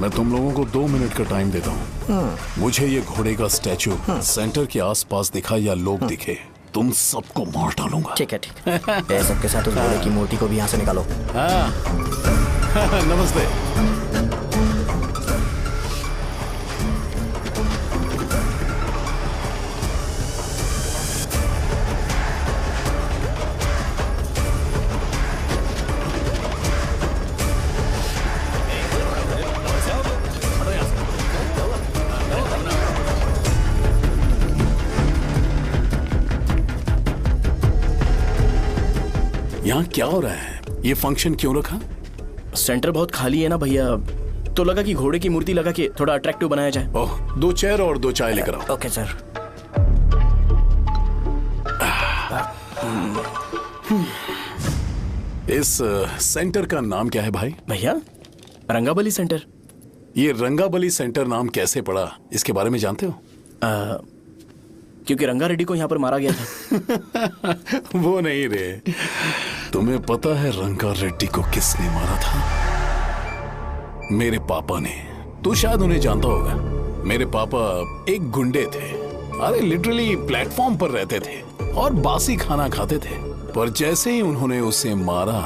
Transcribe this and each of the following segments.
मैं तुम लोगों को 2 मिनट का टाइम देता हूँ। मुझे ये घोड़े का स्टैचू सेंटर के आसपास दिखा या लोग दिखे, तुम सबको मार डालूंगा। ठीक है ठीक है। सबके साथ उस घोड़े की मूर्ति को भी यहाँ से निकालो। नमस्ते। यहाँ क्या हो रहा है? ये फंक्शन क्यों रखा? सेंटर बहुत खाली है ना भैया, तो लगा कि घोड़े की मूर्ति लगा के थोड़ा अट्रैक्टिव बनाया जाए। ओह, 2 चेयर और 2 चाय लेकर आओ। Okay sir. इस सेंटर का नाम क्या है भाई? भैया रंगाबली सेंटर। ये रंगाबली सेंटर नाम कैसे पड़ा, इसके बारे में जानते हो? क्योंकि रंगा रेड्डी को यहाँ पर मारा गया था। वो नहीं रे, तुम्हें पता है रंगा रेड्डी को किसने मारा था? मेरे पापा ने। तू शायद उन्हें जानता होगा। मेरे पापा एक गुंडे थे। अरे लिटरली प्लेटफॉर्म पर रहते थे और बासी खाना खाते थे। पर जैसे ही उन्होंने उसे मारा,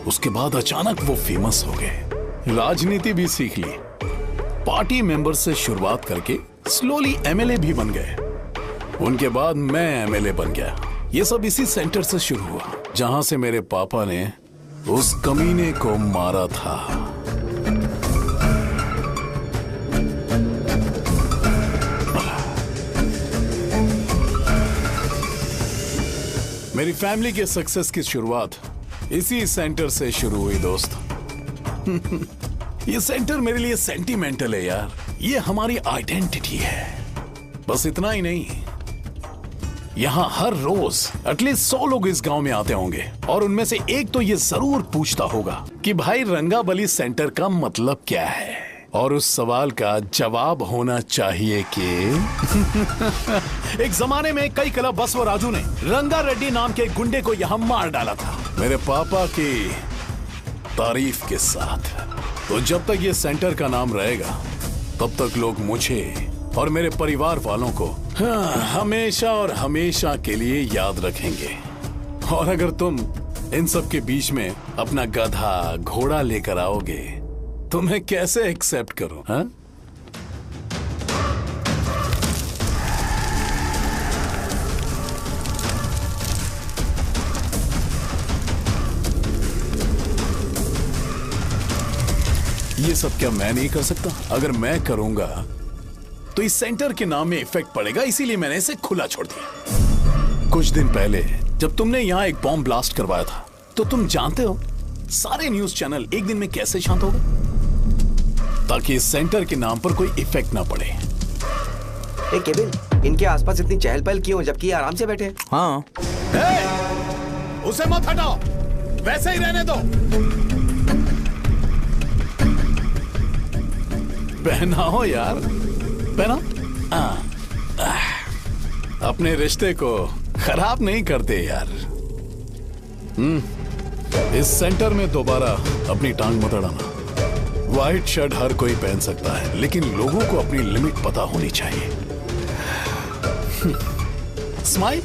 उसके बाद अचानक वो फेमस हो गए। राजनीति भी सीख ली, पार्टी मेंबर से शुरुआत करके स्लोली एमएलए भी बन गए। उनके बाद मैं एमएलए बन गया। ये सब इसी सेंटर से शुरू हुआ, जहां से मेरे पापा ने उस कमीने को मारा था। मेरी फैमिली के सक्सेस की शुरुआत इसी सेंटर से शुरू हुई दोस्त। ये सेंटर मेरे लिए सेंटिमेंटल है यार। ये हमारी आइडेंटिटी है। बस इतना ही नहीं, यहाँ हर रोज एटलीस्ट 100 लोग इस गांव में आते होंगे और उनमें से एक तो ये जरूर पूछता होगा कि भाई रंगाबली सेंटर का मतलब क्या है। और उस सवाल का जवाब होना चाहिए कि एक जमाने में कई क्लब बसवराजू ने रंगा रेड्डी नाम के गुंडे को यहाँ मार डाला था, मेरे पापा की तारीफ के साथ। तो जब तक ये सेंटर का नाम रहेगा, तब तक लोग मुझे और मेरे परिवार वालों को हमेशा और हमेशा के लिए याद रखेंगे। और अगर तुम इन सब के बीच में अपना गधा घोड़ा लेकर आओगे तो मैं कैसे एक्सेप्ट करूं? हाँ? ये सब क्या मैं नहीं कर सकता? अगर मैं करूंगा तो इस सेंटर के नाम में इफेक्ट पड़ेगा, इसीलिए मैंने इसे खुला छोड़ दिया। कुछ दिन पहले जब तुमने यहाँ एक बॉम्ब ब्लास्ट करवाया था, तो तुम जानते हो सारे न्यूज चैनल एक दिन में कैसे शांत हो गए? ताकि इस सेंटर के नाम पर कोई इफेक्ट ना पड़े। केविन, इनके आसपास इतनी चहल पहल क्यों जबकि ये आराम से बैठे? हाँ। उसे मत हटाओ, वैसे ही रहने दो। पहनाओ यार, पहना। अपने रिश्ते को खराब नहीं करते यार। इस सेंटर में दोबारा अपनी टांग मत अड़ाना। व्हाइट शर्ट हर कोई पहन सकता है, लेकिन लोगों को अपनी लिमिट पता होनी चाहिए। स्माइल,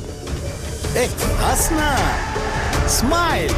हंसना, स्माइल।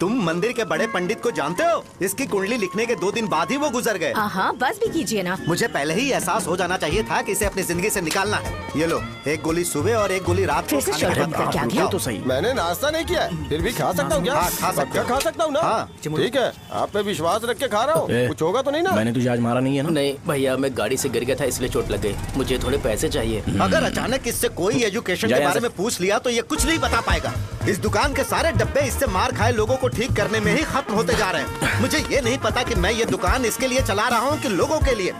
तुम मंदिर के बड़े पंडित को जानते हो? इसकी कुंडली लिखने के 2 दिन बाद ही वो गुजर गए। हाँ, बस भी कीजिए ना। मुझे पहले ही एहसास हो जाना चाहिए था कि इसे अपनी जिंदगी से निकालना है। ये लो, एक गोली सुबह और एक गोली रात को खाने के बाद। क्या किया? तो सही। मैंने नाश्ता नहीं किया है, फिर भी खा सकता हूँ क्या? हाँ, खा सकते हो। खा सकता हूँ ना? हाँ। ठीक है, आप पे विश्वास रख के खा रहा हूँ। कुछ होगा तो नहीं ना? मैंने तुझे आज मारा नहीं है ना? नहीं भैया, मैं गाड़ी से गिर गया था इसलिए चोट लग गई। मुझे थोड़े पैसे चाहिए। अगर अचानक इससे कोई एजुकेशन के बारे में पूछ लिया तो ये कुछ नहीं बता पाएगा। इस दुकान के सारे डब्बे इससे मार खाए लोगों को ठीक करने में ही खत्म होते जा रहे हैं। मुझे ये नहीं पता कि मैं ये दुकान इसके लिए चला रहा हूँ कि लोगों के लिए।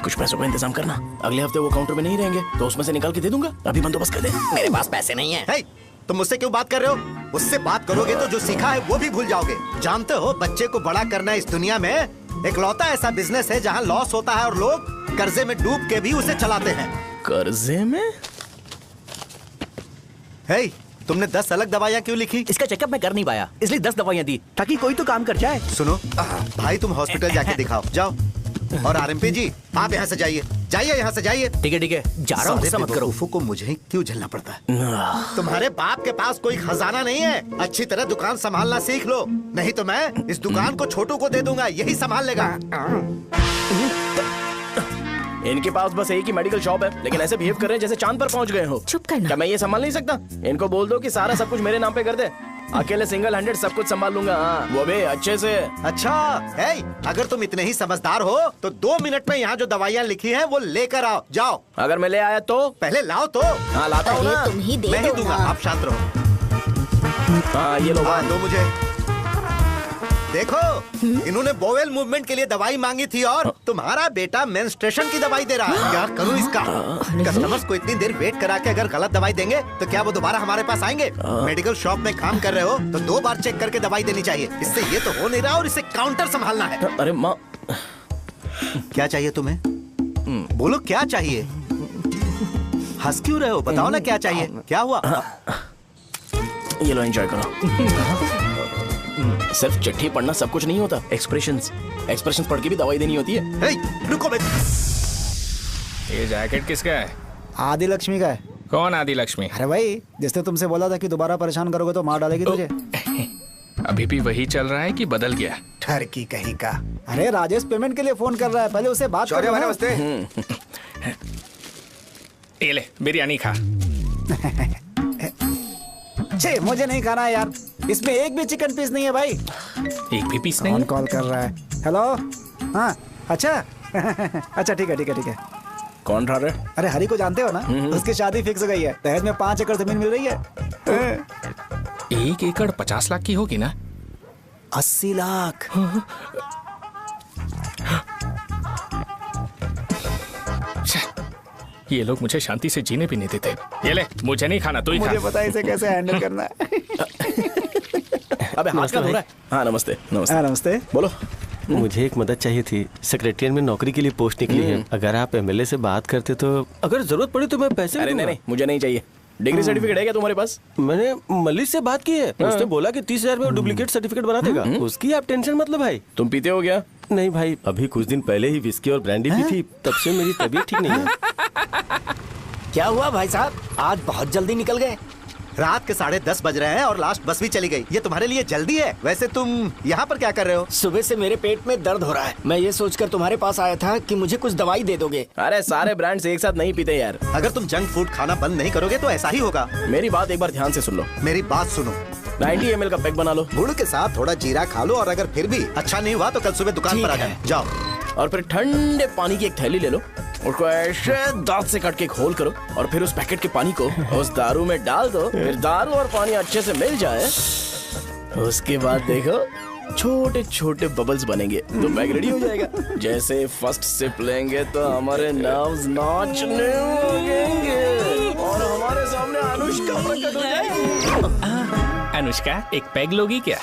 कुछ पैसों का इंतजाम करना। अगले हफ्ते वो काउंटर में नहीं रहेंगे तो उसमें से निकाल के दे दूंगा। अभी बंदोबस्त कर दे। मेरे पास पैसे नहीं है। तुम मुझसे क्यों बात कर रहे हो? उससे बात करोगे तो जो सीखा है वो भी भूल जाओगे। जानते हो, बच्चे को बड़ा करना इस दुनिया में इकलौता ऐसा बिजनेस है जहाँ लॉस होता है और लोग कर्जे में डूब के भी उसे चलाते हैं। कर्जे में? हे, तुमने 10 अलग दवाइयाँ क्यों लिखी? इसका चेकअप मैं कर नहीं पाया, इसलिए 10 दवाइयाँ दी ताकि कोई तो काम कर जाए। सुनो भाई, तुम हॉस्पिटल जाके दिखाओ, जाओ। और आरएमपी जी, आप यहाँ से जाइए, जाइए यहाँ से जाइए। ठीक है, जा रहा हूँ, गुस्सा मत करो। बेवकूफों को मुझे ही क्यों झेलना पड़ता है? तुम्हारे बाप के पास कोई खजाना नहीं है, अच्छी तरह दुकान संभालना सीख लो, नहीं तो मैं इस दुकान को छोटू को दे दूंगा, यही संभाल लेगा। इनके पास बस एक ही मेडिकल शॉप है, लेकिन ऐसे बिहेव कर रहे हैं जैसे चांद पर पहुंच गए हो। चुप करना। क्या मैं ये संभाल नहीं सकता? इनको बोल दो कि सारा सब कुछ मेरे नाम पे कर दे, अकेले सिंगल हैंडेड सब कुछ संभाल लूंगा। हाँ, वो भी अच्छे से। अच्छा है, अगर तुम इतने ही समझदार हो तो 2 मिनट में यहाँ जो दवाइयाँ लिखी हैं वो लेकर आओ, जाओ। अगर मैं ले आया तो? पहले लाओ तो। हाँ, लाता हूँ ना। तुम ही दे मैं ही दो दूंगा, ना। आप शांत रहो। हाँ, ये लो। हाँ, दो मुझे। देखो, इन्होंने बोवेल मूवमेंट के लिए दवाई मांगी थी और तुम्हारा बेटा मेंस्ट्रुएशन की दवाई दे रहा है। क्या करूं इसका? कस्टमर्स को इतनी देर वेट करा के अगर गलत दवाई देंगे तो क्या वो दोबारा हमारे पास आएंगे? मेडिकल शॉप में काम कर रहे हो तो 2 बार चेक करके दवाई देनी चाहिए। इससे ये तो हो नहीं रहा और इसे काउंटर संभालना है। अरे माँ, क्या चाहिए तुम्हें? बोलो क्या चाहिए? हंस क्यों रहे हो? बताओ ना क्या चाहिए? क्या हुआ? ये लो, एंजॉय करो। सिर्फ चिट्ठी पढ़ना सब कुछ नहीं होता, एक्सप्रेशंस पढ़ के भी दवाई देनी होती है। हे, रुको बे। ये जैकेट किसका है? आदि लक्ष्मी का है। कौन आदि लक्ष्मी? अरे भाई, जिसने तुमसे बोला था कि दोबारा परेशान करोगे तो मार डालेगी तुझे। अभी भी वही चल रहा है कि बदल गया? ठरकी कहीं का। अरे राजेश पेमेंट के लिए फोन कर रहा है, पहले उसे बात शौर्य करो भाई ना। नमस्ते। ये ले बिरयानी खा। छे, मुझे नहीं खाना है यार, इसमें एक भी चिकन पीस नहीं है भाई। एक भी पीस नहीं? कौन कॉल कर रहा है? हेलो, हाँ, अच्छा। अच्छा ठीक है। कौन रहा रे? अरे हरी को जानते हो ना, उसकी शादी फिक्स हो गई है, दहेज में 5 एकड़ जमीन मिल रही है। 1 एकड़ 50 लाख की होगी ना? 80 लाख। ये लोग मुझे शांति से जीने भी नहीं देते। ये ले, मुझे नहीं खाना, तू ही खा। मुझे पता है इसे कैसे हैंडल करना है। अबे हाथ का धो रहा है। हाँ, नमस्ते। हाँ, नमस्ते। बोलो। मुझे एक मदद चाहिए थी। सेक्रेटरिएट में नौकरी के लिए पोस्ट निकली है, अगर आप एमएलए से बात करते तो अगर जरूरत पड़ी तो मैं पैसे अरे नहीं, मुझे नहीं चाहिए। डिग्री सर्टिफिकेट है क्या तुम्हारे पास? मैंने मलिक से बात की है, उसने बोला कि 30,000 में डुप्लीकेट सर्टिफिकेट बना देगा। उसकी आप टेंशन मत लो भाई। तुम पीते हो क्या? नहीं भाई, अभी कुछ दिन पहले ही विस्की और ब्रांडी पी थी, तब से मेरी तबीयत ठीक नहीं है। क्या हुआ भाई साहब, आज बहुत जल्दी निकल गए? रात के 10:30 बज रहे हैं और लास्ट बस भी चली गई। ये तुम्हारे लिए जल्दी है? वैसे तुम यहाँ पर क्या कर रहे हो? सुबह से मेरे पेट में दर्द हो रहा है, मैं ये सोचकर तुम्हारे पास आया था कि मुझे कुछ दवाई दे दोगे। अरे सारे ब्रांड्स एक साथ नहीं पीते यार। अगर तुम जंक फूड खाना बंद नहीं करोगे तो ऐसा ही होगा। मेरी बात एक बार ध्यान से सुन लो। मेरी बात सुनो, 90 ml का पैक बना लो। गुड़ के साथ थोड़ा जीरा खा लो और अगर फिर भी अच्छा नहीं हुआ तो कल सुबह दुकान पर आ जाओ। जाओ। और फिर ठंडे पानी की एक थैली ले लो, उसको ऐसे दांत से काट के खोल करो और फिर उस पैकेट के पानी को उस दारू में डाल दो। फिर दारू और पानी अच्छे से मिल जाए, उसके बाद देखो छोटे छोटे बबल्स बनेंगे तो पैक रेडी हो जाएगा। जैसे फर्स्ट सिप लेंगे तो हमारे नर्व्स नाचने लगेंगे और हमारे सामने अनुष्का प्रकट हो जाएगी। अनुष्का, एक पैग लोगी क्या?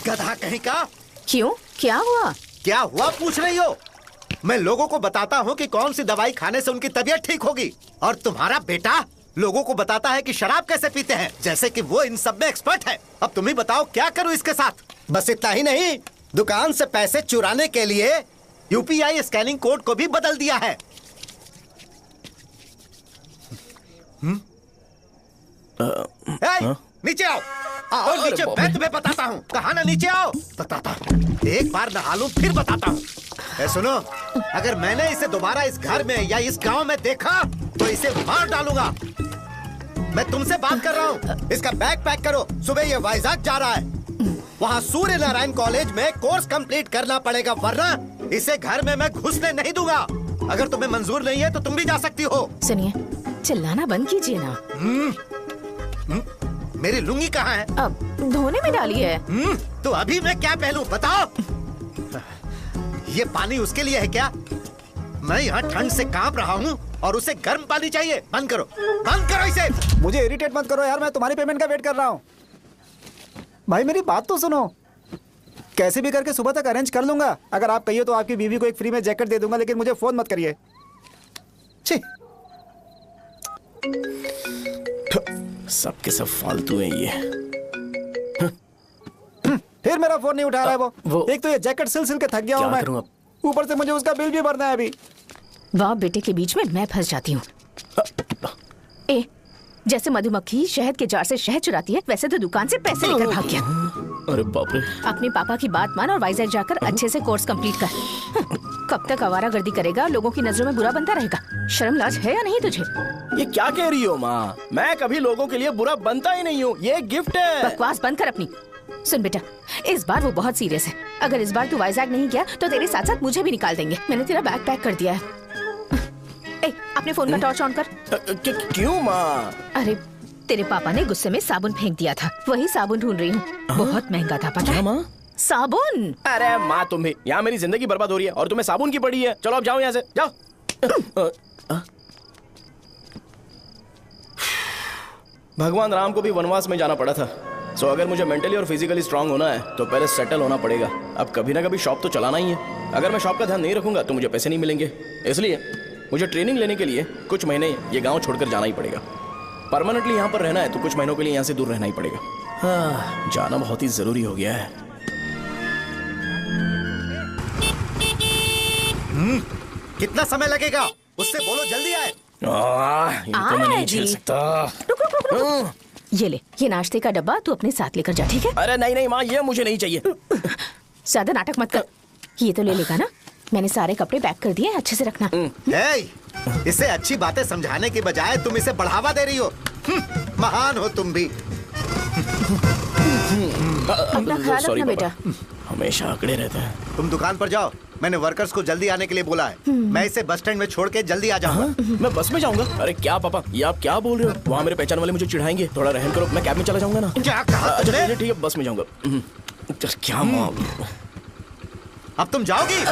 गधा कहीं का। क्यों, क्या हुआ? क्या हुआ पूछ रही हो? मैं लोगों को बताता हूँ कि कौन सी दवाई खाने से उनकी तबीयत ठीक होगी, और तुम्हारा बेटा लोगों को बताता है कि शराब कैसे पीते हैं, जैसे कि वो इन सब में एक्सपर्ट है। अब तुम ही बताओ क्या करूँ इसके साथ? बस इतना ही नहीं, दुकान से पैसे चुराने के लिए यूपीआई स्कैनिंग कोड को भी बदल दिया है। नीचे आओ, आओ नीचे, मैं तुम्हें बताता हूँ। कहा ना नीचे आओ, बताता हूँ। एक बार नहा लूं फिर बताता हूँ। सुनो, अगर मैंने इसे दोबारा इस घर में या इस गांव में देखा तो इसे मार डालूंगा। मैं तुमसे बात कर रहा हूँ। इसका बैग पैक करो, सुबह ये वाइजाग जा रहा है। वहाँ सूर्य नारायण कॉलेज में कोर्स कंप्लीट करना पड़ेगा, वरना इसे घर में मैं घुसने नहीं दूंगा। अगर तुम्हें मंजूर नहीं है तो तुम भी जा सकती हो। सुनिए, चिल्लाना बंद कीजिए ना। मेरी लुंगी कहाँ है? अब धोने में डाली है। तो अभी मैं क्या पहनूं बताओ? ये पानी उसके लिए है क्या? मैं यहाँ ठंड से कांप रहा हूँ और उसे गर्म पानी चाहिए। बंद करो, बंद करो इसे। मुझे इरिटेट मत करो यार, मैं तुम्हारी पेमेंट का वेट कर रहा हूँ। भाई मेरी बात तो सुनो। कैसे भी करके सुबह तक अरेंज कर लूंगा। अगर आप कहिए तो आपकी बीवी को एक फ्री में जैकेट दे दूंगा, लेकिन मुझे फोन मत करिए। छी, सबके सब फालतू है ये। फिर मेरा फोन नहीं उठा रहा है वो। एक तो ये जैकेट सिल के थक गया हूँ मैं, करूं अब? ऊपर से मुझे उसका बिल भी भरना है अभी। वाह बेटे के बीच में मैं फंस जाती हूँ। ए, जैसे मधुमक्खी शहद के जार से शहद चुराती है, वैसे तो दुकान से पैसे लेकर भाग गया। अरे बाप रे। अपने पापा की बात मान और वाइजैक जाकर अच्छे से कोर्स कंप्लीट कर। कब तक आवारागर्दी करेगा, लोगों की नजरों में बुरा बनता रहेगा। शर्म लाज है या नहीं तुझे? ये क्या कह रही हो माँ? मैं कभी लोगों के लिए बुरा बनता ही नहीं हूँ, ये गिफ्ट है। बकवास बंद कर अपनी। सुन बेटा, इस बार वो बहुत सीरियस है। अगर इस बार तू वाइजैक नहीं गया तो तेरे साथ साथ मुझे भी निकाल देंगे। मैंने तेरा बैग पैक कर दिया है। ए, अपने फोन का टॉर्च ऑन कर। क्यों माँ? अरे तेरे पापा ने गुस्से में साबुन फेंक दिया था, वही साबुन ढूंढ रही हूँ। बहुत महंगा था पता है? माँ साबुन। अरे माँ तुम भी, यहाँ मेरी जिंदगी बर्बाद हो रही है और तुम्हें साबुन की पड़ी है। चलो अब जाओ यहाँ से, जाओ। भगवान राम को भी वनवास में जाना पड़ा था। सो अगर मुझे मेंटली और फिजिकली स्ट्रांग होना है तो पहले सेटल होना पड़ेगा। अब कभी ना कभी शॉप तो चलाना ही है। अगर मैं शॉप का ध्यान नहीं रखूंगा तो मुझे पैसे नहीं मिलेंगे। इसलिए मुझे ट्रेनिंग लेने के लिए कुछ महीने ये गांव छोड़कर जाना ही पड़ेगा। परमानेंटली यहाँ पर रहना है तो कुछ महीनों के लिए यहाँ से दूर रहना ही पड़ेगा। हाँ, जाना बहुत ही जरूरी हो गया है। कितना समय लगेगा? उससे बोलो जल्दी आए। इनको मैं नहीं झेल सकता। रुक। ये ले, ये नाश्ते का डब्बा तू अपने साथ लेकर जा, ठीक है? अरे नहीं माँ, ये मुझे नहीं चाहिए। ज्यादा नाटक मत कर। ये तो ले लेगा ना? मैंने सारे कपड़े पैक कर दिए, अच्छे से रखना। इसे अच्छी बातें समझाने के बजाय तुम इसे बढ़ावा दे रही हो। महान हो तुम भी। अपना ख्याल रखना बेटा। हमेशा अकड़े रहते हैं। तुम दुकान पर जाओ, मैंने वर्कर्स को जल्दी आने के लिए बोला है। मैं इसे बस स्टैंड में छोड़ के जल्दी आ जाऊंगा। मैं बस में जाऊंगा? अरे क्या पापा, ये आप क्या बोल रहे हो? वहाँ मेरे पहचान वाले मुझे चिढ़ाएंगे। थोड़ा रहम करो, मैं कैब में चला जाऊंगा ना। क्या कहा तुमने? ठीक है, बस में जाऊंगा। क्या माँ, अब तुम जाओगी?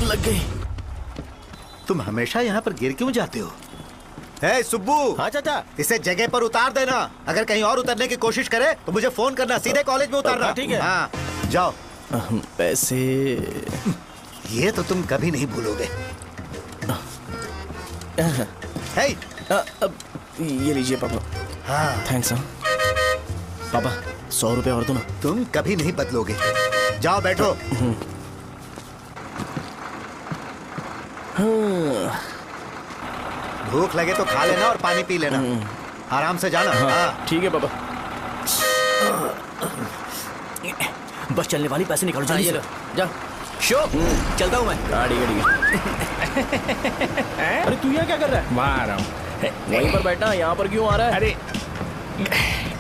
लग गई। तुम हमेशा यहाँ पर गिर क्यों जाते हो? हे सुब्बू। हाँ चाचा। इसे जगह पर उतार देना। अगर कहीं और उतरने की कोशिश करे तो मुझे फोन करना, सीधे कॉलेज में उतारना। ठीक है। हाँ, जाओ। पैसे ये तो तुम कभी नहीं भूलोगे। हे, अब ये लीजिए पापा। हाँ, थैंक्स। पापा 100 रुपए और दो ना। तुम कभी नहीं बदलोगे। जाओ बैठो। भूख लगे तो खा लेना और पानी पी लेना। आराम से जाना। हाँ। ठीक है पापा। बस चलने वाली, पैसे निकालो जल्दी से। जा। शो, चलता हूँ मैं। गाड़ी। अरे तू यहाँ क्या कर रहा है? वहाँ आ रहा हूँ। वहीं पर बैठना, यहाँ पर क्यों आ रहा है? अरे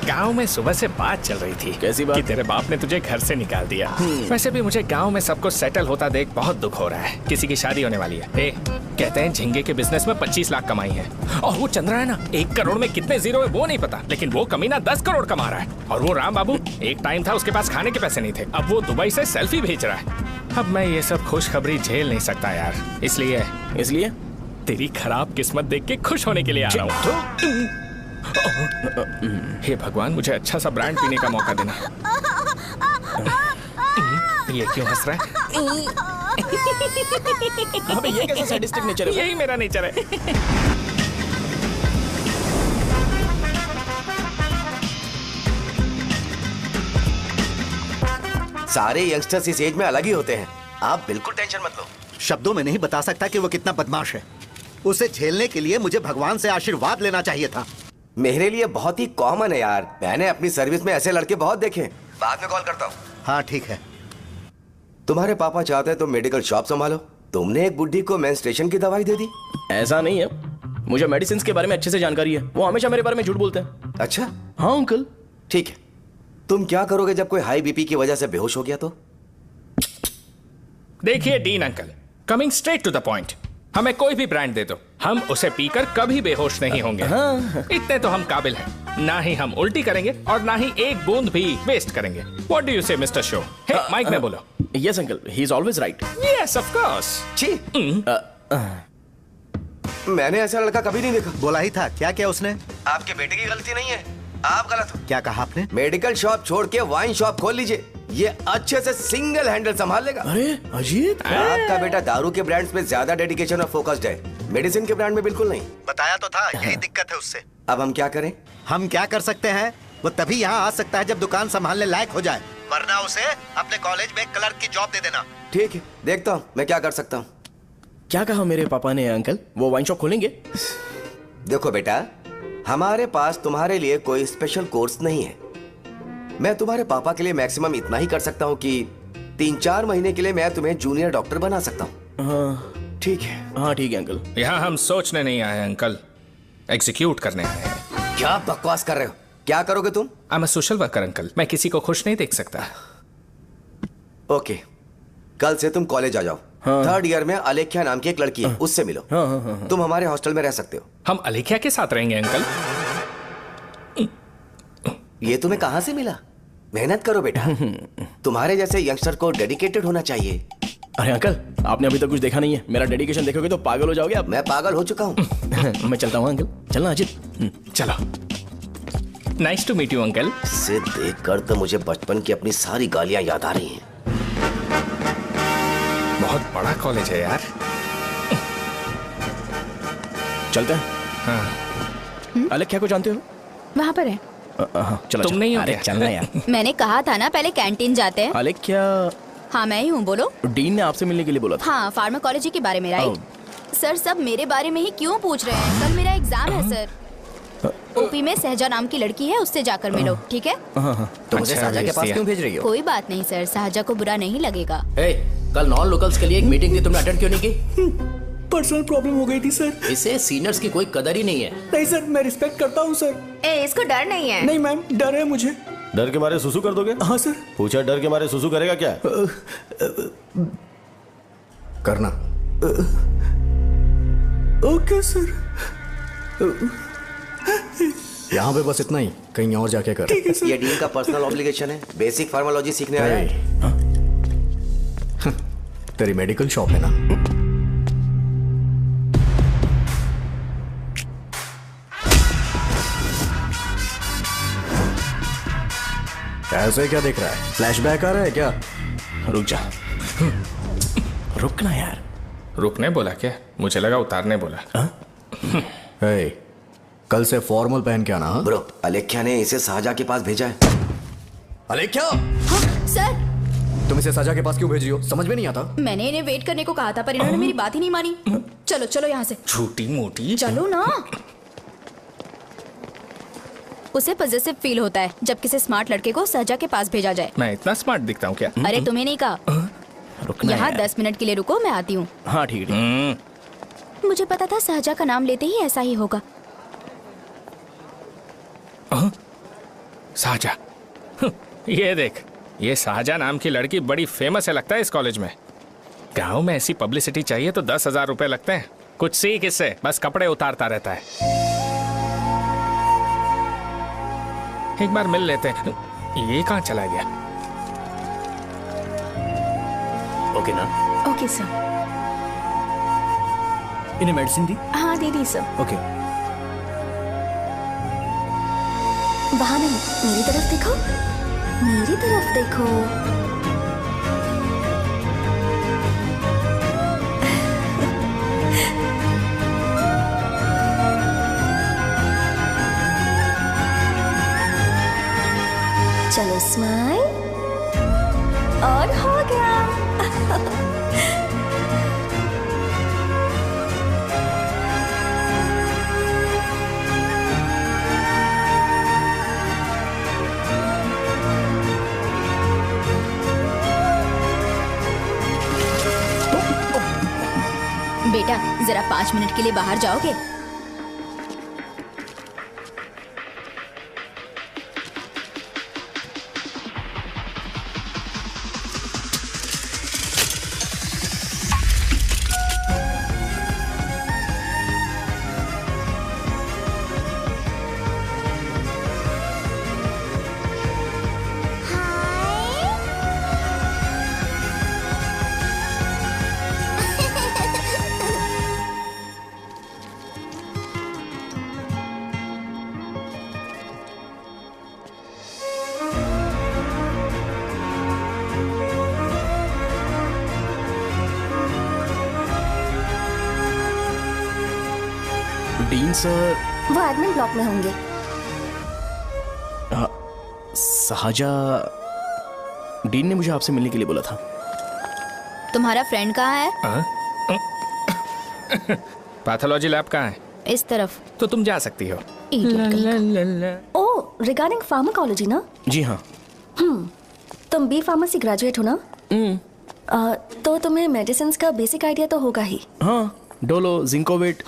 गांव में सुबह से बात चल रही थी। कैसी बात? कि तेरे बाप ने तुझे घर से निकाल दिया। वैसे भी मुझे गांव में सबको सेटल होता देख बहुत दुख हो रहा है। किसी की शादी होने वाली है। कहते हैं झींगे के बिजनेस में 25 लाख कमाई है। और वो चंद्रा है ना, 1 करोड़ में कितने जीरो है वो नहीं पता, लेकिन वो कमीना 10 करोड़ कमा रहा है। और वो राम बाबू, एक टाइम था उसके पास खाने के पैसे नहीं थे, अब वो दुबई से सेल्फी भेज रहा है। अब मैं ये सब खुशखबरी झेल नहीं सकता यार, इसलिए तेरी खराब किस्मत देख के खुश होने के लिए आ रहा हूँ। हे भगवान, मुझे अच्छा सा ब्रांड पीने का मौका देना। ये क्यों हंस रहा है? अबे ये कैसा सैडिस्टिक नेचर है? यही मेरा नेचर है। सारे यंगस्टर्स इस एज में अलग ही होते हैं। आप बिल्कुल टेंशन मत लो। शब्दों में नहीं बता सकता कि वो कितना बदमाश है। उसे झेलने के लिए मुझे भगवान से आशीर्वाद लेना चाहिए था। मेरे लिए बहुत ही कॉमन है यार। मैंने अपनी सर्विस में ऐसे लड़के बहुत देखे। बाद में कॉल करता हूँ। हाँ ठीक है। तुम्हारे पापा चाहते हैं तुम मेडिकल शॉप संभालो। तुमने एक बुड्ढी को मेंस्ट्रुएशन की दवाई दे दी। ऐसा नहीं है, मुझे मेडिसिन के बारे में अच्छे से जानकारी है। वो हमेशा मेरे बारे में झूठ बोलते हैं। अच्छा हाँ अंकल। ठीक है, तुम क्या करोगे जब कोई हाई बीपी की वजह से बेहोश हो गया तो? देखिए dean uncle, coming straight to the point, हमें कोई भी ब्रांड दे दो, हम उसे पीकर कभी बेहोश नहीं होंगे। इतने तो हम काबिल हैं। ना ही हम उल्टी करेंगे और ना ही एक बूंद भी वेस्ट करेंगे। व्हाट डू यू से मिस्टर शो? हे माइक में बोलो। Yes uncle, he is always right. Yes of course. छी, मैंने ऐसा लड़का कभी नहीं देखा। बोला ही था, क्या किया उसने? आपके बेटे की गलती नहीं है, आप गलत हो। क्या कहा आपने? मेडिकल शॉप छोड़ के वाइन शॉप खोल लीजिए, ये अच्छे से सिंगल हैंडल संभाल लेगा। अरे अजीत, आपका बेटा दारू के ब्रांड्स में ज्यादा डेडिकेशन और फोकस्ड है, मेडिसिन के ब्रांड में बिल्कुल नहीं। बताया तो था, यही दिक्कत है उससे। अब हम क्या करें? हम क्या कर सकते हैं? वो तभी यहाँ आ सकता है जब दुकान संभालने लायक हो जाए, वरना उसे अपने कॉलेज में क्लर्क की जॉब दे देना। ठीक है, देखता हूँ मैं क्या कर सकता हूँ। क्या कहा मेरे पापा ने अंकल? वो वाइन शॉप खोलेंगे? देखो बेटा, हमारे पास तुम्हारे लिए कोई स्पेशल कोर्स नहीं है। मैं तुम्हारे पापा के लिए मैक्सिमम इतना ही कर सकता हूँ कि 3-4 महीने के लिए मैं तुम्हें जूनियर डॉक्टर बना सकता हूँ। हाँ ठीक है? हाँ ठीक है अंकल। यहाँ हम सोचने नहीं आए अंकल, एग्जीक्यूट करने आए हैं। क्या बकवास कर रहे हो? क्या करोगे तुम? I am a social worker uncle, मैं किसी को खुश नहीं देख सकता। ओके, कल से तुम कॉलेज आ जाओ। हाँ। 3rd ईयर में अलेख्या नाम की एक लड़की है, उससे मिलो। हाँ। तुम हमारे हॉस्टल में रह सकते हो। हम अलेख्या के साथ रहेंगे अंकल। ये तुम्हें कहां से मिला? मेहनत करो बेटा, तुम्हारे जैसे यंगस्टर को डेडिकेटेड होना चाहिए। अरे अंकल, आपने अभी तक कुछ देखा नहीं है, मेरा डेडिकेशन देखोगे तो पागल हो जाओगे आप। मैं पागल हो चुका हूँ। मैं चलता हूँ अंकल। चलना अजीत। चलो, nice to meet you uncle. इसे देखकर तो मुझे बचपन की अपनी सारी गालियां याद आ रही हैं। बहुत बड़ा कॉलेज है यार। चलते हैं। हाँ। अलेख्या को जानते हो? वहाँ पर है। चलो तुम नहीं हो अरे क्या? चलना यार। मैंने कहा था ना पहले कैंटीन जाते हैं। अलेख्या, हाँ मैं ही हूँ, बोलो। डीन ने आपसे मिलने के लिए बोला था। हाँ, फार्माकोलॉजी के बारे में, राइट? सर सब मेरे बारे में ही क्यों पूछ रहे हैं? कल मेरा एग्जाम है सर। ओपी में सहजा नाम की लड़की है, उससे जाकर मिलो, ठीक है? तो मुझे साजा के पास क्यों भेज रही हो? कोई बात नहीं सर, सहजा को बुरा नहीं लगेगा। कल नॉन लोकल्स के लिए एक मीटिंग थी, तुमने अटेंड क्यों नहीं की? पर्सनल प्रॉब्लम हो गई थी सर। इसे सीनियर्स की कोई कदर ही नहीं है। नहीं सर, मैं रिस्पेक्ट करता हूँ सर। इसको डर नहीं है। नहीं मैम, डर है मुझे। डर के मारे सुसु कर दोगे? हाँ सर। पूछा डर के मारे सुसु करेगा क्या? करना। Okay sir. यहाँ पे बस इतना ही, कहीं और जाके कर। ये डीन का पर्सनल ऑब्लिगेशन है, बेसिक फार्माकोलॉजी सीखने आया है। तेरी मेडिकल शॉप है ना? ऐसे क्या देख रहा है? फ्लैशबैक आ रहा है क्या? रुक जा। रुकना यार। रुकने बोला क्या? मुझे लगा उतारने बोला। कल से फॉर्मल पहन के आना। हाँ? ब्रो, अलेख्या ने इसे साजा के पास भेजा है। अलेख्या, हाँ, सर तुम इसे साजा के पास क्यों भेज रही हो? समझ में नहीं आता। मैंने इन्हें वेट करने को कहा था, पर इन्होंने मेरी बात ही नहीं मानी। चलो चलो यहाँ से। छोटी मोटी। चलो ना। उसे पॉजिटिव फील होता है जब किसी स्मार्ट लड़के को सहजा के पास भेजा जाए। मैं इतना स्मार्ट दिखता हूँ क्या? अरे तुम्हें नहीं कहा। रुकना यहाँ यार। 10 मिनट के लिए रुको, मैं आती हूँ। हाँ ठीक है। मुझे पता था सहजा का नाम लेते ही ऐसा ही होगा। साजा। ये देख, ये शाहजहा नाम की लड़की बड़ी फेमस है लगता है इस कॉलेज में। गांव में ऐसी पब्लिसिटी चाहिए तो 10,000 रुपए लगते हैं। कुछ सीख इससे, बस कपड़े उतारता रहता है। एक बार मिल लेते हैं। ये कहाँ चला गया? ओके ना? Okay sir. इन्हें मेडिसिन दी? हाँ दीदी सर। ओके। वहाँ नहीं, मेरी तरफ देखो, मेरी तरफ देखो। चलो स्माइल, और हो गया। बेटा जरा 5 मिनट के लिए बाहर जाओगे? Dean sir. वो एडमिन ब्लॉक में होंगे। साजा, डीन ने मुझे आपसे मिलने के लिए बोला था। तुम्हारा फ्रेंड कहाँ है? पैथोलॉजी लैब कहाँ है? इस तरफ। तो तुम जा सकती हो। ओह, रिगार्डिंग फार्माकोलॉजी ना? जी हाँ। तुम बी फार्मेसी ग्रेजुएट हो ना? तो तुम्हें मेडिसिन का बेसिक आइडिया तो होगा ही। हाँ, डोलो, जिंकोवेट।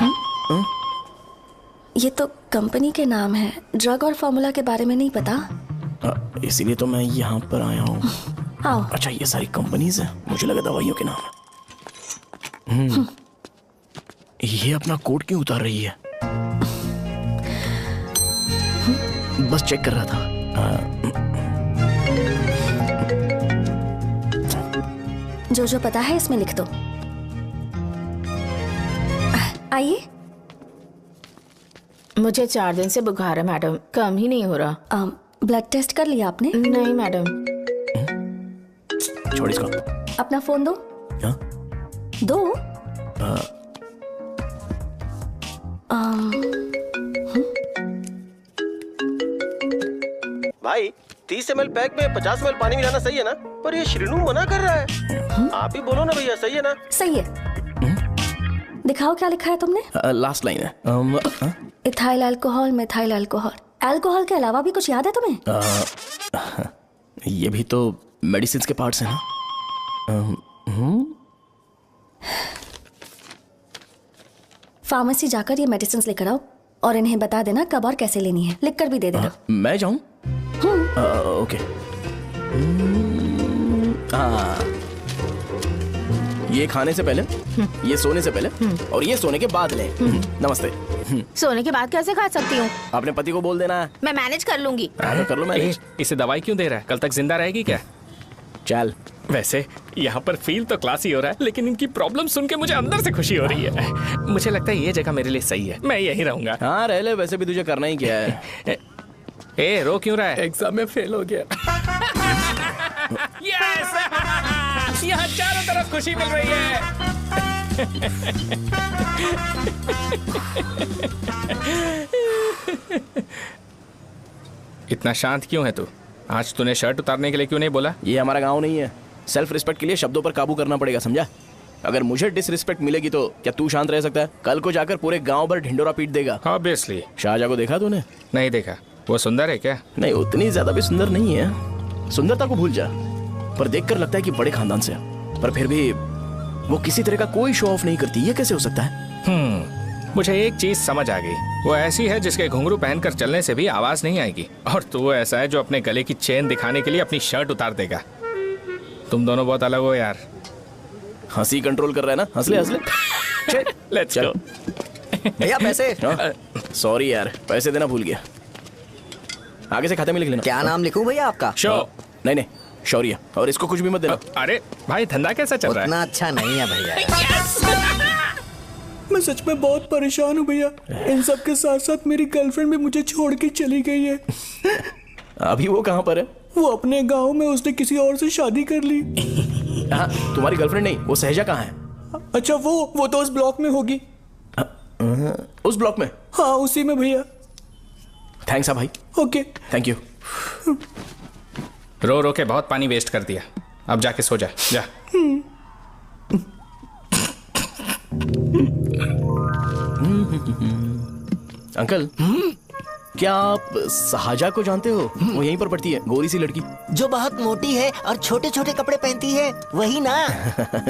ये तो कंपनी के नाम है, ड्रग और फॉर्मूला के बारे में नहीं पता। इसीलिए तो मैं यहाँ पर आया हूँ। आओ। अच्छा, ये सारी कंपनीज है, मुझे लगा दवाइयों के नाम है। ये अपना कोट क्यों उतार रही है? बस चेक कर रहा था। जो पता है इसमें लिख दो। आइए। मुझे 4 दिन से बुखार है मैडम, कम ही नहीं हो रहा। ब्लड टेस्ट कर लिया आपने? नहीं मैडम। छोड़ इसको। अपना फोन दो। हाँ? दो। भाई 30 ml पैक में 50 ml पानी मिलाना सही है ना? पर ये श्रीनू मना कर रहा है। आप ही बोलो ना भैया, सही है ना? सही है। दिखाओ क्या लिखा है तुमने? लास्ट लाइन है। Ethyl alcohol, methyl alcohol. Alcohol के अलावा भी कुछ याद है तुम्हें? ये भी तो मेडिसिन के पार्ट्स हैं ना? फार्मेसी जाकर ये मेडिसिन लेकर आओ और इन्हें बता देना कब और कैसे लेनी है। लिख कर भी दे देना। मैं जाऊं? ओके। ये खाने से पहले, ये सोने से पहले और ये सोने के बाद ले। नमस्ते। सोने के बाद कैसे खा सकती हूँ? अपने पति को बोल देना। मैं मैनेज कर लूंगी। कर लो मैनेज। इसे दवाई क्यों दे रहा है? कल तक जिंदा रहेगी क्या? चल। वैसे यहाँ पर फील तो क्लासी हो रहा है, लेकिन इनकी प्रॉब्लम सुन के मुझे अंदर से खुशी हो रही है। मुझे लगता है ये जगह मेरे लिए सही है, मैं यहीं रहूंगा। हाँ रह ले, वैसे भी तुझे करना ही क्या है। ए, रो क्यों रहा है? एग्जाम में फेल हो गया। यस! यहाँ चारों तरफ खुशी मिल रही है। इतना शांत क्यों है तू? आज तूने शर्ट उतारने के लिए क्यों नहीं बोला? ये हमारा गांव नहीं है। सेल्फ रिस्पेक्ट के लिए शब्दों पर काबू करना पड़ेगा, समझा? अगर मुझे डिसरिस्पेक्ट मिलेगी तो क्या तू शांत रह सकता है? कल को जाकर पूरे गांव भर ढिंडोरा पीट देगा। ऑब्वियसली। शाहजहां को देखा तूने? नहीं देखा। वो सुंदर है क्या? नहीं, उतनी ज्यादा भी सुंदर नहीं है। सुंदरता को भूल जा, पर देखकर लगता है कि बड़े खानदान से है। पर फिर भी वो किसी तरह का कोई शो ऑफ नहीं करती। ये कैसे हो सकता है? मुझे एक चीज समझ आ गई। वो ऐसी है जिसके घुंघरू पहनकर चलने से भी आवाज नहीं आएगी, और तू ऐसा है जो अपने गले की चेन दिखाने के लिए अपनी शर्ट उतार देगा। तुम दोनों बहुत अलग हो यार। हंसी कंट्रोल कर रहा है ना? हंस ले हंस ले। Let's go. भैया पैसे। सॉरी यार, पैसे देना भूल गया। आगे से खाते में लिख लेना। क्या नाम लिखूं भैया आपका? शो। नहीं, शौर्य। और इसको कुछ भी मत देना। अरे भाई, धंधा कैसा चल रहा है? उतना अच्छा नहीं है भैया। मैं सच में बहुत परेशान हूँ भैया। इन सब के साथ साथ मेरी गर्लफ्रेंड भी मुझे छोड़ के चली गई है। अभी वो कहाँ पर है? वो अपने गांव में, उसने किसी और से शादी कर ली। हाँ, तुम्हारी गर्लफ्रेंड नहीं, वो सहजा कहाँ है? अच्छा, वो तो उस ब्लॉक में होगी। उस ब्लॉक में? हाँ, उसी में भैया। थैंक्स भाई। Okay, thank you. रो रो के बहुत पानी वेस्ट कर दिया, अब जाके सो जा। जा। अंकल, क्या आप साजा को जानते हो? वो यहीं पर पढ़ती है, गोरी सी लड़की जो बहुत मोटी है और छोटे छोटे कपड़े पहनती है, वही ना?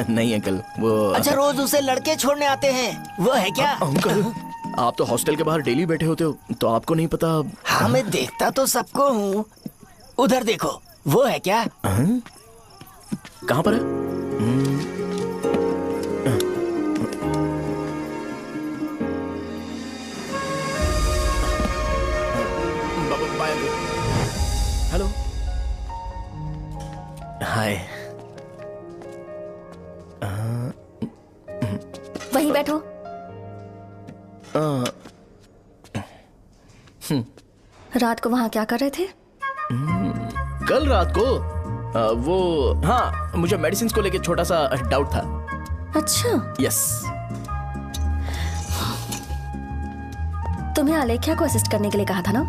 नहीं अंकल, वो अच्छा, रोज उसे लड़के छोड़ने आते हैं, वो है क्या? अंकल, आप तो हॉस्टल के बाहर डेली बैठे होते हो, तो आपको नहीं पता? हाँ, मैं देखता तो सबको हूँ। उधर देखो, वो है क्या? कहाँ पर है? हेलो, हाय। वहीं बैठो। रात को वहां क्या कर रहे थे? कल रात को वो, हाँ, मुझे मेडिसिन को लेके छोटा सा डाउट था। अच्छा। यस। तुम्हें अलेख्या को असिस्ट करने के लिए कहा था ना,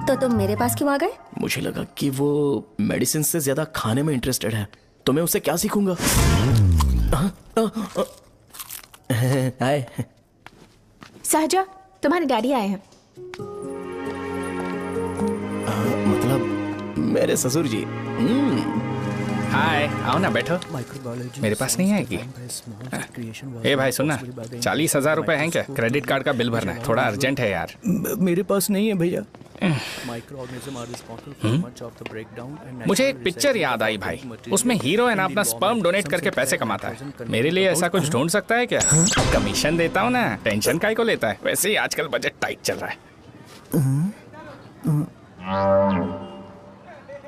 तो तुम मेरे पास क्यों आ गए? मुझे लगा कि वो मेडिसिन से ज्यादा खाने में इंटरेस्टेड है, तो मैं उससे क्या सीखूंगा। हाय सहजा, तुम्हारे डैडी आए हैं। मतलब मेरे ससुर जी। हाय, आओ ना, बैठो। मेरे पास नहीं आएगी। ए भाई सुनना, 40,000 रुपए हैं क्या? क्रेडिट कार्ड का बिल भरना है, थोड़ा अर्जेंट है यार। मेरे पास नहीं है भैया। मुझे एक पिक्चर याद आई भाई, उसमें हीरो है ना अपना स्पर्म डोनेट करके पैसे कमाता है। मेरे लिए ऐसा कुछ ढूंढ सकता है क्या? कमीशन देता हूँ ना, टेंशन काहे को लेता है? वैसे ही आजकल बजट टाइट चल रहा है।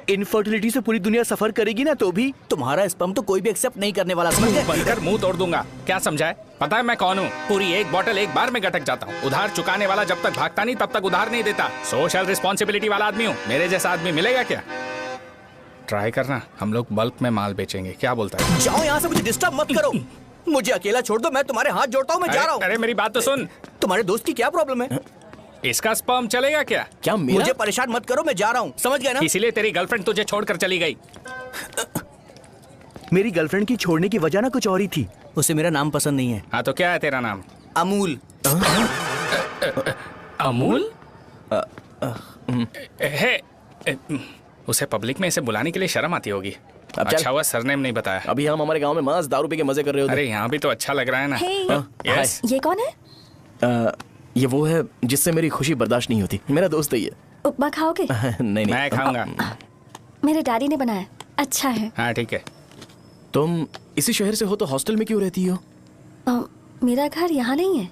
इनफर्टिलिटी से पूरी दुनिया सफर करेगी ना, तो भी तुम्हारा स्पर्म तो कोई भी एक्सेप्ट नहीं करने वाला, समझ गए? बनकर मुंह तोड़ दूंगा। क्या समझा है? पता है मैं कौन हूँ? पूरी एक बॉटल एक बार में गटक जाता हूँ। उधार चुकाने वाला जब तक भागता नहीं तब तक उधार नहीं देता। सोशल रिस्पॉन्सिबिलिटी वाला आदमी हूँ। मेरे जैसा आदमी मिलेगा क्या? ट्राई करना, हम लोग बल्क में माल बेचेंगे। क्या बोलता है? जाओ यहाँ से, मुझे डिस्टर्ब मत करो। मुझे अकेला छोड़ दो, मैं तुम्हारे हाथ जोड़ता हूँ, मैं जा रहा हूँ। अरे मेरी बात तो सुन। तुम्हारे दोस्त की क्या प्रॉब्लम है? इसका स्पर्म चलेगा क्या? क्या मेरा? मुझे परेशान मत करो, मैं जा रहा हूँ, समझ गए ना? इसीलिए तेरी गर्लफ्रेंड तुझे छोड़कर चली गई। मेरी गर्लफ्रेंड की छोड़ने की वजह ना कुछ और ही थी। उसे मेरा नाम पसंद नहीं है। हाँ तो क्या है तेरा नाम? अमूल। अमूल? उसे पब्लिक में इसे बुलाने के लिए शर्म आती होगी। अच्छा हुआ सरनेम नहीं बताया। अभी हम हमारे गांव में मस्त दारू पी के मजे कर रहे होते। अरे यहाँ भी तो अच्छा लग रहा है ना। यस। ये कौन है? ये वो है जिससे मेरी खुशी बर्दाश्त नहीं होती। मेरा दोस्त है ये। उपमा खाओगे? नहीं मैं खाऊंगा। मेरे डैडी ने बनाया, अच्छा है। हाँ ठीक है। तुम इसी शहर से हो तो हॉस्टल में क्यों रहती हो? मेरा घर यहाँ नहीं है,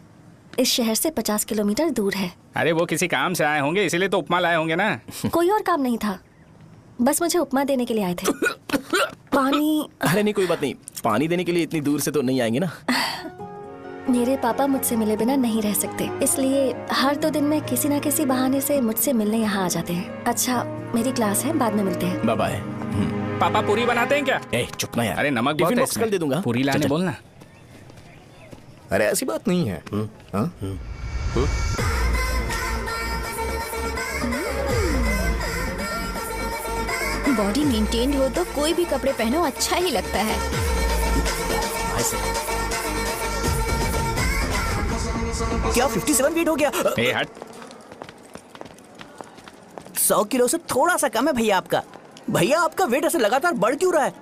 इस शहर से 50 किलोमीटर दूर है। अरे वो किसी काम से आए होंगे, इसीलिए तो उपमा लाए होंगे ना। कोई और काम नहीं था, बस मुझे उपमा देने के लिए आए थे। पानी? अरे नहीं कोई बात नहीं, पानी देने के लिए इतनी दूर से तो नहीं आएंगे ना। मेरे पापा मुझसे मिले बिना नहीं रह सकते, इसलिए हर 2 दिन में किसी न किसी बहाने से मुझसे मिलने यहाँ आ जाते हैं। अच्छा मेरी क्लास है, बाद में मिलते हैं। Bye bye. पापा पूरी बनाते हैं क्या? चुप ना यार। अरे नमक बहुत है इसमें। दे दूंगा। पूरी लाने बोलना। अरे ऐसी बात नहीं है। बॉडी मेंटेन्ड हो तो कोई भी कपड़े पहनो अच्छा ही लगता है। क्या 57 वेट हो गया? हट। 100 किलो से थोड़ा सा कम है भैया आपका। भैया आपका वेट ऐसे लगातार बढ़ क्यों रहा है?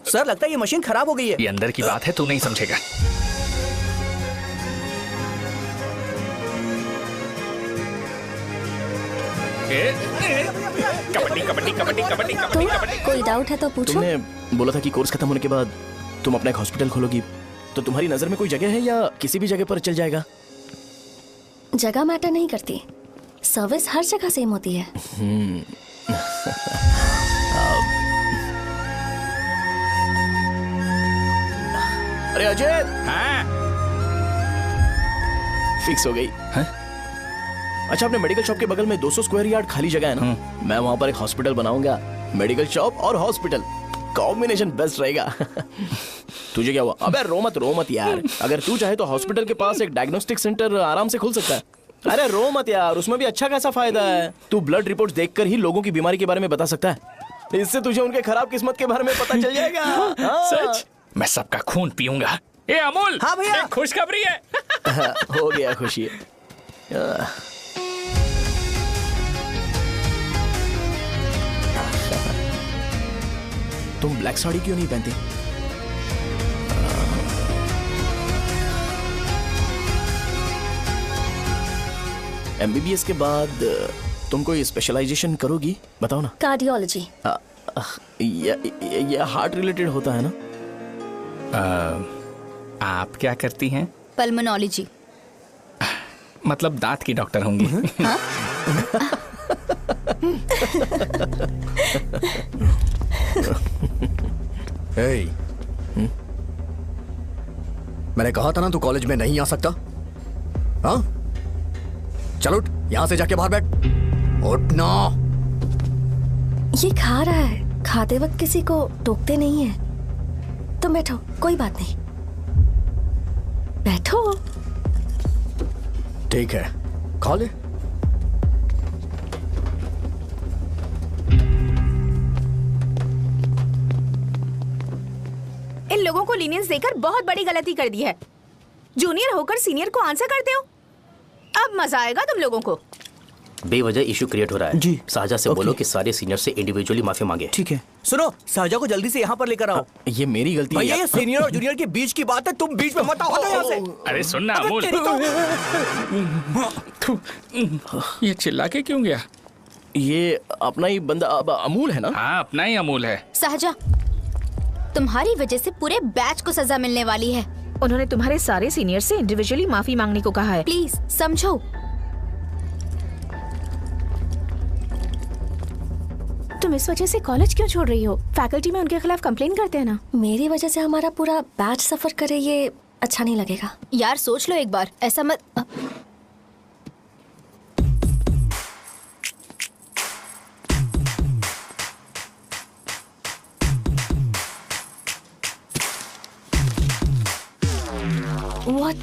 सर लगता है ये मशीन खराब हो गई है। ये अंदर की बात है, तू नहीं समझेगा। कबड्डी कबड्डी कबड्डी कबड्डी कबड्डी कबड्डी। कोई डाउट है तो पूछो। तुमने बोला था कि कोर्स खत्म होने के बाद तुम अपना एक हॉस्पिटल खोलोगी, तो तुम्हारी नजर में कोई जगह है या किसी भी जगह पर चल जाएगा? जगह मैटर नहीं करती, सर्विस हर जगह सेम होती है। अरे अजय। हाँ? फिक्स हो गई। हाँ? अच्छा अपने मेडिकल शॉप के बगल में 200 स्क्वायर यार्ड खाली जगह है ना, मैं वहां पर एक हॉस्पिटल बनाऊंगा। मेडिकल शॉप और हॉस्पिटल कॉम्बिनेशन बेस्ट रहेगा। तुझे क्या हुआ? अबे रो मत यार। अगर तू चाहे तो हॉस्पिटल के पास एक डायग्नोस्टिक सेंटर आराम से खुल सकता है। अरे रो मत यार, उसमें भी अच्छा खासा फायदा है। तू ब्लड रिपोर्ट्स देखकर ही लोगों की बीमारी के बारे में बता सकता है। इससे तुझे उनके खराब किस्मत के बारे में पता चल जाएगा। सच? मैं सबका खून पीऊंगा। ए अमूल। हाँ भैया। खुशखबरी है। हो गया खुशी। तुम ब्लैक साड़ी क्यों नहीं पहनती? एमबीबीएस के बाद तुम कोई स्पेशलाइजेशन करोगी? बताओ ना। कार्डियोलॉजी। ये हार्ट रिलेटेड होता है ना? आप क्या करती हैं? पल्मोनोलॉजी। मतलब दांत की डॉक्टर होंगी। हाँ? मैंने कहा था ना तू कॉलेज में नहीं आ सकता। हाँ चल उठ, यहां से जाके बाहर बैठ। उठ ना। ये खा रहा है, खाते वक्त किसी को टोकते नहीं है। तुम बैठो, कोई बात नहीं, बैठो। ठीक है, खा ले। इन लोगों को लीनियंस देकर बहुत बड़ी गलती कर दी है। जूनियर होकर सीनियर को आंसर करते हो। अब मजा आएगा तुम लोगों को। बेवजह इशू क्रिएट हो रहा है जी। साजा से बोलो कि सारे सीनियर से इंडिविजुअली माफी मांगे। ठीक है। सुनो, साजा को जल्दी से यहाँ पर लेकर आओ। ये मेरी गलती है। भैया ये सीनियर और जूनियर के बीच की बात है, तुम बीच में मत आओ यहाँ से। अरे सुन ना अमूल, ये चिल्ला के क्यों गया? ये अपना ही बंदा अमूल है ना? हाँ, अपना ही अमूल है। साजा, तुम्हारी वजह से पूरे बैच को सजा मिलने वाली है। उन्होंने तुम्हारे सारे सीनियर से इंडिविजुअली माफी मांगने को कहा है। प्लीज समझो। तुम इस वजह से कॉलेज क्यों छोड़ रही हो? फैकल्टी में उनके खिलाफ कंप्लेन करते हैं ना। मेरी वजह से हमारा पूरा बैच सफर करे, ये अच्छा नहीं लगेगा। यार सोच लो एक बार, ऐसा मत। What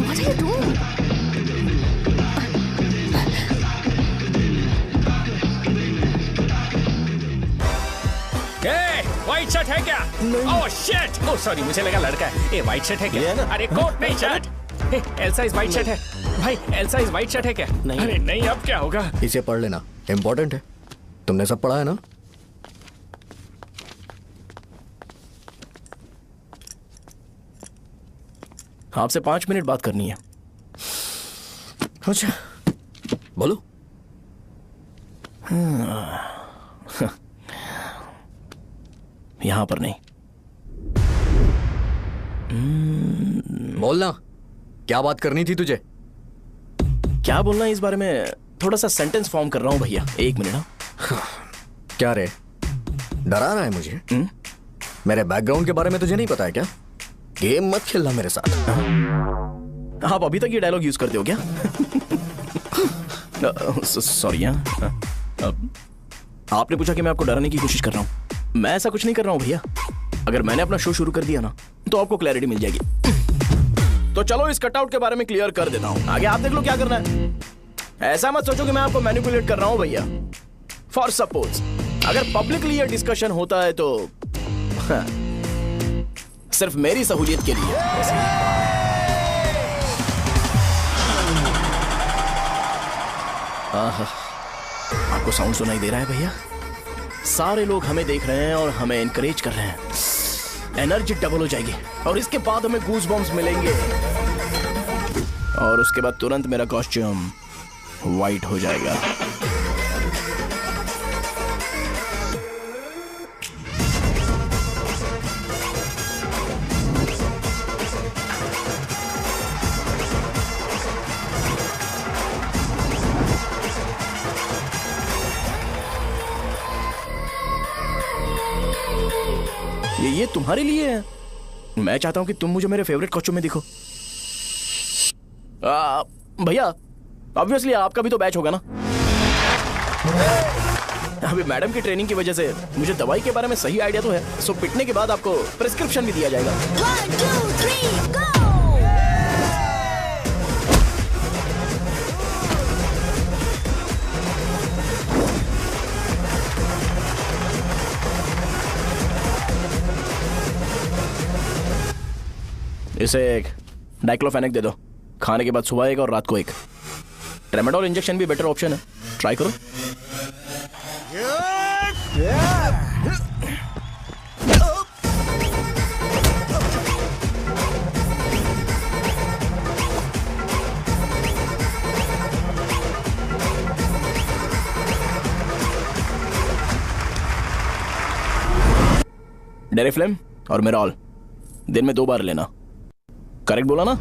are you doing? White shirt है क्या? Oh shit! ओह सॉरी, मुझे लगा लड़का है। ये व्हाइट शर्ट है क्या? अरे कोट नहीं shirt. L size white shirt है भाई। एल साइज व्हाइट शर्ट है क्या? नहीं। अरे नहीं, अब क्या होगा? इसे पढ़ लेना, इम्पोर्टेंट है। तुमने सब पढ़ा है ना? आपसे 5 मिनट बात करनी है। अच्छा, बोलो। यहाँ पर नहीं। बोलना, क्या बात करनी थी तुझे? क्या बोलना है इस बारे में? थोड़ा सा सेंटेंस फॉर्म कर रहा हूँ भैया, 1 मिनट। क्या रे, डरा रहा है मुझे? मेरे बैकग्राउंड के बारे में तुझे नहीं पता है क्या? गेम मत खेलना मेरे साथ। आप अभी तक ये डायलॉग यूज करते हो क्या? सॉरी। आपने पूछा कि मैं आपको डराने की कोशिश कर रहा हूँ। मैं ऐसा कुछ नहीं कर रहा हूँ भैया। अगर मैंने अपना शो शुरू कर दिया ना, तो आपको क्लैरिटी मिल जाएगी। तो चलो इस कटआउट के बारे में क्लियर कर देता हूँ, आगे आप देख लो क्या करना है। ऐसा मत सोचो कि मैं आपको मैनिपुलेट कर रहा हूँ भैया। फॉर सपोज अगर पब्लिकली ये डिस्कशन होता है तो सिर्फ मेरी सहूलियत के लिए। आपको साउंड सुनाई दे रहा है भैया? सारे लोग हमें देख रहे हैं और हमें एनकरेज कर रहे हैं। एनर्जी डबल हो जाएगी और इसके बाद हमें गूज बम्स मिलेंगे और उसके बाद तुरंत मेरा कॉस्ट्यूम वाइट हो जाएगा। ये तुम्हारे लिए है। मैं चाहता हूं कि तुम मुझे मेरे फेवरेट कॉस्ट्यूम में दिखो। भैया ऑब्वियसली आपका भी तो बैच होगा ना। अभी मैडम की ट्रेनिंग की वजह से मुझे दवाई के बारे में सही आइडिया तो है। सो पिटने के बाद आपको प्रिस्क्रिप्शन भी दिया जाएगा। 1 2 3 गो। इसे एक डाइक्लोफेनेक दे दो। खाने के बाद सुबह एक और रात को एक। ट्रेमाडोल इंजेक्शन भी बेटर ऑप्शन है, ट्राई करो। डेरिफ्लेम और मेरॉल दिन में 2 बार लेना। करेक्ट बोला ना?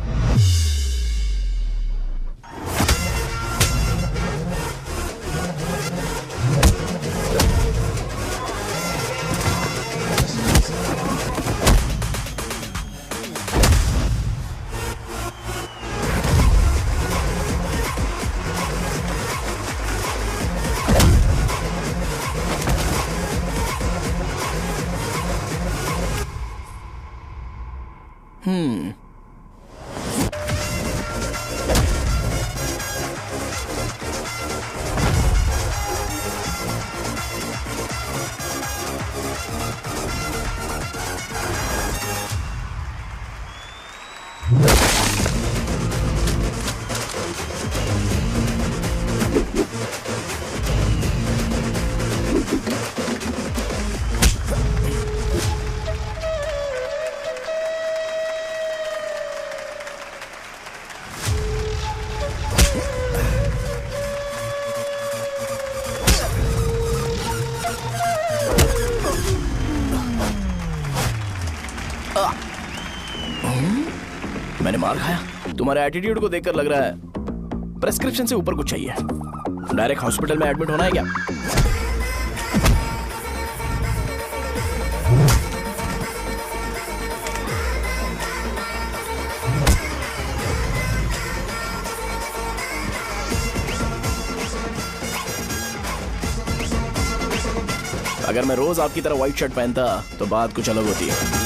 मैंने मार खाया? तुम्हारे एटीट्यूड को देखकर लग रहा है प्रेस्क्रिप्शन से ऊपर कुछ चाहिए। डायरेक्ट हॉस्पिटल में एडमिट होना है क्या? अगर मैं रोज आपकी तरह व्हाइट शर्ट पहनता तो बात कुछ अलग होती है।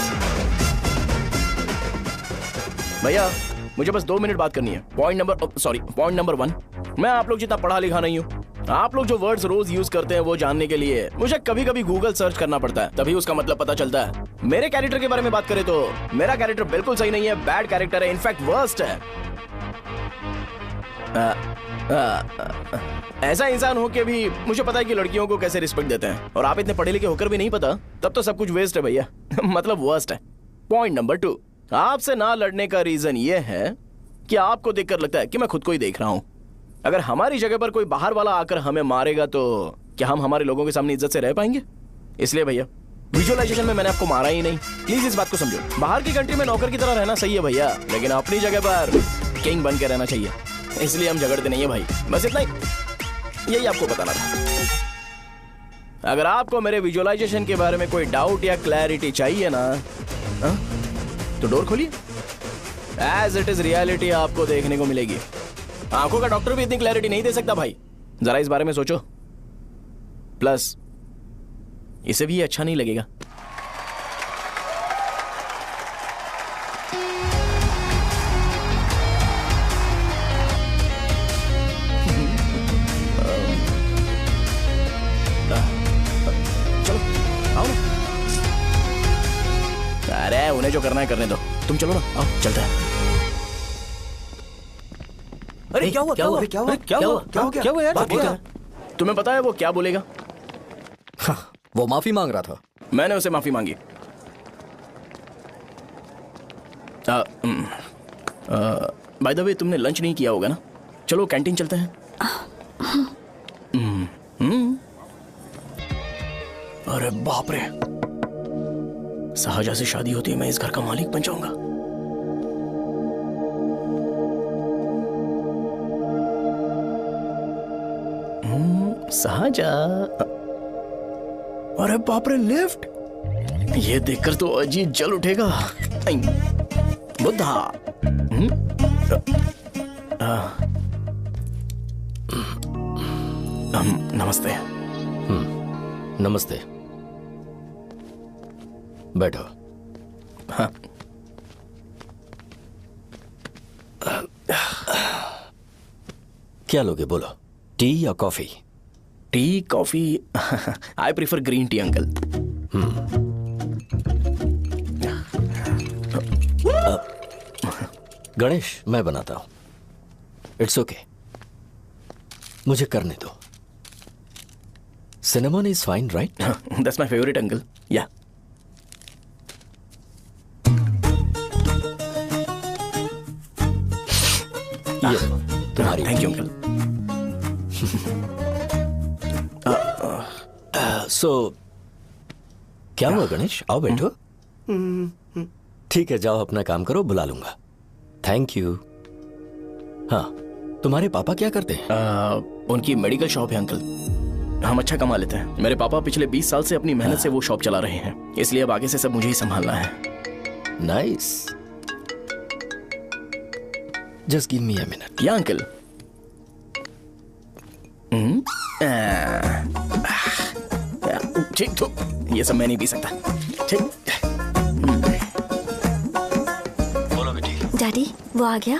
भैया मुझे बस 2 मिनट बात करनी है। पॉइंट नंबर 1, मैं आप लोग जितना पढ़ा लिखा नहीं हूँ। आप लोग जो वर्ड्स रोज यूज करते हैं वो जानने के लिए मुझे कभी कभी गूगल सर्च करना पड़ता है, तभी उसका मतलब पता चलता है। मेरे कैरेक्टर के बारे में बात करें तो मेरा कैरेक्टर बिल्कुल सही नहीं है, बैड कैरेक्टर है, इनफैक्ट वर्स्ट है। ऐसा इंसान हो के भी मुझे पता है कि लड़कियों को कैसे रिस्पेक्ट देते हैं, और आप इतने पढ़े लिखे होकर भी नहीं पता, तब तो सब कुछ वेस्ट है भैया। मतलब वर्स्ट है। पॉइंट नंबर 2, आपसे ना लड़ने का रीजन ये है कि आपको देखकर लगता है कि मैं खुद को ही देख रहा हूं। अगर हमारी जगह पर कोई बाहर वाला आकर हमें मारेगा तो क्या हम हमारे लोगों के सामने इज्जत से रह पाएंगे? इसलिए भैया विजुअलाइजेशन में मैंने आपको मारा ही नहीं, प्लीज इस बात को समझो। बाहर की कंट्री में नौकर की तरह रहना सही है भैया, लेकिन अपनी जगह पर किंग बन के रहना चाहिए। इसलिए हम झगड़ते नहीं है भाई, बस इतना ही, यही आपको बताना था। अगर आपको मेरे विजुअलाइजेशन के बारे में कोई डाउट या क्लैरिटी चाहिए ना, तो डोर खोलिए। एज इट इज रियलिटी आपको देखने को मिलेगी। आंखों का डॉक्टर भी इतनी क्लैरिटी नहीं दे सकता भाई, जरा इस बारे में सोचो। प्लस इसे भी अच्छा नहीं लगेगा। चलो आओ ना। अरे उन्हें जो करना है करने दो, तुम चलो ना, आओ चलते हैं। अरे क्या हुआ? क्या हुआ? क्या हुआ? क्या हुआ? क्या हुआ यार? बात क्या? तुम्हें पता है वो क्या बोलेगा? वो माफी मांग रहा था। मैंने उसे माफी मांगी। बाय द वे तुमने लंच नहीं किया होगा ना? चलो कैंटीन चलते हैं। अरे बाप रे, शाहजहां से शादी होती है मैं इस घर का मालिक बन जाऊंगा। शाहजहां, अरे बाप रे लिफ्ट, ये देखकर तो अजीत जल उठेगा। बुद्धा, नमस्ते। नमस्ते, बैठो। हाँ। क्या लोगे बोलो, टी या coffee? Tea coffee, I prefer green tea uncle. Ganesh मैं बनाता हूं, इट्स ओके, मुझे करने दो। Cinnamon is fine right? That's my favourite uncle. या तुम्हारी। Thank you uncle. सो क्या हुआ गणेश, आओ बैठो। ठीक है जाओ अपना काम करो, बुला लूंगा। Thank you. हाँ तुम्हारे पापा क्या करते हैं? उनकी मेडिकल शॉप है अंकल, हम अच्छा कमा लेते हैं। मेरे पापा पिछले 20 साल से अपनी मेहनत से वो शॉप चला रहे हैं, इसलिए अब आगे से सब मुझे ही संभालना है। Nice, just give me a minute. या अंकल। ठीक तो ये सब मैं नहीं पी सकता। ठीक। बोलो बेटी। डैडी वो आ गया?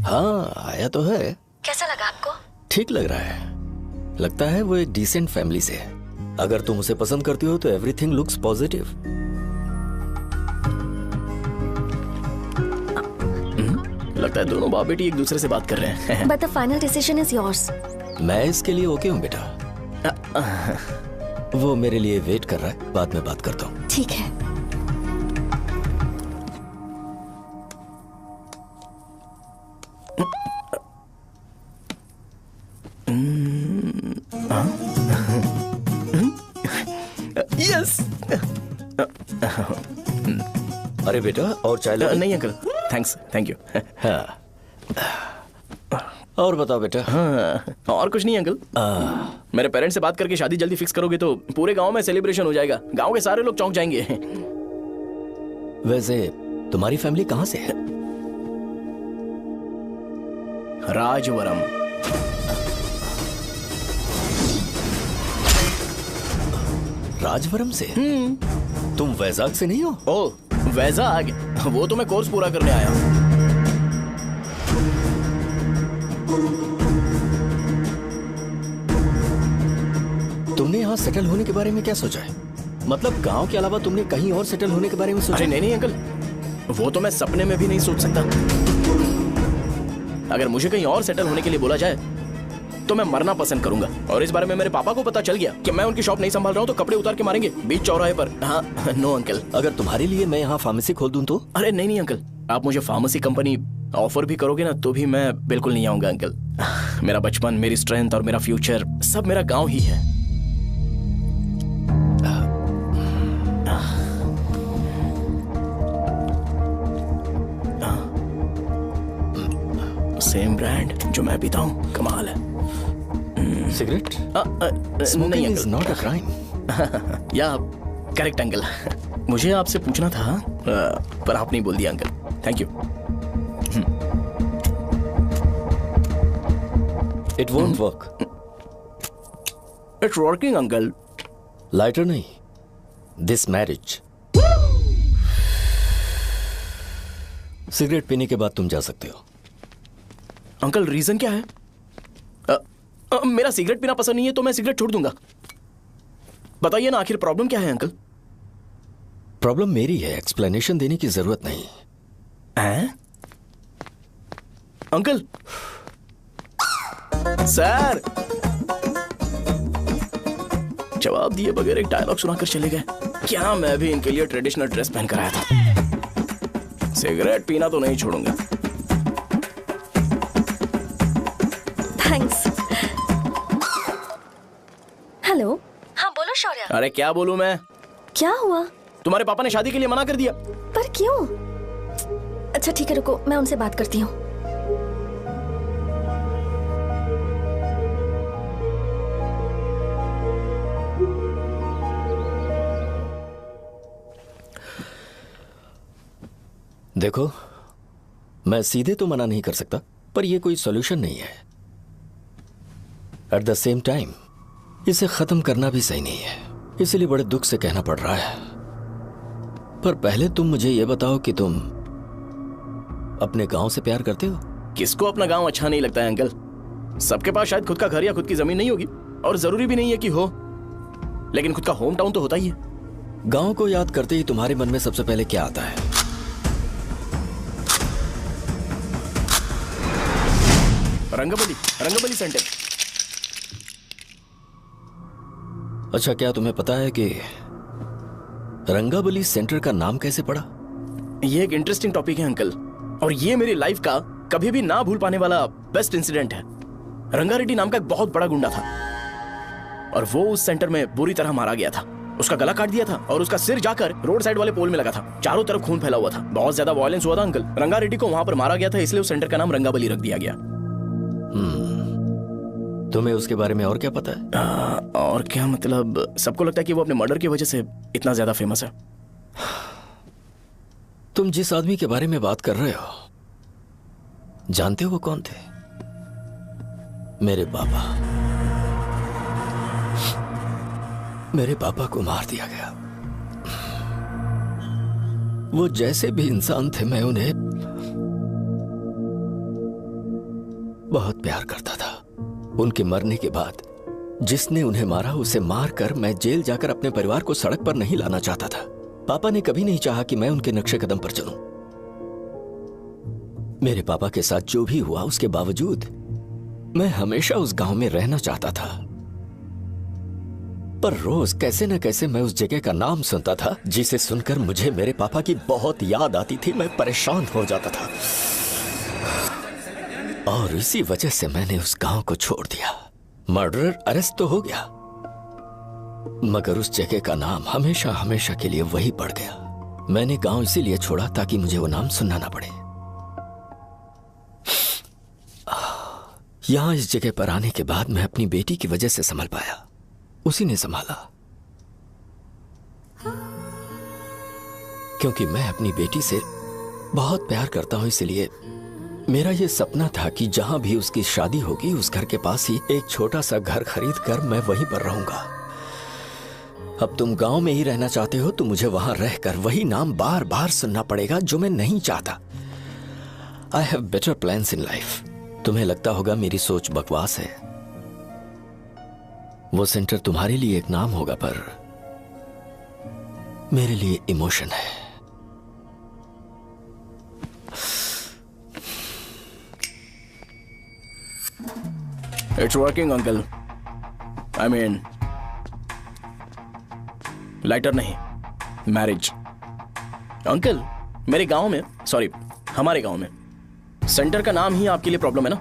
हाँ आया तो है। कैसा लगा आपको? ठीक लग रहा है, लगता है वो एक डिसेंट फैमिली से है। अगर तुम उसे पसंद करती हो तो एवरीथिंग लुक्स पॉजिटिव। लगता है दोनों बाप बेटी एक दूसरे से बात कर रहे हैं। But the final decision is yours. मैं इसके लिए ओके हूँ बेटा। वो मेरे लिए वेट कर रहा है, बाद में बात करता हूँ। ठीक है। यस। अरे बेटा और चाय लो। नहीं अंकल थैंक्स, थैंक यू। हाँ। और बताओ बेटा। हाँ, और कुछ नहीं अंकल। मेरे पेरेंट्स से बात करके शादी जल्दी फिक्स करोगे तो पूरे गांव में सेलिब्रेशन हो जाएगा। गांव के सारे लोग चौंक जाएंगे। वैसे तुम्हारी फैमिली कहाँ से है? राजवरम। राजवरम से? तुम वैजाग से नहीं हो? ओ वैजाग, वो तो मैं कोर्स पूरा करने आया हूँ। तुमने यहाँ सेटल होने के बारे में क्या सोचा है? मतलब गांव के अलावा तुमने कहीं और सेटल होने के बारे में सोचा? अरे नहीं अंकल, वो तो मैं सपने में भी नहीं सोच सकता। अगर मुझे कहीं और सेटल होने के लिए बोला जाए तो मैं मरना पसंद करूंगा। और इस बारे में मेरे पापा को पता चल गया कि मैं उनकी शॉप नहीं संभाल रहा हूँ तो कपड़े उतार के मारेंगे बीच चौराहे पर। हाँ, नो अंकल। अगर तुम्हारे लिए मैं यहाँ फार्मेसी खोल दूं तो? अरे नहीं अंकल, आप मुझे फार्मेसी कंपनी ऑफर भी करोगे ना तो भी मैं बिल्कुल नहीं आऊंगा अंकल। मेरा बचपन, मेरी स्ट्रेंथ और मेरा फ्यूचर सब मेरा गाँव ही है। सेम ब्रांड जो मैं पीता हूँ, कमाल है। सिगरेट? नहीं इज नॉट अ क्राइम। या करेक्ट अंकल। मुझे आपसे पूछना था पर आप नहीं बोल दिया uncle. Thank you. It won't work. It's working uncle. Lighter नहीं, दिस मैरिज। सिगरेट पीने के बाद तुम जा सकते हो। अंकल रीजन क्या है? मेरा सिगरेट पीना पसंद नहीं है तो मैं सिगरेट छोड़ दूंगा। बताइए ना आखिर प्रॉब्लम क्या है अंकल? प्रॉब्लम मेरी है, एक्सप्लेनेशन देने की जरूरत नहीं। अंकल सर जवाब दिए बगैर एक डायलॉग सुनाकर चले गए। क्या मैं भी इनके लिए ट्रेडिशनल ड्रेस पहन कर आया था। सिगरेट पीना तो नहीं छोड़ूंगा। थैंक्स। हेलो। हाँ बोलो शौर्य। अरे क्या बोलूं मैं? क्या हुआ? तुम्हारे पापा ने शादी के लिए मना कर दिया। पर क्यों? अच्छा ठीक है रुको, मैं उनसे बात करती हूँ। देखो, मैं सीधे तो मना नहीं कर सकता पर यह कोई सॉल्यूशन नहीं है। एट द सेम टाइम इसे खत्म करना भी सही नहीं है, इसलिए बड़े दुख से कहना पड़ रहा है। पर पहले तुम मुझे यह बताओ कि तुम अपने गांव से प्यार करते हो? किसको अपना गांव अच्छा नहीं लगता है अंकल? सबके पास शायद खुद का घर या खुद की जमीन नहीं होगी और जरूरी भी नहीं है कि हो, लेकिन खुद का होम टाउन तो होता ही है। गांव को याद करते ही तुम्हारे मन में सबसे पहले क्या आता है? रंगबली सेंटर। अच्छा, क्या तुम्हें पता है कि रंगाबली सेंटर का नाम कैसे पड़ा? ये एक इंटरेस्टिंग टॉपिक है अंकल, और ये मेरी लाइफ का कभी भी ना भूल पाने वाला बेस्ट इंसिडेंट है। रंगारेड्डी नाम का एक बहुत बड़ा गुंडा था और वो उस सेंटर में बुरी तरह मारा गया था। उसका गला काट दिया था और उसका सिर जाकर रोड साइड वाले पोल में लगा था। चारों तरफ खून फैला हुआ था, बहुत ज्यादा वायलेंस हुआ था अंकल। रंगारेड्डी को वहां पर मारा गया था, इसलिए उस सेंटर का नाम रंगाबली रख दिया गया। तुम्हें उसके बारे में और क्या पता है? और क्या मतलब, सबको लगता है कि वो अपने मर्डर की वजह से इतना ज्यादा फेमस है। तुम जिस आदमी के बारे में बात कर रहे हो, जानते हो वो कौन थे? मेरे पापा। मेरे पापा को मार दिया गया। वो जैसे भी इंसान थे, मैं उन्हें बहुत प्यार करता था। उनके मरने के बाद जिसने उन्हें मारा उसे मारकर मैं जेल जाकर अपने परिवार को सड़क पर नहीं लाना चाहता था। पापा ने कभी नहीं चाहा कि मैं उनके नक्शे कदम पर चलूं। मेरे पापा के साथ जो भी हुआ उसके बावजूद मैं हमेशा उस गांव में रहना चाहता था। पर रोज कैसे न कैसे मैं उस जगह का नाम सुनता था जिसे सुनकर मुझे मेरे पापा की बहुत याद आती थी। मैं परेशान हो जाता था और इसी वजह से मैंने उस गांव को छोड़ दिया। मर्डरर अरेस्ट तो हो गया, मगर उस जगह का नाम हमेशा हमेशा के लिए वही पड़ गया। मैंने गांव इसीलिए छोड़ा ताकि मुझे वो नाम सुनना ना पड़े। यहाँ इस जगह पर आने के बाद मैं अपनी बेटी की वजह से संभल पाया, उसी ने संभाला। क्योंकि मैं अपनी बेटी से बहुत प्यार करता हूं, इसलिए मेरा यह सपना था कि जहां भी उसकी शादी होगी उस घर के पास ही एक छोटा सा घर खरीद कर मैं वहीं पर रहूंगा। अब तुम गांव में ही रहना चाहते हो तो मुझे वहां रहकर वही नाम बार बार सुनना पड़ेगा जो मैं नहीं चाहता। I have better plans in life. तुम्हें लगता होगा मेरी सोच बकवास है। वो सेंटर तुम्हारे लिए एक नाम होगा पर मेरे लिए इमोशन है। It's working, uncle. I mean, lighter नहीं, मैरिज। अंकल, मेरे गांव में, सॉरी, हमारे गांव में सेंटर का नाम ही आपके लिए प्रॉब्लम है ना?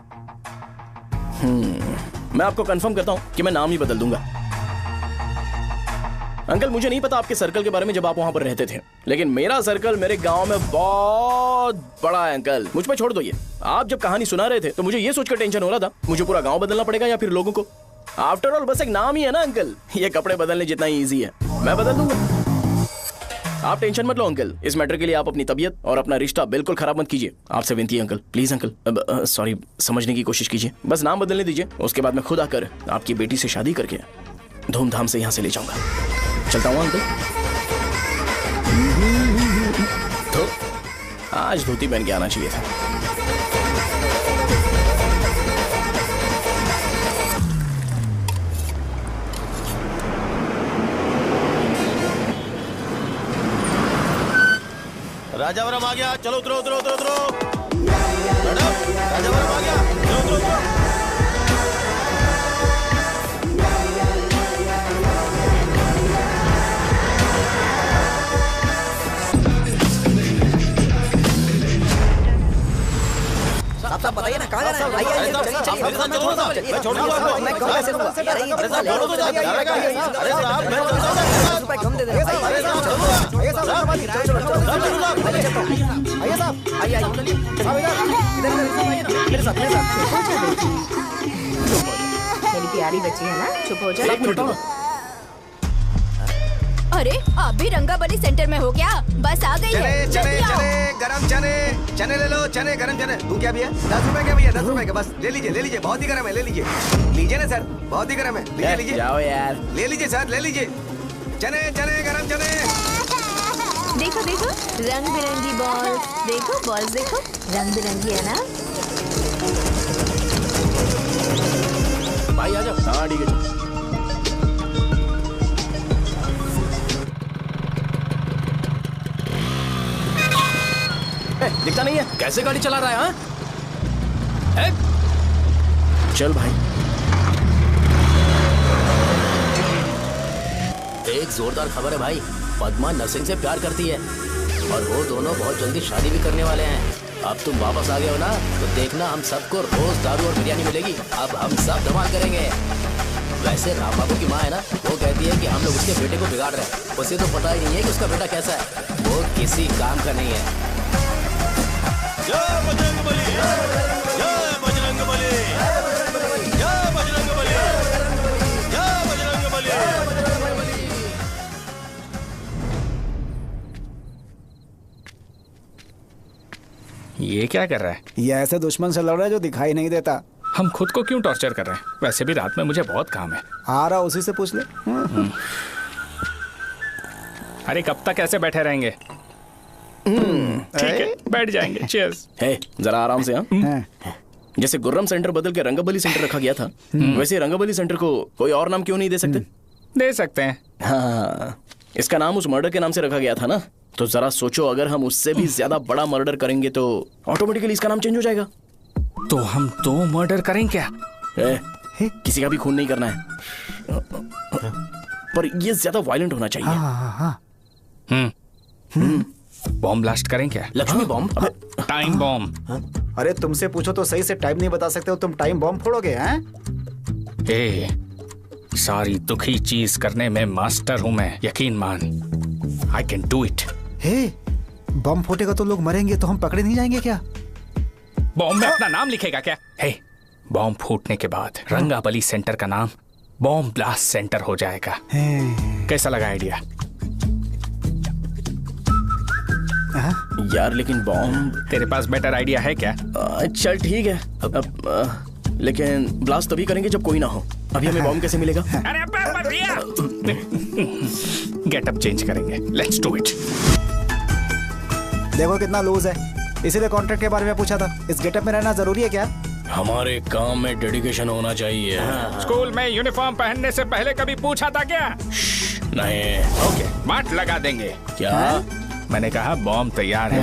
मैं आपको कंफर्म करता हूं कि मैं नाम ही बदल दूंगा। अंकल, मुझे नहीं पता आपके सर्कल के बारे में जब आप वहां पर रहते थे, लेकिन मेरा सर्कल मेरे गांव में बहुत बड़ा है। अंकल, मुझ पे छोड़ दो ये। आप जब कहानी सुना रहे थे तो मुझे ये सोचकर टेंशन हो रहा था मुझे पूरा गांव बदलना पड़ेगा या फिर लोगों को। आफ्टर ऑल बस एक नाम ही है ना अंकल, ये कपड़े बदलने जितना ही ईजी है, मैं बदल दूंगा। आप टेंशन मत लो अंकल, इस मैटर के लिए आप अपनी तबीयत और अपना रिश्ता बिल्कुल खराब मत कीजिए। आपसे विनती है अंकल, प्लीज अंकल, सॉरी, समझने की कोशिश कीजिए। बस नाम बदलने दीजिए, उसके बाद मैं खुद आकर आपकी बेटी से शादी करके धूमधाम से यहाँ से ले जाऊंगा। चलता हूँ अंकल। तो आज धोती पहन के आना चाहिए था। राजावरम आ गया, चलो उतरो उतरो उतरो उतरो। मैडम, राजावरम आ गया, चलो उतरो उतरो। साहब बताइए ना कहाँ जाना है? आइए आइए, चलिए चलिए। मैं छोड़ दूंगा आपको। मैं कम कैसे दूंगा? अरे साहब, छोड़ो तो जाएगा। अरे साहब, मैं ₹50 कम दे देना। अरे साहब, आइए साहब, आइए साहब, आइए आइए, चलिए साहब, इधर मेरे साथ मेरी प्यारी बच्ची है ना, चुप हो जाओ। अरे आप भी रंगाबली सेंटर में हो क्या? बस आ गई है। चने चने गरम चने, चने ले लो, चने गरम चने। तू क्या भैया? 10 रुपए का भैया, 10 रुपए का, बस ले लीजिए, बहुत ही गरम है, ले लीजिए। लीजिए ना सर, बहुत ही गरम है, लीजिए जाओ यार, ले लीजिए सर, ले लीजिए। चने चने गरम चने। देखो देखो रंग बिरंगी बॉल्स, देखो बॉल्स, देखो रंग बिरंगी है ना। भाई आ जाओ। हाँ ठीक है। दिखता नहीं है, कैसे गाड़ी चला रहा है? हाँ? चल भाई। एक जोरदार खबर है भाई, पद्मा नरसिंह से प्यार करती है और वो दोनों बहुत जल्दी शादी भी करने वाले हैं। अब तुम वापस आ गए हो ना, तो देखना हम सबको रोज दारू और बिरयानी मिलेगी। अब हम सब धमाल करेंगे। वैसे राम बाबू की माँ है ना, वो कहती है कि हम लोग उसके बेटे को बिगाड़ रहे हैं। उसे तो पता ही नहीं है कि उसका बेटा कैसा है, वो किसी काम का नहीं है। जय बजरंगबली, जय बजरंगबली, जय बजरंगबली, जय बजरंगबली। ये क्या कर रहा है? ये ऐसे दुश्मन से लड़ रहा है जो दिखाई नहीं देता। हम खुद को क्यों टॉर्चर कर रहे हैं? वैसे भी रात में मुझे बहुत काम है। आ रहा, उसी से पूछ ले। अरे कब तक ऐसे बैठे रहेंगे? ठीक है, बैठ जाएंगे। चीयर्स। हे, जरा आराम से। हाँ, जैसे गुर्रम सेंटर बदल के रंगाबली सेंटर रखा गया था, वैसे रंगाबली सेंटर को कोई और नाम क्यों नहीं दे सकते? दे सकते हैं। हाँ, इसका नाम उस मर्डर के नाम से रखा गया था ना, तो जरा सोचो अगर हम उससे भी ज्यादा बड़ा मर्डर करेंगे तो ऑटोमेटिकली इसका नाम चेंज हो जाएगा। तो हम 2 मर्डर करें क्या? किसी का भी खून नहीं करना है, पर ये ज्यादा वायलेंट होना चाहिए। बॉम्ब ब्लास्ट करें क्या? लक्ष्मी बॉम्ब? Time bomb. अरे तुमसे पूछो तो सही से टाइम नहीं बता सकते हो, तुम टाइम बॉम्ब फोड़ोगे? हैं? सारी दुखी चीज करने में मास्टर हूं मैं, यकीन मान। I can do it. Bomb फूटेगा तो लोग मरेंगे, तो हम पकड़े नहीं जाएंगे क्या? बॉम्ब में अपना नाम लिखेगा क्या? बॉम्ब फूटने के बाद रंगाबली सेंटर का नाम बॉम्ब ब्लास्ट सेंटर हो जाएगा। कैसा लगा आइडिया? यार लेकिन बॉम्ब, तेरे पास बेटर आइडिया है क्या? चल ठीक है, अब लेकिन ब्लास्ट तभी करेंगे जब कोई ना हो। अभी हमें बॉम्ब कैसे मिलेगा? अरे भैया गेटअप चेंज करेंगे, लेट्स डू इट। देखो कितना लूज है, इसीलिए कॉन्ट्रैक्ट के बारे में पूछा था। इस गेटअप में रहना जरूरी है क्या? हमारे काम में डेडिकेशन होना चाहिए। स्कूल में यूनिफॉर्म पहनने से पहले कभी पूछा था क्या? नहीं। ओके, बात लगा देंगे। क्या? मैंने कहा बॉम्ब तैयार है।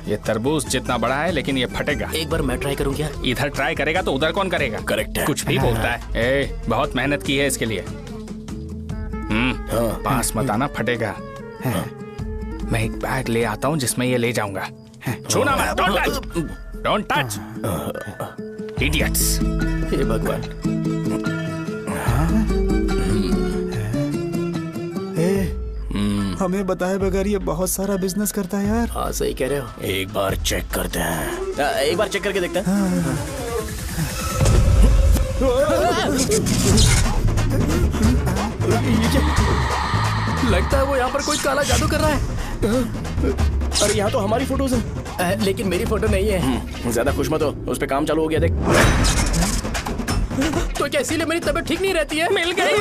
ये तरबूज जितना बड़ा है लेकिन ये फटेगा। एक बार मैं ट्राई करूं क्या? इधर ट्राई करेगा तो उधर कौन करेगा? करेक्ट है। कुछ भी बोलता है। बहुत मेहनत की है इसके लिए। पास मत आना, फटेगा। मैं एक बैग ले आता हूँ जिसमें ये ले जाऊंगा। छूना मत, don't touch, don't touch, idiots. हे भगवान। हमें बताए बगैर ये बहुत सारा बिजनेस करता है यार। हाँ सही कह रहे हो। एक बार चेक करते हैं। एक बार चेक करके देखते हैं। लगता है वो यहाँ पर कोई काला जादू कर रहा है। अरे यहाँ तो हमारी फोटोज हैं, लेकिन मेरी फोटो नहीं है। ज्यादा खुश मत हो, उस पे काम चालू हो गया देख। तो क्या इसीलिए मेरी तबीयत ठीक नहीं रहती है? मिल गई।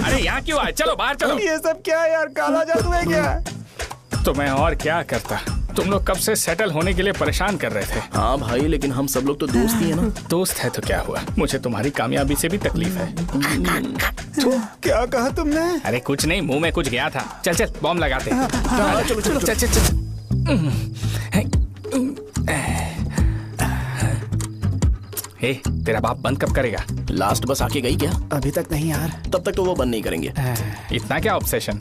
अरे यहाँ क्यों आए? चलो बाहर चलो। ये सब क्या है यार, काला जादू है क्या? तो मैं और क्या करता? तुम लोग कब से सेटल होने के लिए परेशान कर रहे थे। हाँ भाई, लेकिन हम सब लोग तो दोस्त ही है ना। दोस्त है तो क्या हुआ? मुझे तुम्हारी कामयाबी से भी तकलीफ है। क्या कहा तुमने? अरे कुछ नहीं, मुंह में कुछ गया था। चल चल बॉम्ब लगाते हैं। चलो चलो चल चल चल। हे, तेरा बाप बंद कब करेगा? लास्ट बस आके गई क्या? अभी तक नहीं यार। तब तक तो वो बंद नहीं करेंगे। इतना क्या ऑब्सेशन?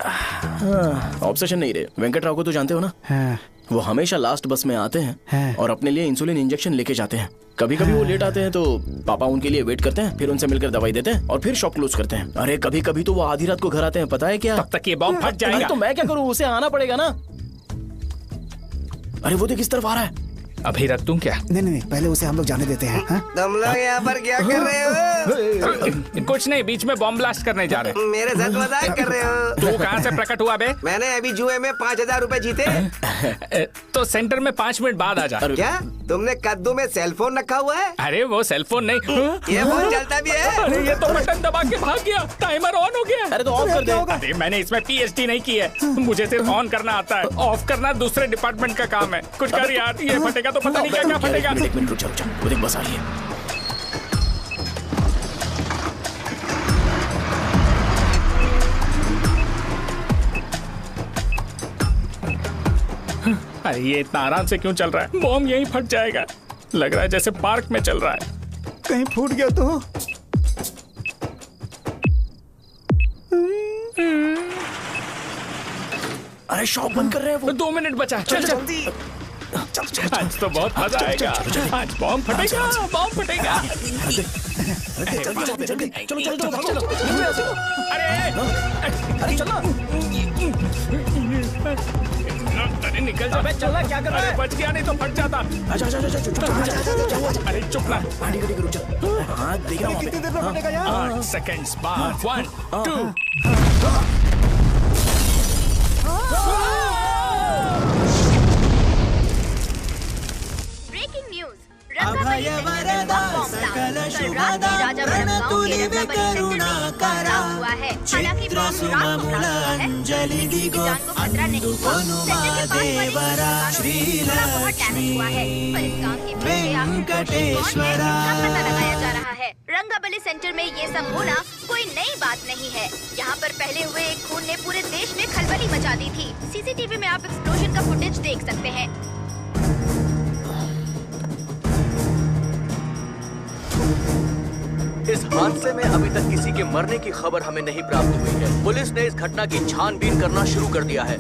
ऑब्सेशन नहीं रहे। वेंकट राव को तो जानते हो ना? वो हमेशा लास्ट बस में आते हैं और अपने लिए इंसुलिन इंजेक्शन लेके जाते हैं। कभी कभी वो लेट आते हैं तो पापा उनके लिए वेट करते हैं, फिर उनसे मिलकर दवाई देते हैं और फिर शॉप क्लोज करते हैं। अरे कभी कभी तो वो आधी रात को घर आते हैं, पता है क्या? तब तक ये बॉम्ब फट जाएगा। तो मैं क्या करूँ? उसे आना पड़ेगा ना। अरे वो देख किस तरफ आ रहा है। अभी रख दूं क्या? नहीं, पहले उसे हम लोग जाने देते हैं। तुम लोग यहाँ पर क्या कर रहे हो? कुछ नहीं, बीच में बॉम्ब ब्लास्ट करने जा रहे हैं। मेरे साथ मजाक कर रहे हो? तू कहाँ से प्रकट हुआ बे? मैंने अभी जुए में 5,000 रुपए जीते। तो सेंटर में 5 मिनट बाद आ जा। क्या तुमने कद्दू में सेलफोन रखा हुआ है? अरे वो सेलफोन नहीं, ये फोन चलता भी है। अरे ये तो बटन दबा के भाग गया, टाइमर ऑन हो गया। अरे तो ऑफ कर दे। अरे मैंने इसमें PhD नहीं की है, मुझे सिर्फ ऑन करना आता है। ऑफ करना दूसरे डिपार्टमेंट का काम है। कुछ कर यार, ये फटेगा तो पता नहीं क्या क्या फटेगा। एक मिनट रुक जा, वो देख बस आ रही है। अरे ये इतना आराम से क्यों चल रहा है? बॉम्ब यहीं फट जाएगा। लग रहा है जैसे पार्क में चल रहा है। कहीं फूट गया तो? अरे शॉप बंद कर रहे हैं वो। 2 मिनट बचा। चल जल्दी। आज तो बहुत मजा आएगा। आज बॉम्ब फटेगा, बॉम्ब फटेगा। चलो अरे चलो। अरे निकल जा। चल क्या कर रहा है? बच गया, नहीं तो फट जाता। अरे चुप ना। रुक जा। हाँ देख रहा हूँ। कितनी देर में फटेगा यार? 8 सेकंड्स बाद 1 2। Breaking news. रंगाबली सेंटर में बॉम्ब ब्लास्ट। कल रात में राजा बड़म गांव के रंगाबली सेंटर में बॉम्ब ब्लास्ट हुआ है। हालांकि बॉम्ब रात को ब्लास्ट हुआ है, किसी की जान को खतरा नहीं हुआ। सेंटर के पास वाली थोड़ा बहुत डैमेज हुआ है, पर इस काम के पीछे आखिर कौन है इसका पता लगाया जा रहा है। रंगाबली सेंटर में ये सब होना कोई नई बात नहीं है। यहाँ पर पहले हुए एक खून ने पूरे देश में खलबली मचा दी थी। सीसीटीवी में आप एक्सप्लोजन का फुटेज देख सकते हैं। इस हादसे में अभी तक किसी के मरने की खबर हमें नहीं प्राप्त हुई है। पुलिस ने इस घटना की छानबीन करना शुरू कर दिया है।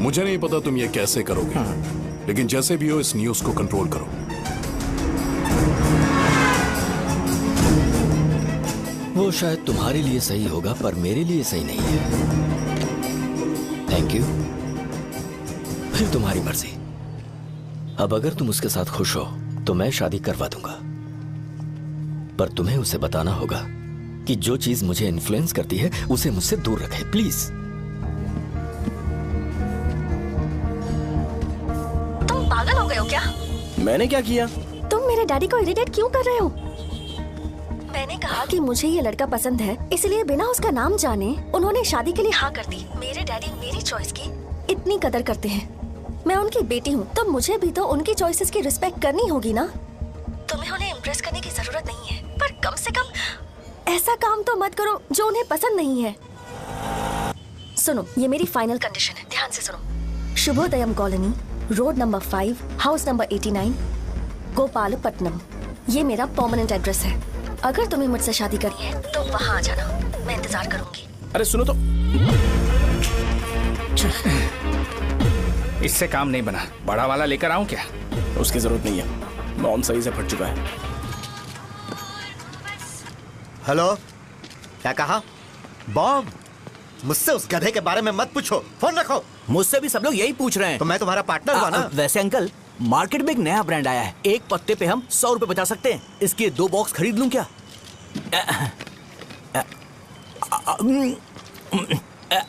मुझे नहीं पता तुम ये कैसे करोगे, लेकिन जैसे भी हो इस न्यूज को कंट्रोल करो। वो शायद तुम्हारे लिए सही होगा पर मेरे लिए सही नहीं है। Thank you. फिर तुम्हारी मर्जी। अब अगर तुम उसके साथ खुश हो तो मैं शादी करवा दूंगा, पर तुम्हें उसे बताना होगा कि जो चीज मुझे इन्फ्लुएंस करती है उसे मुझसे दूर रखे, प्लीज। तुम पागल हो गए हो क्या? मैंने क्या किया? तुम मेरे डैडी को इरिटेट क्यों कर रहे हो? मैंने कहा कि मुझे ये लड़का पसंद है, इसलिए बिना उसका नाम जाने उन्होंने शादी के लिए हाँ कर दी। मेरे डैडी मेरी चॉइस की इतनी कदर करते हैं। मैं उनकी बेटी हूँ, तो मुझे भी तो उनकी चॉइसेस की रिस्पेक्ट करनी होगी ना। तुम्हें उन्हें इम्प्रेस करने की जरूरत नहीं है, पर कम से कम ऐसा काम तो मत करो जो उन्हें पसंद नहीं है। सुनो, ये मेरी फाइनल कंडीशन है, ध्यान से सुनो। Shubhodayam colony, road number 5, house number 89, Gopalapatnam. ये मेरा परमानेंट एड्रेस है। अगर तुम्हें मुझसे शादी करनी है तो वहाँ आ जाना, मैं इंतजार करूंगी। अरे सुनो तो, इससे काम नहीं बना। बड़ा वाला लेकर आऊं क्या? उसकी जरूरत नहीं है, बॉम्ब सही से फट चुका है। हेलो, क्या कहा? बॉम्ब? मुझसे उस गधे के बारे में मत पूछो, फोन रखो। मुझसे भी सब लोग यही पूछ रहे हैं। तो मैं तुम्हारा पार्टनर हुआ ना। वैसे अंकल, मार्केट में एक नया ब्रांड आया है, एक पत्ते पे हम 100 रुपए बचा सकते हैं। इसके 2 बॉक्स खरीद लूं क्या?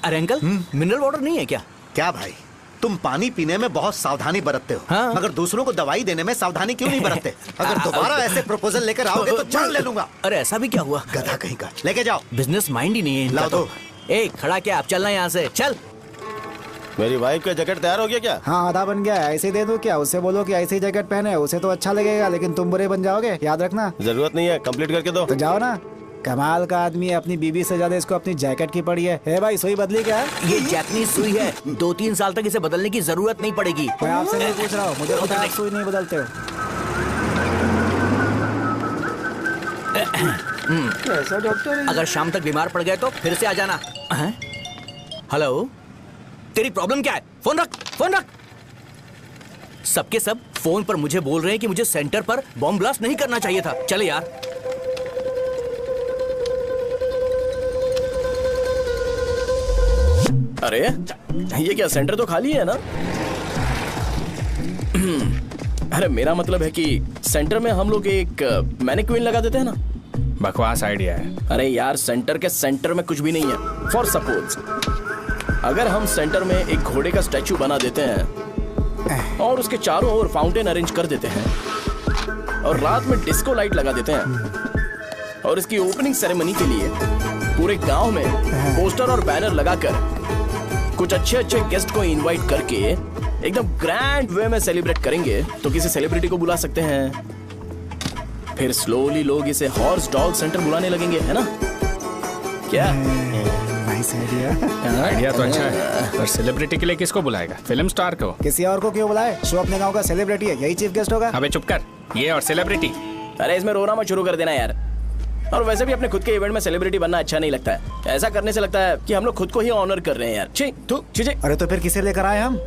अरे अंकल, मिनरल वाटर नहीं है क्या? क्या भाई, तुम पानी पीने में बहुत सावधानी बरतते हो, हाँ? मगर दूसरों को दवाई देने में सावधानी क्यों नहीं बरतते? अगर दोबारा ऐसे प्रपोजल लेकर आओगे तो जान ले लूंगा। अरे ऐसा भी क्या हुआ? गधा कहीं का, लेके जाओ। बिजनेस माइंड ही नहीं है इनका। लाओ दो। ए, खड़ा क्या? आप चलना यहाँ से, चल। मेरी वाइफ का जैकेट तैयार हो गया क्या? हाँ, आधा बन गया है। ऐसे ही दे दूं क्या? उससे बोलो कि ऐसे ही जैकेट पहने, उसे तो अच्छा लगेगा, लेकिन तुम बुरे बन जाओगे, याद रखना। जरूरत नहीं है, कंप्लीट करके दो। तो जाओ ना। कमाल का आदमी है, अपनी बीबी से ज्यादा इसको अपनी जैकेट की पड़ी है। हे भाई, सुई बदली क्या? ये जैपनीज सुई है, 2-3 साल तक इसे बदलने की जरूरत नहीं पड़ेगी। मैं आपसे नहीं पूछ रहा हूँ, मुझे पता है आप सुई नहीं बदलते हो। कैसा डॉक्टर? अगर शाम तक बीमार पड़ गए तो फिर से आ जाना। हेलो, तेरी प्रॉब्लम क्या है? फोन रख, फोन रख। सबके सब फोन पर मुझे बोल रहे हैं कि मुझे सेंटर पर बॉम्ब ब्लास्ट नहीं करना चाहिए था। चले यार। अरे ये क्या, सेंटर तो खाली है ना? अरे मेरा मतलब है कि सेंटर में हम लोग एक मैनिक्विन लगा देते हैं ना। बकवास आइडिया है। अरे यार, सेंटर के सेंटर में कुछ भी नहीं है। फॉर सपोज अगर हम सेंटर में एक घोड़े का स्टैचू बना देते हैं और उसके चारों ओर फाउंटेन अरेंज कर देते हैं और रात में डिस्को लाइट लगा देते हैं और इसकी ओपनिंग सेरेमनी के लिए पूरे गांव में पोस्टर और बैनर लगाकर कुछ अच्छे अच्छे गेस्ट को इनवाइट करके एकदम ग्रैंड वे में सेलिब्रेट करेंगे, तो किसी सेलिब्रिटी को बुला सकते हैं। फिर स्लोली लोग इसे हॉर्स डॉग सेंटर बुलाने लगेंगे, है ना? क्या? Nice idea. आइडिया तो अच्छा है, पर सेलिब्रिटी के लिए किसको बुलाएगा? फिल्म स्टार को। किसी और को क्यों बुलाए? शो अपने गांव का सेलिब्रिटी है, यही चीफ गेस्ट होगा। अबे चुप कर, ये और सेलिब्रिटी। अरे इसमें रोना मत शुरू कर देना यार। और वैसे भी अपने खुद के इवेंट में सेलिब्रिटी बनना अच्छा नहीं लगता है। ऐसा करने से लगता है कि हम लोग खुद को ही ऑनर कर रहे हैं यार। छी, तू चीजें। अरे तो फिर किसे लेकर आए हम?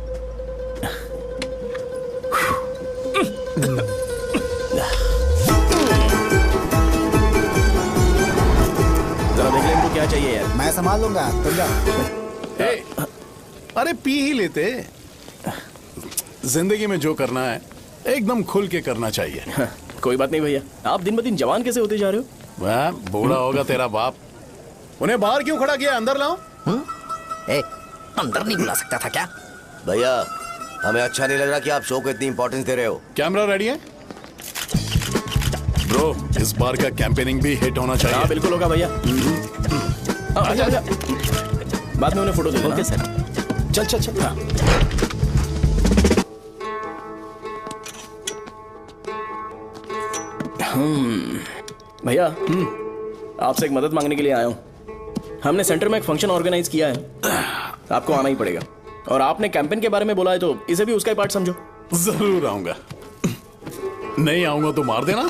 जरा देख ले इनको क्या चाहिए यार। मैं संभाल लूंगा, तुम जाओ। अरे पी ही लेते। जिंदगी में जो करना है एकदम खुल के करना चाहिए। कोई बात नहीं भैया, आप दिन ब दिन जवान कैसे होते जा रहे हो? वह बूढ़ा होगा तेरा बाप। उन्हें बाहर क्यों खड़ा किया? अंदर लाओ। अंदर नहीं बुला सकता था क्या? भैया, हमें अच्छा नहीं लग रहा कि आप शो को इतनी इंपॉर्टेंस दे रहे हो। कैमरा रेडी है ब्रो? इस बार का कैंपेनिंग भी हिट होना चाहिए। हाँ बिल्कुल होगा भैया। आजा आजा, बाद में उन्हें फोटो दे देना। Okay sir. चल चल चल। हाँ। भैया, आपसे एक मदद मांगने के लिए आया हूँ। हमने सेंटर में एक फंक्शन ऑर्गेनाइज किया है, आपको आना ही पड़ेगा। और आपने कैंपेन के बारे में बोला है तो इसे भी उसका ही पार्ट समझो। जरूर आऊंगा। नहीं आऊंगा तो मार देना।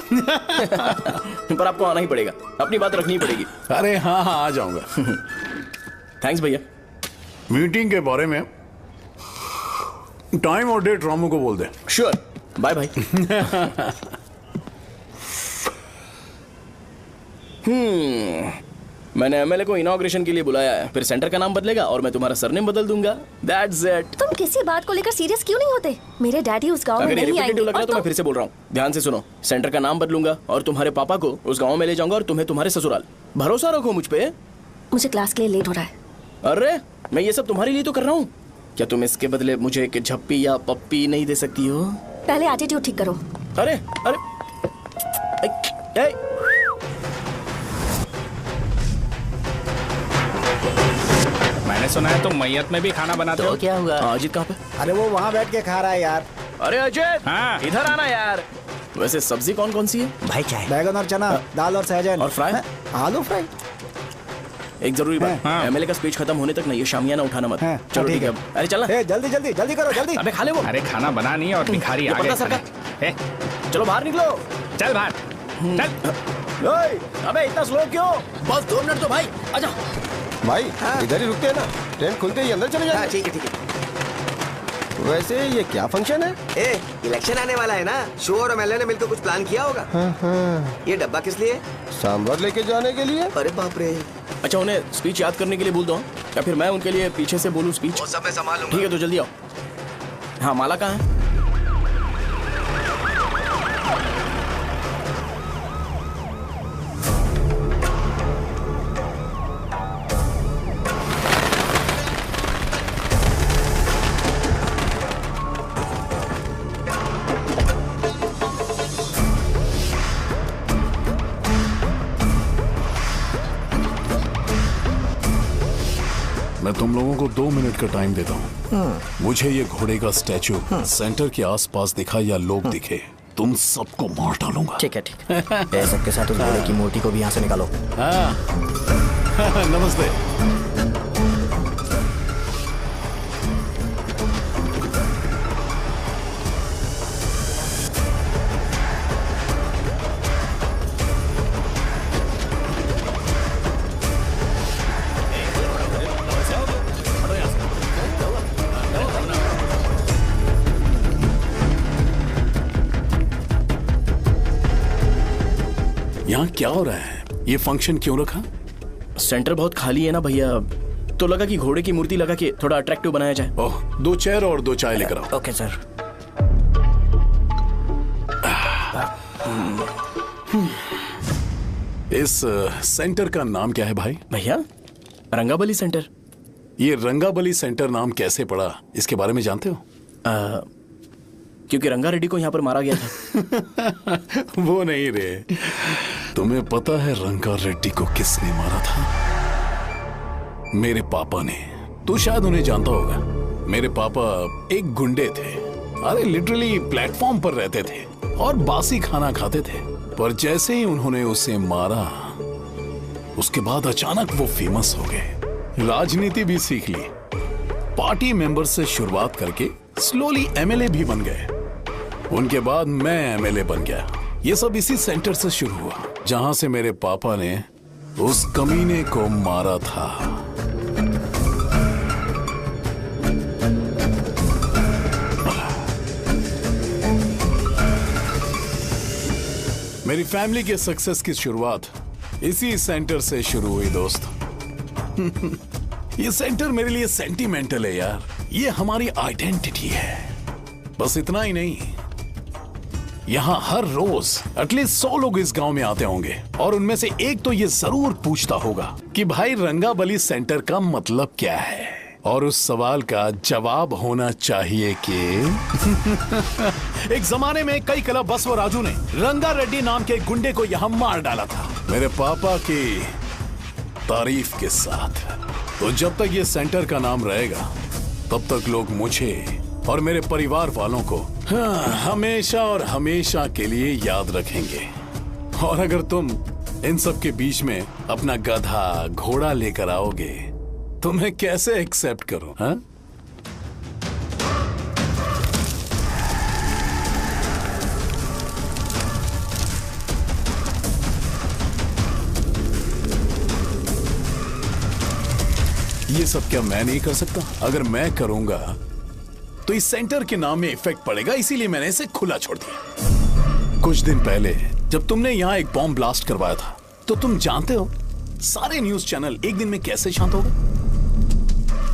पर आपको आना ही पड़ेगा, अपनी बात रखनी पड़ेगी। अरे हाँ हाँ, आ जाऊंगा। थैंक्स भैया। मीटिंग के बारे में टाइम और डेट रामू को बोल दे। Sure, bye bye. मैंने एमएलए को इनॉग्रेशन के लिए बुलाया है, फिर सेंटर का नाम बदलेगा और मैं तुम्हारा सरनेम बदल दूंगा। That's it. तुम किसी बात को लेकर सीरियस क्यों नहीं होते? मेरे डैडी उस गांव में अगर ये नहीं रिपीटेटिव आएंगे। लग रहा है तो मैं फिर से बोल रहा हूँ, ध्यान से सुनो। सेंटर का नाम बदलूंगा और तुम्हारे पापा को उस गाँव में ले जाऊंगा और तुम्हें तुम्हारे ससुराल। भरोसा रखो मुझ पे। मुझे क्लास के लिए लेट हो रहा है। अरे मैं ये सब तुम्हारे लिए तो कर रहा हूँ। क्या तुम इसके बदले मुझे एक झप्पी या पप्पी नहीं दे सकती हो? पहले एटीट्यूड ठीक करो। अरे अरे मैंने सुना है तुम मैयत में भी खाना बनाते हो। क्या हुआ? अजीत कहाँ पे? अरे वो वहाँ बैठ के खा रहा है यार। अरे अजीत, हाँ इधर आना यार। वैसे सब्जी कौन कौन सी है? भाई क्या है? बैगन और चना, दाल और सहजन और फ्राई? आलू फ्राई। एक जरूरी बात, एमएलए का स्पीच खत्म होने तक ना ये शामियाना उठाना मत। चलो ठीक है। अरे चलना। जल्दी जल्दी जल्दी करो जल्दी। अबे खा ले वो। अरे खाना बना नहीं है और भिखारी आ गए। चलो बाहर निकलो। चल बाहर चल। अबे इतना स्लो क्यों? बस 2 मिनट तो भाई। आजा भाई इधर ही रुकते हैं ना, ट्रेन खुलते ही अंदर चले जाए। ठीक है ठीक है। वैसे ये क्या फंक्शन है? इलेक्शन आने वाला है ना, शो और एमएलए ने मिलकर कुछ प्लान किया होगा। ये डब्बा किस लिए? सांभर लेके जाने के लिए। अरे बाप रे। अच्छा उन्हें स्पीच याद करने के लिए बोल दो या फिर मैं उनके लिए पीछे से बोलूं स्पीच? वो सब मैं संभालूंगा। ठीक है तो जल्दी आओ। हाँ माला कहाँ है? मैं तुम लोगों को 2 मिनट का टाइम देता हूँ। मुझे ये घोड़े का स्टैचू सेंटर के आसपास दिखा या लोग दिखे, तुम सबको मार डालूंगा। ठीक है ठीक है। सबके साथ उस घोड़े की मूर्ति को भी यहाँ से निकालो। नमस्ते। यहाँ क्या हो रहा है? ये फंक्शन क्यों रखा? सेंटर बहुत खाली है ना भैया, तो लगा कि घोड़े की मूर्ति लगा के थोड़ा अट्रैक्टिव बनाया जाए। ओह, 2 चेयर और 2 चाय लेकर आओ। Okay sir. इस सेंटर का नाम क्या है भाई? भैया रंगाबली सेंटर। ये रंगाबली सेंटर नाम कैसे पड़ा, इसके बारे में जानते हो? क्योंकि रंगा रेड्डी को यहाँ पर मारा गया था। वो नहीं रे, तुम्हें पता है रंगा रेड्डी को किसने मारा था? मेरे पापा ने। तू शायद उन्हें जानता होगा। मेरे पापा एक गुंडे थे। अरे लिटरली प्लेटफॉर्म पर रहते थे और बासी खाना खाते थे। पर जैसे ही उन्होंने उसे मारा, उसके बाद अचानक वो फेमस हो गए। राजनीति भी सीख ली, पार्टी मेंबर से शुरुआत करके स्लोली एमएलए भी बन गए। उनके बाद मैं एमएलए बन गया। ये सब इसी सेंटर से शुरू हुआ, जहां से मेरे पापा ने उस कमीने को मारा था। मेरी फैमिली के सक्सेस की शुरुआत इसी सेंटर से शुरू हुई दोस्त। ये सेंटर मेरे लिए सेंटिमेंटल है यार। ये हमारी आइडेंटिटी है। बस इतना ही नहीं, यहाँ हर रोज एटलीस्ट 100 लोग इस गांव में आते होंगे और उनमें से एक तो ये जरूर पूछता होगा कि भाई रंगाबली सेंटर का मतलब क्या है। और उस सवाल का जवाब होना चाहिए कि एक जमाने में कई क्लब बसव राजू ने रंगा रेड्डी नाम के गुंडे को यहाँ मार डाला था, मेरे पापा की तारीफ के साथ। तो जब तक ये सेंटर का नाम रहेगा तब तक लोग मुझे और मेरे परिवार वालों को हमेशा और हमेशा के लिए याद रखेंगे। और अगर तुम इन सब के बीच में अपना गधा घोड़ा लेकर आओगे तो मैं कैसे एक्सेप्ट करूं? हाँ? ये सब क्या मैं नहीं कर सकता? अगर मैं करूंगा तो इस सेंटर के नाम में इफेक्ट पड़ेगा, इसीलिए मैंने इसे खुला छोड़ दिया। कुछ दिन पहले जब तुमने यहाँ एक बॉम्ब ब्लास्ट करवाया था, तो तुम जानते हो सारे न्यूज चैनल एक दिन में कैसे शांत हो गए?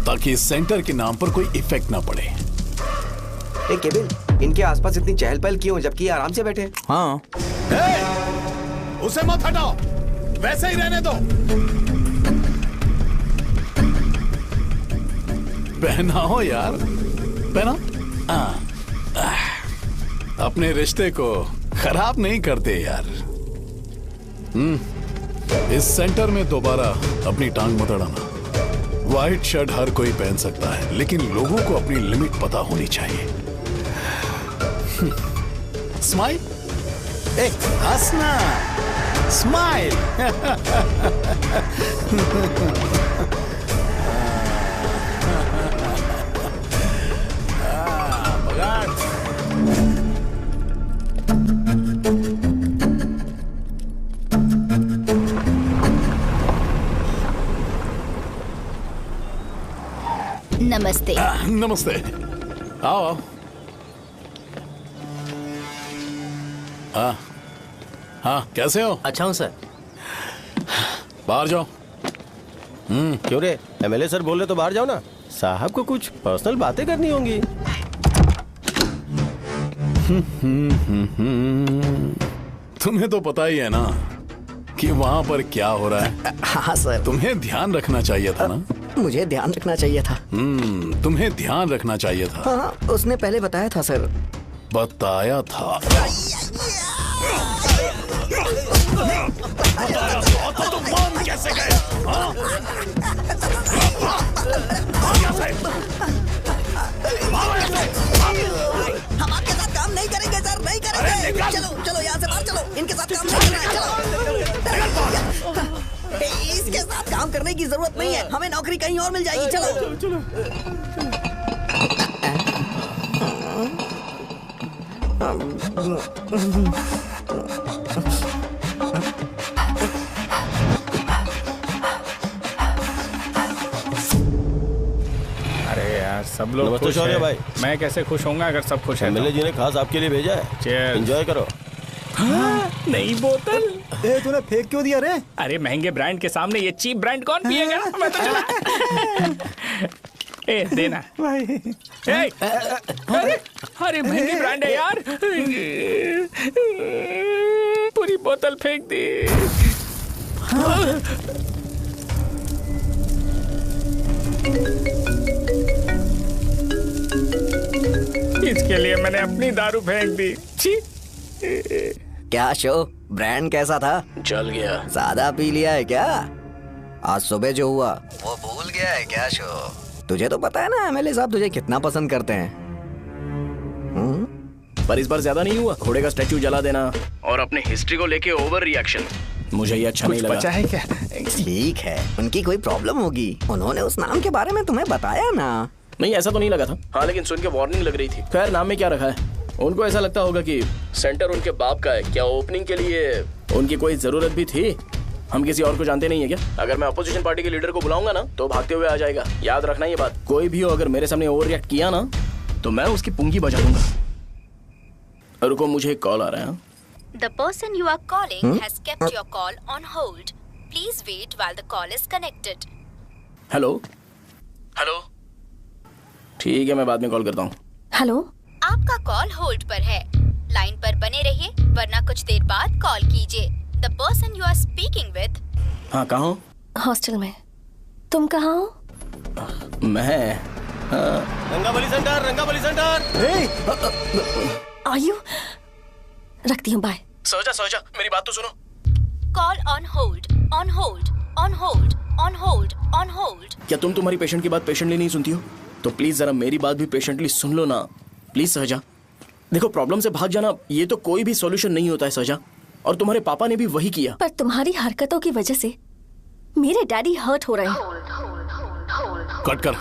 ताकि इस सेंटर के नाम पर कोई इफेक्ट ना पड़े। ए केविन, इनके आसपास इतनी चहल पहल क्यों जबकि ये आराम से बैठे हैं? हाँ। उसे मत हटाओ, वैसे ही रहने दो। पहनाओ यार, पहना। अपने रिश्ते को खराब नहीं करते यार। इस सेंटर में दोबारा अपनी टांग मत अड़ाना। व्हाइट शर्ट हर कोई पहन सकता है, लेकिन लोगों को अपनी लिमिट पता होनी चाहिए। स्माइल, हंसना, स्माइल। नमस्ते। नमस्ते, आओ। हाँ, कैसे हो? अच्छा हूँ सर। बाहर जाओ। क्यों रे, एमएलए सर बोल रहे तो बाहर जाओ ना। साहब को कुछ पर्सनल बातें करनी होंगी। तुम्हें तो पता ही है ना कि वहाँ पर क्या हो रहा है। हाँ सर। तुम्हें ध्यान रखना चाहिए था ना। मुझे ध्यान रखना चाहिए था। तुम्हें ध्यान रखना चाहिए था। हाँ, उसने पहले बताया था सर। बताया था। तो मान कैसे गए? हम आपके साथ काम नहीं करेंगे सर, नहीं करेंगे। चलो चलो यहाँ से बाहर चलो, इनके साथ काम नहीं करना है। चलो, इसके साथ काम करने की जरूरत नहीं है, हमें नौकरी कहीं और मिल जाएगी। चलो। अरे यार, सब लोग नमस्ते खुश शौर्य हैं। भाई। मैं कैसे खुश होऊंगा अगर सब खुश हैं? एमएलए जी ने खास आपके लिए भेजा है। Cheers। एंजॉय करो। नई बोतल। तूने फेंक क्यों दिया रे? अरे महंगे ब्रांड के सामने ये चीप ब्रांड कौन पिएगा? मैं तो चला। ए देना भाई। अरे महंगी ब्रांड है यार। पूरी बोतल फेंक दी। इसके लिए मैंने अपनी दारू फेंक दी। छी। क्या शो, ब्रांड कैसा था? जल गया। ज्यादा पी लिया है क्या? आज सुबह जो हुआ वो भूल गया है क्या शो? तुझे तो पता है ना एमएलए साहब तुझे कितना पसंद करते हैं। पर इस बार ज्यादा नहीं हुआ? घोड़े का स्टैचू जला देना और अपने हिस्ट्री को लेके ओवर रिएक्शन, मुझे ये अच्छा नहीं लगा। बचा है क्या? ठीक है, उनकी कोई प्रॉब्लम होगी, उन्होंने उस नाम के बारे में तुम्हें बताया ना। नहीं, ऐसा तो नहीं लगा था। हाँ, लेकिन सुन के वार्निंग लग रही थी। खैर, नाम में क्या रखा है? उनको ऐसा लगता होगा कि सेंटर उनके बाप का है। क्या ओपनिंग के लिए उनकी कोई जरूरत भी थी? हम किसी और को जानते नहीं है क्या? अगर मैं अपोजिशन पार्टी के लीडर को बुलाऊंगा ना तो भागते हुए आ जाएगा। याद रखना ये बात। कोई भी हो अगर मेरे सामने ओवर रिएक्ट किया ना तो मैं उसकी पुंगी बजा दूंगा। रुको, मुझे एक कॉल आ रहा है। The person you are calling has kept your call on hold. Please wait while the call is connected. Hello hello, ठीक है, मैं बाद में कॉल करता हूँ। हेलो, आपका कॉल होल्ड पर है। लाइन पर बने रहिए वरना कुछ देर बाद कॉल कीजिए। The person you are speaking with। हाँ, कहाँ हो? हॉस्टल में। तुम कहाँ हो? मैं रंगाबली सेंटर, रंगाबली सेंटर। आयु, रखती हूँ, बाय। सोचा, मेरी बात तो सुनो। Call on hold, on hold, on hold, on hold, on hold। क्या तुम तुम्हारी पेशेंट की बात पेशेंटली नहीं सुनती हो? तो प्लीज जरा मेरी बात भी पेशेंटली सुन लो ना। प्लीज सहजा, देखो, प्रॉब्लम से भाग जाना ये तो कोई भी सॉल्यूशन नहीं होता है सहजा, और तुम्हारे पापा ने भी वही किया। पर तुम्हारी हरकतों की वजह से मेरे डैडी हर्ट हो रहे हैं। कट करना।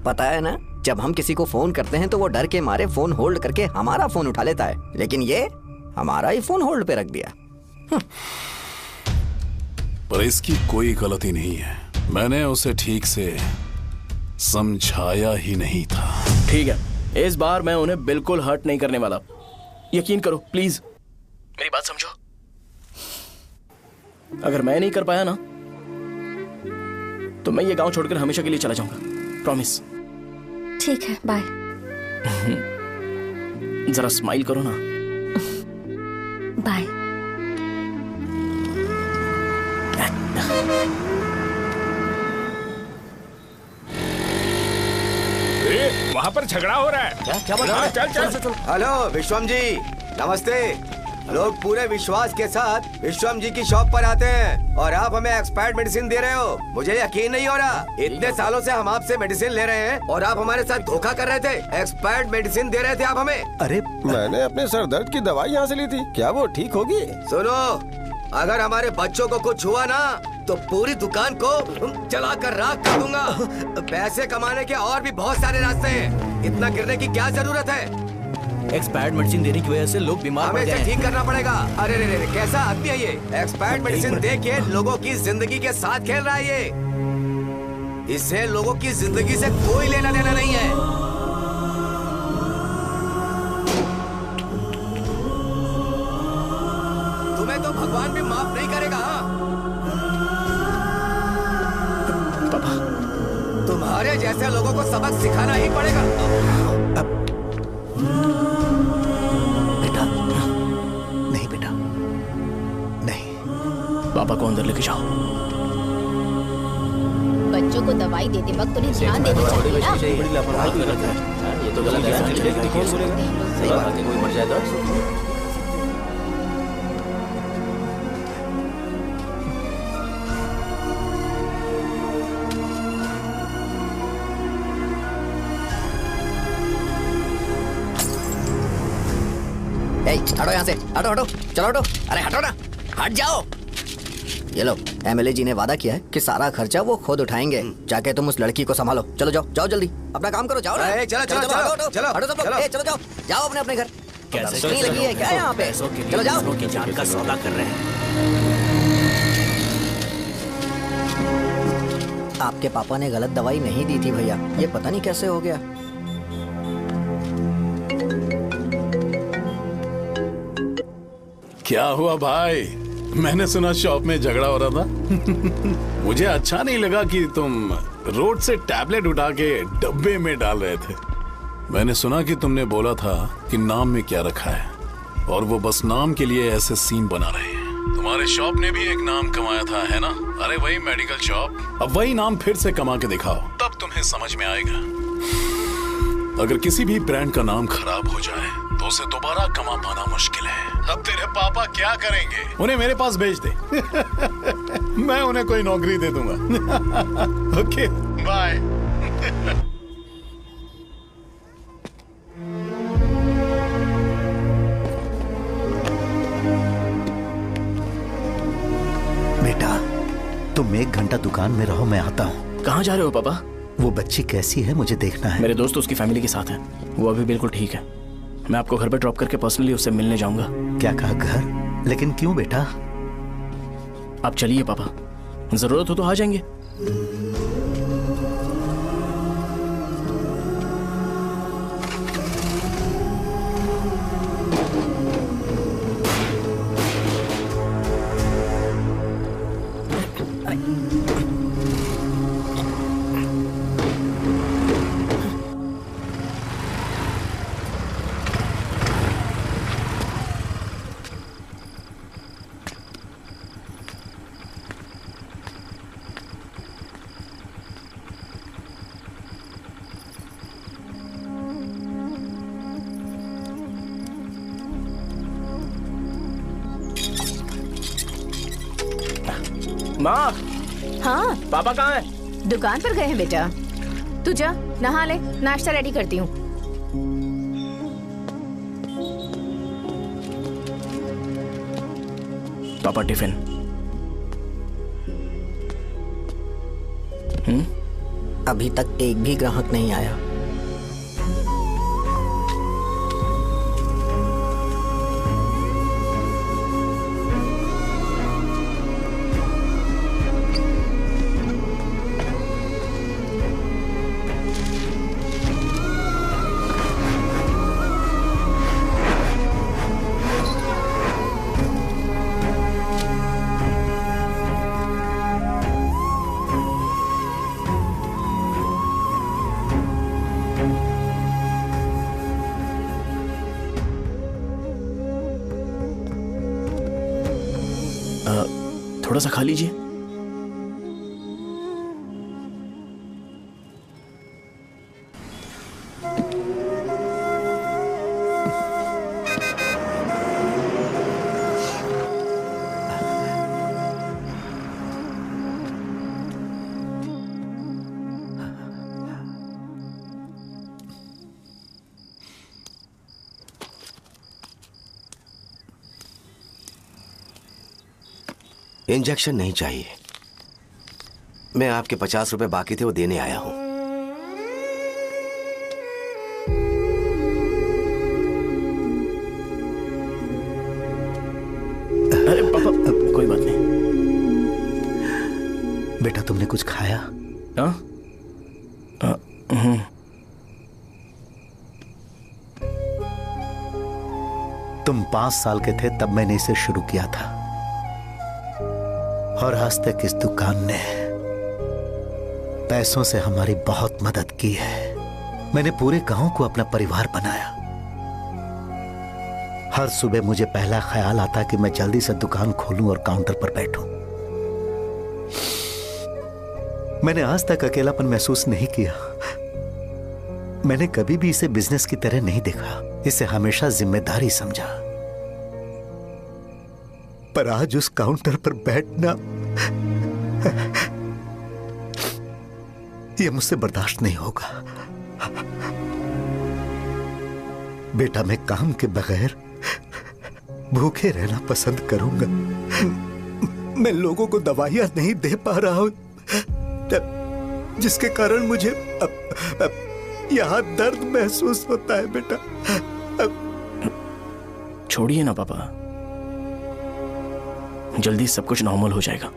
पता है ना, जब हम किसी को फोन करते हैं तो वो डर के मारे फोन होल्ड करके हमारा फोन उठा लेता है, लेकिन ये हमारा ही फोन होल्ड पे रख दिया। पर इसकी कोई गलती नहीं है। मैंने उसे ठीक से समझाया ही नहीं था। ठीक है, इस बार मैं उन्हें बिल्कुल हर्ट नहीं करने वाला। यकीन करो प्लीज। मेरी बात समझो। अगर मैं नहीं कर पाया ना तो मैं ये गांव छोड़कर हमेशा के लिए चला जाऊंगा। प्रॉमिस। ठीक है, बाय। जरा स्माइल करो ना। बाय। वहाँ पर झगड़ा हो रहा है। क्या बात है? चल चल। हेलो विश्वम जी, नमस्ते। लोग पूरे विश्वास के साथ विश्वम जी की शॉप पर आते हैं और आप हमें एक्सपायर्ड मेडिसिन दे रहे हो। मुझे यकीन नहीं हो रहा। इतने सालों से हम आपसे मेडिसिन ले रहे हैं और आप हमारे साथ धोखा कर रहे थे। एक्सपायर्ड मेडिसिन दे रहे थे आप हमें। अरे मैंने अपने सर दर्द की दवाई यहाँ से ली थी, क्या वो ठीक होगी? सुनो, अगर हमारे बच्चों को कुछ हुआ ना तो पूरी दुकान को जला कर राख कर दूंगा। पैसे कमाने के और भी बहुत सारे रास्ते हैं, इतना गिरने की क्या जरूरत है? एक्सपायर्ड मेडिसिन देने की वजह से लोग बीमार पड़ हमें गए इसे हैं। ठीक करना पड़ेगा। अरे रे रे, कैसा आदमी है ये? एक्सपायर्ड मेडिसिन दे के लोगों की जिंदगी के साथ खेल रहा है ये। इससे लोगों की जिंदगी से कोई लेना देना नहीं है। तुम्हें तो भगवान भी माफ नहीं करेगा। पापा, तुम्हारे जैसे लोगों को सबक सिखाना ही पड़ेगा। बेटा, नहीं बेटा, नहीं। पापा को अंदर लेके जाओ। बच्चों को दवाई देते वक्त उन्हें ध्यान देना चाहिए ना। ये तो गलत है। सही बात है, कोई मर जाए तो। हटो यहाँ से, हटो हटो, चलो हटो। अरे हटो ना, हट जाओ। ये लो, एमएलए जी ने वादा किया है कि सारा खर्चा वो खुद उठाएंगे। जाके तुम उस लड़की को संभालो। चलो जाओ, जाओ जल्दी, अपना काम करो। जाओ ना। चलो चलो हटो, चलो हटो, चलो हटो सब लोग। चलो जाओ, जाओ अपने अपने घर। कैसे नहीं लगी है क्या यहाँ पे? चलो जाओ। की जान का सौदा कर रहे हैं। आपके पापा ने गलत दवाई नहीं दी थी भैया, ये पता नहीं कैसे हो गया। क्या हुआ भाई? मैंने सुना शॉप में झगड़ा हो रहा था। मुझे अच्छा नहीं लगा कि तुम रोड से टैबलेट उठा के डब्बे में डाल रहे थे। मैंने सुना कि तुमने बोला था कि नाम में क्या रखा है और वो बस नाम के लिए ऐसे सीन बना रहे हैं। तुम्हारे शॉप ने भी एक नाम कमाया था, है ना? अरे वही मेडिकल शॉप। अब वही नाम फिर से कमा के दिखाओ, तब तुम्हें समझ में आएगा। अगर किसी भी ब्रांड का नाम खराब हो जाए तो उसे दोबारा कमा पाना मुश्किल है। अब तेरे पापा क्या करेंगे? उन्हें मेरे पास भेज दे। मैं उन्हें कोई नौकरी दे दूंगा। Okay, bye. बेटा, तुम 1 घंटा दुकान में रहो, मैं आता हूँ। कहाँ जा रहे हो पापा? वो बच्ची कैसी है मुझे देखना है। मेरे दोस्त उसकी फैमिली के साथ है, वो अभी बिल्कुल ठीक है। मैं आपको घर पे ड्रॉप करके पर्सनली उससे मिलने जाऊंगा। क्या कहा घर? लेकिन क्यों बेटा? आप चलिए पापा, जरूरत हो तो आ जाएंगे। माँ। हाँ पापा कहाँ हैं? दुकान पर गए हैं बेटा। तू जा नहा ले, नाश्ता रेडी करती हूँ। पापा टिफिन। अभी तक एक भी ग्राहक नहीं आया। थोड़ा सा खा लीजिए। इंजेक्शन नहीं चाहिए। मैं आपके 50 रुपए बाकी थे वो देने आया हूं। अरे पापा कोई बात नहीं। बेटा तुमने कुछ खाया? तुम 5 साल के थे तब मैंने इसे शुरू किया था और आज तक इस दुकान ने पैसों से हमारी बहुत मदद की है। मैंने पूरे गांव को अपना परिवार बनाया। हर सुबह मुझे पहला ख्याल आता कि मैं जल्दी से दुकान खोलूं और काउंटर पर बैठूं। मैंने आज तक अकेलापन महसूस नहीं किया। मैंने कभी भी इसे बिजनेस की तरह नहीं देखा, इसे हमेशा जिम्मेदारी समझा। पर आज उस काउंटर पर बैठना यह मुझसे बर्दाश्त नहीं होगा। बेटा मैं काम के बगैर भूखे रहना पसंद करूंगा। मैं लोगों को दवाइयां नहीं दे पा रहा हूं, जिसके कारण मुझे यहां दर्द महसूस होता है। बेटा छोड़िए ना पापा, जल्दी सब कुछ नॉर्मल हो जाएगा।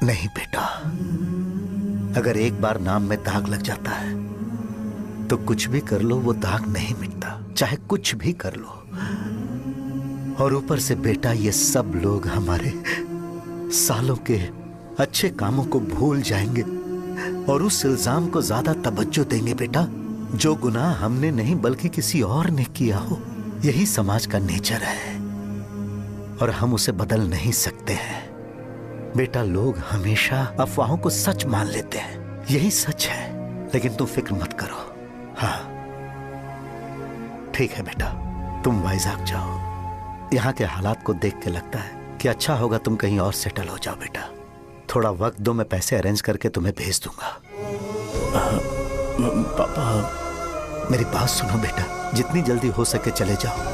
नहीं बेटा, अगर एक बार नाम में दाग लग जाता है तो कुछ भी कर लो वो दाग नहीं मिटता, चाहे कुछ भी कर लो। और ऊपर से बेटा ये सब लोग हमारे सालों के अच्छे कामों को भूल जाएंगे और उस इल्जाम को ज्यादा तवज्जो देंगे बेटा जो गुनाह हमने नहीं बल्कि किसी और ने किया हो। यही समाज का नेचर है और हम उसे बदल नहीं सकते हैं। बेटा लोग हमेशा अफवाहों को सच मान लेते हैं, यही सच है। लेकिन तुम फिक्र मत करो। हाँ ठीक है बेटा, तुम वाइजाग जाओ। यहाँ के हालात को देख के लगता है कि अच्छा होगा तुम कहीं और सेटल हो जाओ। बेटा थोड़ा वक्त दो, मैं पैसे अरेंज करके तुम्हें भेज दूंगा। पापा मेरी बात सुनो बेटा, जितनी जल्दी हो सके चले जाओ।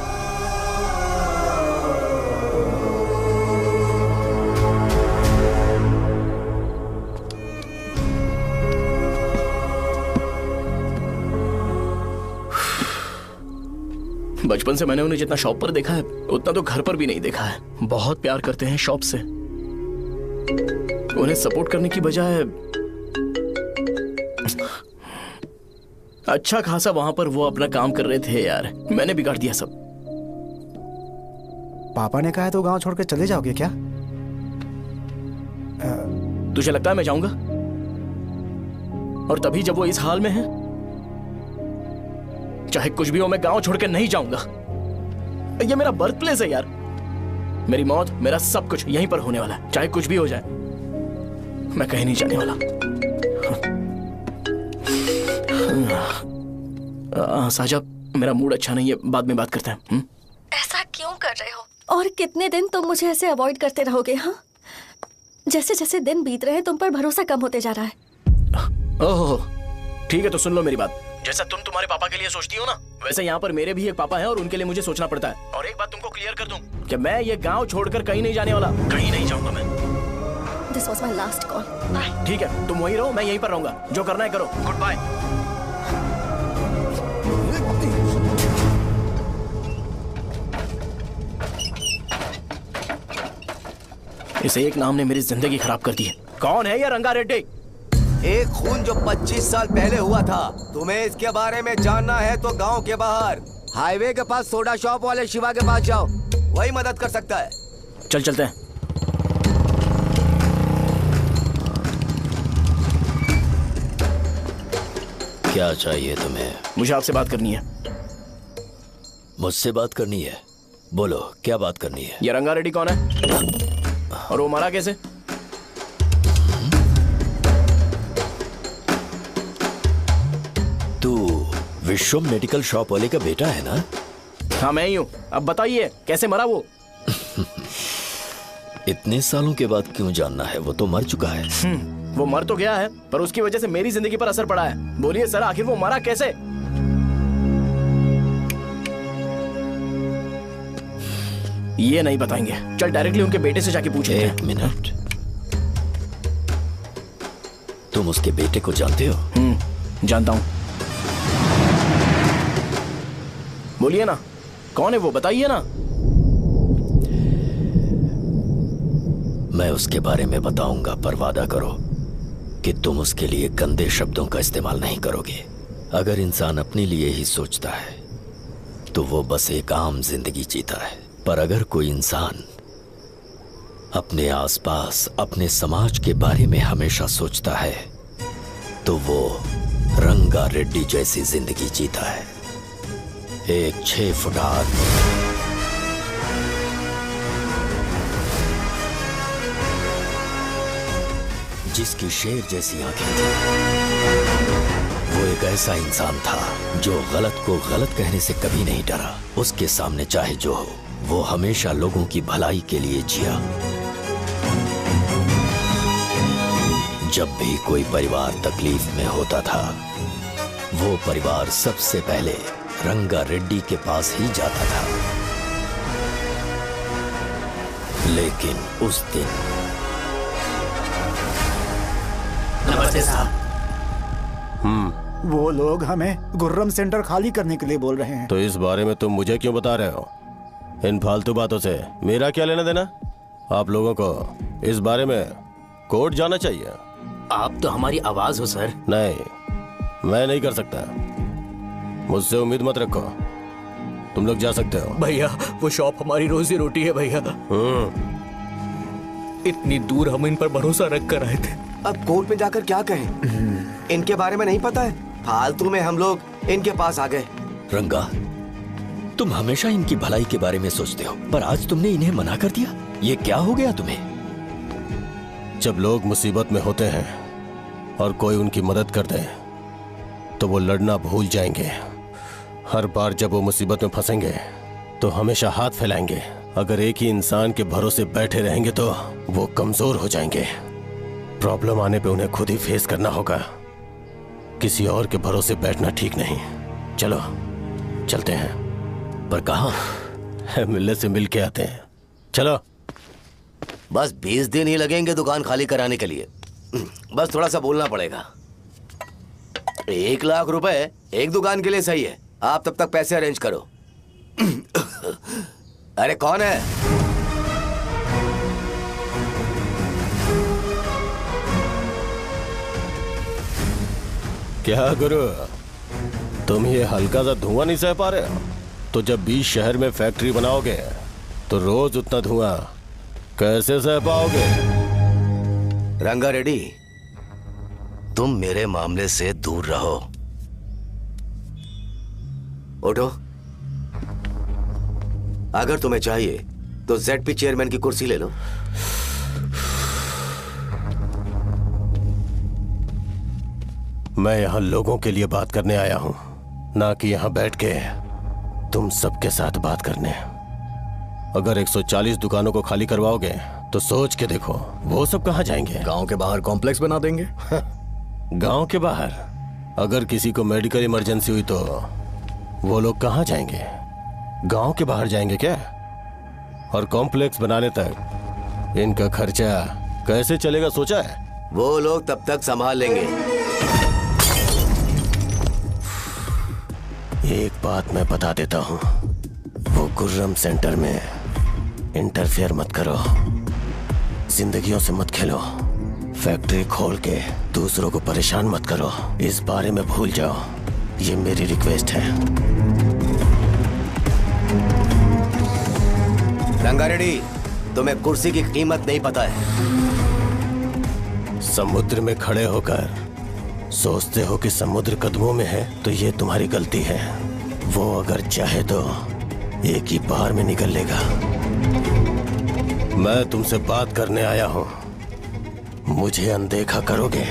बचपन से मैंने उन्हें जितना शॉप पर देखा है उतना तो घर पर भी नहीं देखा है। बहुत प्यार करते हैं शॉप से। उन्हें सपोर्ट करने की बजाय अच्छा खासा वहां पर वो अपना काम कर रहे थे। यार मैंने बिगाड़ दिया सब। पापा ने कहा है तो गांव छोड़कर चले जाओगे क्या? तुझे लगता है मैं जाऊंगा? और तभी जब वो इस हाल में है, चाहे कुछ भी हो मैं गांव छोड़कर नहीं जाऊंगा। ये मेरा बर्थ प्लेस है यार। मेरी मौत, मेरा सब कुछ यहीं पर होने वाला है। चाहे कुछ भी हो जाए मैं कहीं नहीं जाने वाला। साहब मेरा मूड अच्छा नहीं है, बाद में बात करते हैं। ऐसा क्यों कर रहे हो? और कितने दिन तुम मुझे ऐसे अवॉइड करते रहोगे? हाँ, जैसे जैसे दिन बीत रहे हैं तुम पर भरोसा कम होते जा रहा है। ओह ठीक है, तो सुन लो मेरी बात। जैसा तुम तुम्हारे पापा के लिए सोचती हो ना, वैसे यहाँ पर मेरे भी एक पापा हैं और उनके लिए मुझे सोचना पड़ता है। और एक बात तुमको क्लियर कर दूं कि मैं ये गांव छोड़कर कहीं नहीं जाने वाला, कहीं नहीं जाऊंगा मैं। This was my last call. Bye. ठीक है, तुम वहीं रहो, मैं यहीं पर रहूंगा। जो करना है करो। Good bye. इस एक नाम ने मेरी जिंदगी खराब कर दी है। कौन है ये रंगा रेड्डी? एक खून जो 25 साल पहले हुआ था। तुम्हें इसके बारे में जानना है तो गांव के बाहर हाईवे के पास सोडा शॉप वाले शिवा के पास जाओ, वही मदद कर सकता है। चल चलते हैं। क्या चाहिए तुम्हें? मुझे आपसे बात करनी है। मुझसे बात करनी है? बोलो, क्या बात करनी है? ये रंगा रेड्डी कौन है और वो मरा कैसे? तू विश्वम मेडिकल शॉप वाले का बेटा है ना? हाँ मैं ही हूँ। अब बताइए कैसे मरा वो? इतने सालों के बाद क्यों जानना है? वो तो मर चुका है। वो मर तो गया है, पर उसकी वजह से मेरी जिंदगी पर असर पड़ा है। बोलिए सर, आखिर वो मरा कैसे? ये नहीं बताएंगे। चल डायरेक्टली उनके बेटे से जाके पूछ लेते हैं। एक मिनट, तुम उसके बेटे को जानते हो? जानता हूं। बोलिए ना, कौन है वो? बताइए ना। मैं उसके बारे में बताऊंगा, पर वादा करो कि तुम उसके लिए गंदे शब्दों का इस्तेमाल नहीं करोगे। अगर इंसान अपने लिए ही सोचता है तो वो बस एक आम जिंदगी जीता है, पर अगर कोई इंसान अपने आसपास, अपने समाज के बारे में हमेशा सोचता है तो वो रंगा रेड्डी जैसी जिंदगी जीता है। एक 6 फुट आदमी, जिसकी शेर जैसी आंखें थी। वो एक ऐसा इंसान था जो गलत को गलत कहने से कभी नहीं डरा। उसके सामने चाहे जो हो, वो हमेशा लोगों की भलाई के लिए जिया। जब भी कोई परिवार तकलीफ में होता था, वो परिवार सबसे पहले रंगा रेड्डी के पास ही जाता था। लेकिन उस दिन नमस्ते साहब। वो लोग हमें गुर्रम सेंटर खाली करने के लिए बोल रहे हैं। तो इस बारे में तुम मुझे क्यों बता रहे हो? इन फालतू बातों से मेरा क्या लेना देना? आप लोगों को इस बारे में कोर्ट जाना चाहिए। आप तो हमारी आवाज हो सर। नहीं, मैं नहीं कर सकता। मुझसे उम्मीद मत रखो। तुम लोग जा सकते हो। भैया, वो शॉप हमारी रोजी रोटी है भैया। इतनी दूर हम इन पर भरोसा रख कर आए थे। अब कोर्ट में जाकर क्या कहें? इनके बारे में नहीं पता है। फालतू में हम लोग इनके पास आ गए। रंगा, तुम हमेशा इनकी भलाई के बारे में सोचते हो, पर आज तुमने इन्हें मना कर दिया। ये क्या हो गया तुम्हें? जब लोग मुसीबत में होते हैं और कोई उनकी मदद कर दे तो वो लड़ना भूल जाएंगे। हर बार जब वो मुसीबत में फंसेंगे तो हमेशा हाथ फैलाएंगे। अगर एक ही इंसान के भरोसे बैठे रहेंगे तो वो कमजोर हो जाएंगे। प्रॉब्लम आने पे उन्हें खुद ही फेस करना होगा। किसी और के भरोसे बैठना ठीक नहीं। चलो चलते हैं। पर कहाँ? मिलने से मिल के आते हैं। चलो। बस 20 दिन ही लगेंगे दुकान खाली कराने के लिए। बस थोड़ा सा बोलना पड़ेगा। 1 लाख रुपए एक दुकान के लिए सही है। आप तब तक पैसे अरेंज करो। अरे कौन है? क्या गुरु, तुम ये हल्का सा धुआं नहीं सह पा रहे हो? तो जब 20 शहर में फैक्ट्री बनाओगे तो रोज उतना धुआं कैसे सह पाओगे? रंगा रेड्डी, तुम मेरे मामले से दूर रहो। उठो। अगर तुम्हें चाहिए तो ZP चेयरमैन की कुर्सी ले लो। मैं यहां लोगों के लिए बात करने आया हूं, ना कि यहां बैठ के तुम सबके साथ बात करने। अगर 140 दुकानों को खाली करवाओगे तो सोच के देखो वो सब कहां जाएंगे? गांव के बाहर कॉम्प्लेक्स बना देंगे। गांव के बाहर? अगर किसी को मेडिकल इमरजेंसी हुई तो वो लोग कहां जाएंगे? गांव के बाहर जाएंगे क्या? और कॉम्प्लेक्स बनाने तक इनका खर्चा कैसे चलेगा सोचा है? वो लोग तब तक संभाल लेंगे। एक बात मैं बता देता हूं, वो गुर्रम सेंटर में इंटरफेयर मत करो। जिंदगियों से मत खेलो। फैक्ट्री खोल के दूसरों को परेशान मत करो। इस बारे में भूल जाओ। ये मेरी रिक्वेस्ट है। रंगा रेड्डी, तुम्हें कुर्सी की कीमत नहीं पता है। समुद्र में खड़े होकर सोचते हो कि समुद्र कदमों में है तो ये तुम्हारी गलती है। वो अगर चाहे तो एक ही बार में निकल लेगा। मैं तुमसे बात करने आया हूं। मुझे अनदेखा करोगे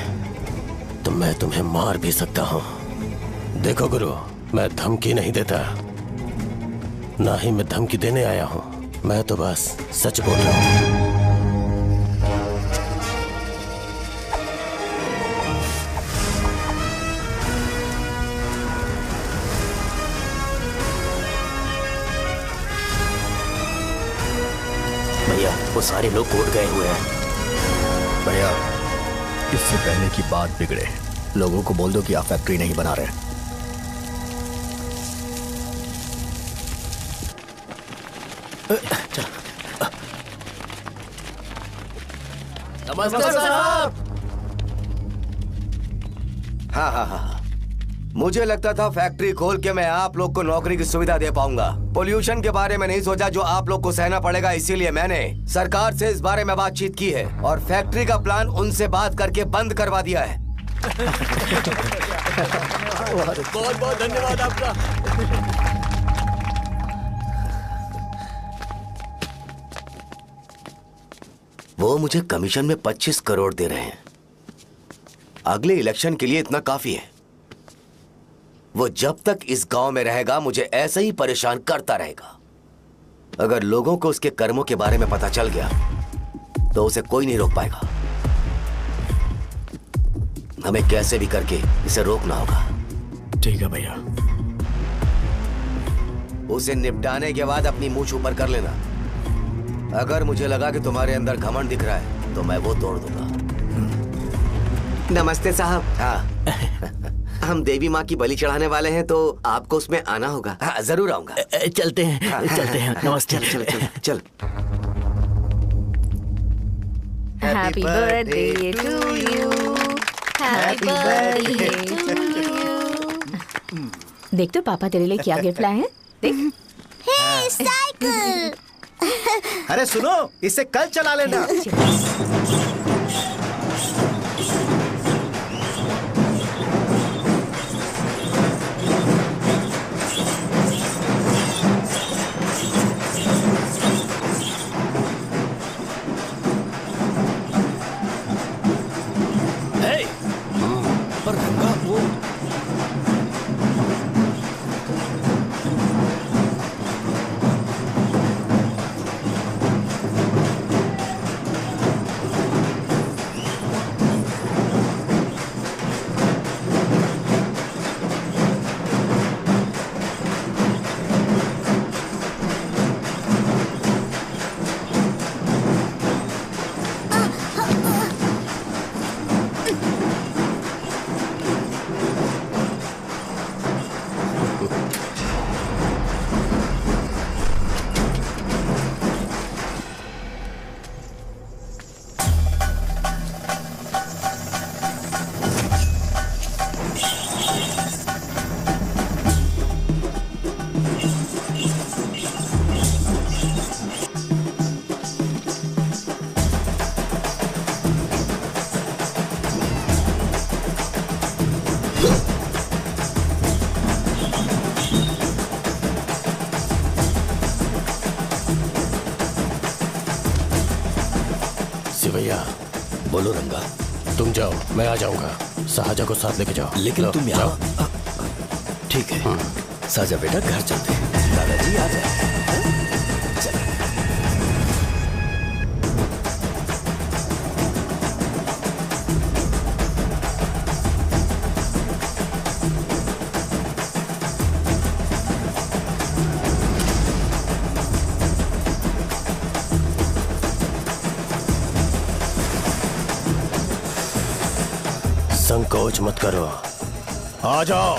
तो मैं तुम्हें मार भी सकता हूं। देखो गुरु, मैं धमकी नहीं देता, ना ही मैं धमकी देने आया हूं। मैं तो बस सच बोल रहा हूं। भैया वो सारे लोग कोर्ट गए हुए हैं। भैया इससे पहले की बात बिगड़े, लोगों को बोल दो कि आप फैक्ट्री नहीं बना रहे। नमस्ते साहब। हाँ, मुझे लगता था फैक्ट्री खोल के मैं आप लोग को नौकरी की सुविधा दे पाऊंगा। पोल्यूशन के बारे में नहीं सोचा जो आप लोग को सहना पड़ेगा, इसीलिए मैंने सरकार से इस बारे में बातचीत की है और फैक्ट्री का प्लान उनसे बात करके बंद करवा दिया है। बहुत बहुत धन्यवाद आपका। वो मुझे कमीशन में 25 करोड़ दे रहे हैं। अगले इलेक्शन के लिए इतना काफी है। वो जब तक इस गांव में रहेगा मुझे ऐसे ही परेशान करता रहेगा। अगर लोगों को उसके कर्मों के बारे में पता चल गया तो उसे कोई नहीं रोक पाएगा। हमें कैसे भी करके इसे रोकना होगा। ठीक है भैया। उसे निपटाने के बाद अपनी मूंछ ऊपर कर लेना। अगर मुझे लगा कि तुम्हारे अंदर घमंड दिख रहा है तो मैं वो तोड़ दूंगा। नमस्ते साहब। हाँ हम देवी माँ की बलि चढ़ाने वाले हैं तो आपको उसमें आना होगा। हाँ, जरूर आऊंगा। चलते हैं। हाँ, चलते हैं। नमस्ते। चल। Happy birthday to you, happy birthday to you. देख तो पापा तेरे लिए क्या गिफ्ट लाए हैं। देख। हे साइकिल। अरे सुनो, इसे कल चला लेना। पर रंगा वो सिवैया, बोलो रंगा। तुम जाओ, मैं आ जाऊंगा। साहजा को साथ लेके जाओ। लेकिन तुम यहाँ। ठीक है साजा बेटा, घर चलते हैं। दादाजी आ जाए। संकोच मत करो, आ जाओ।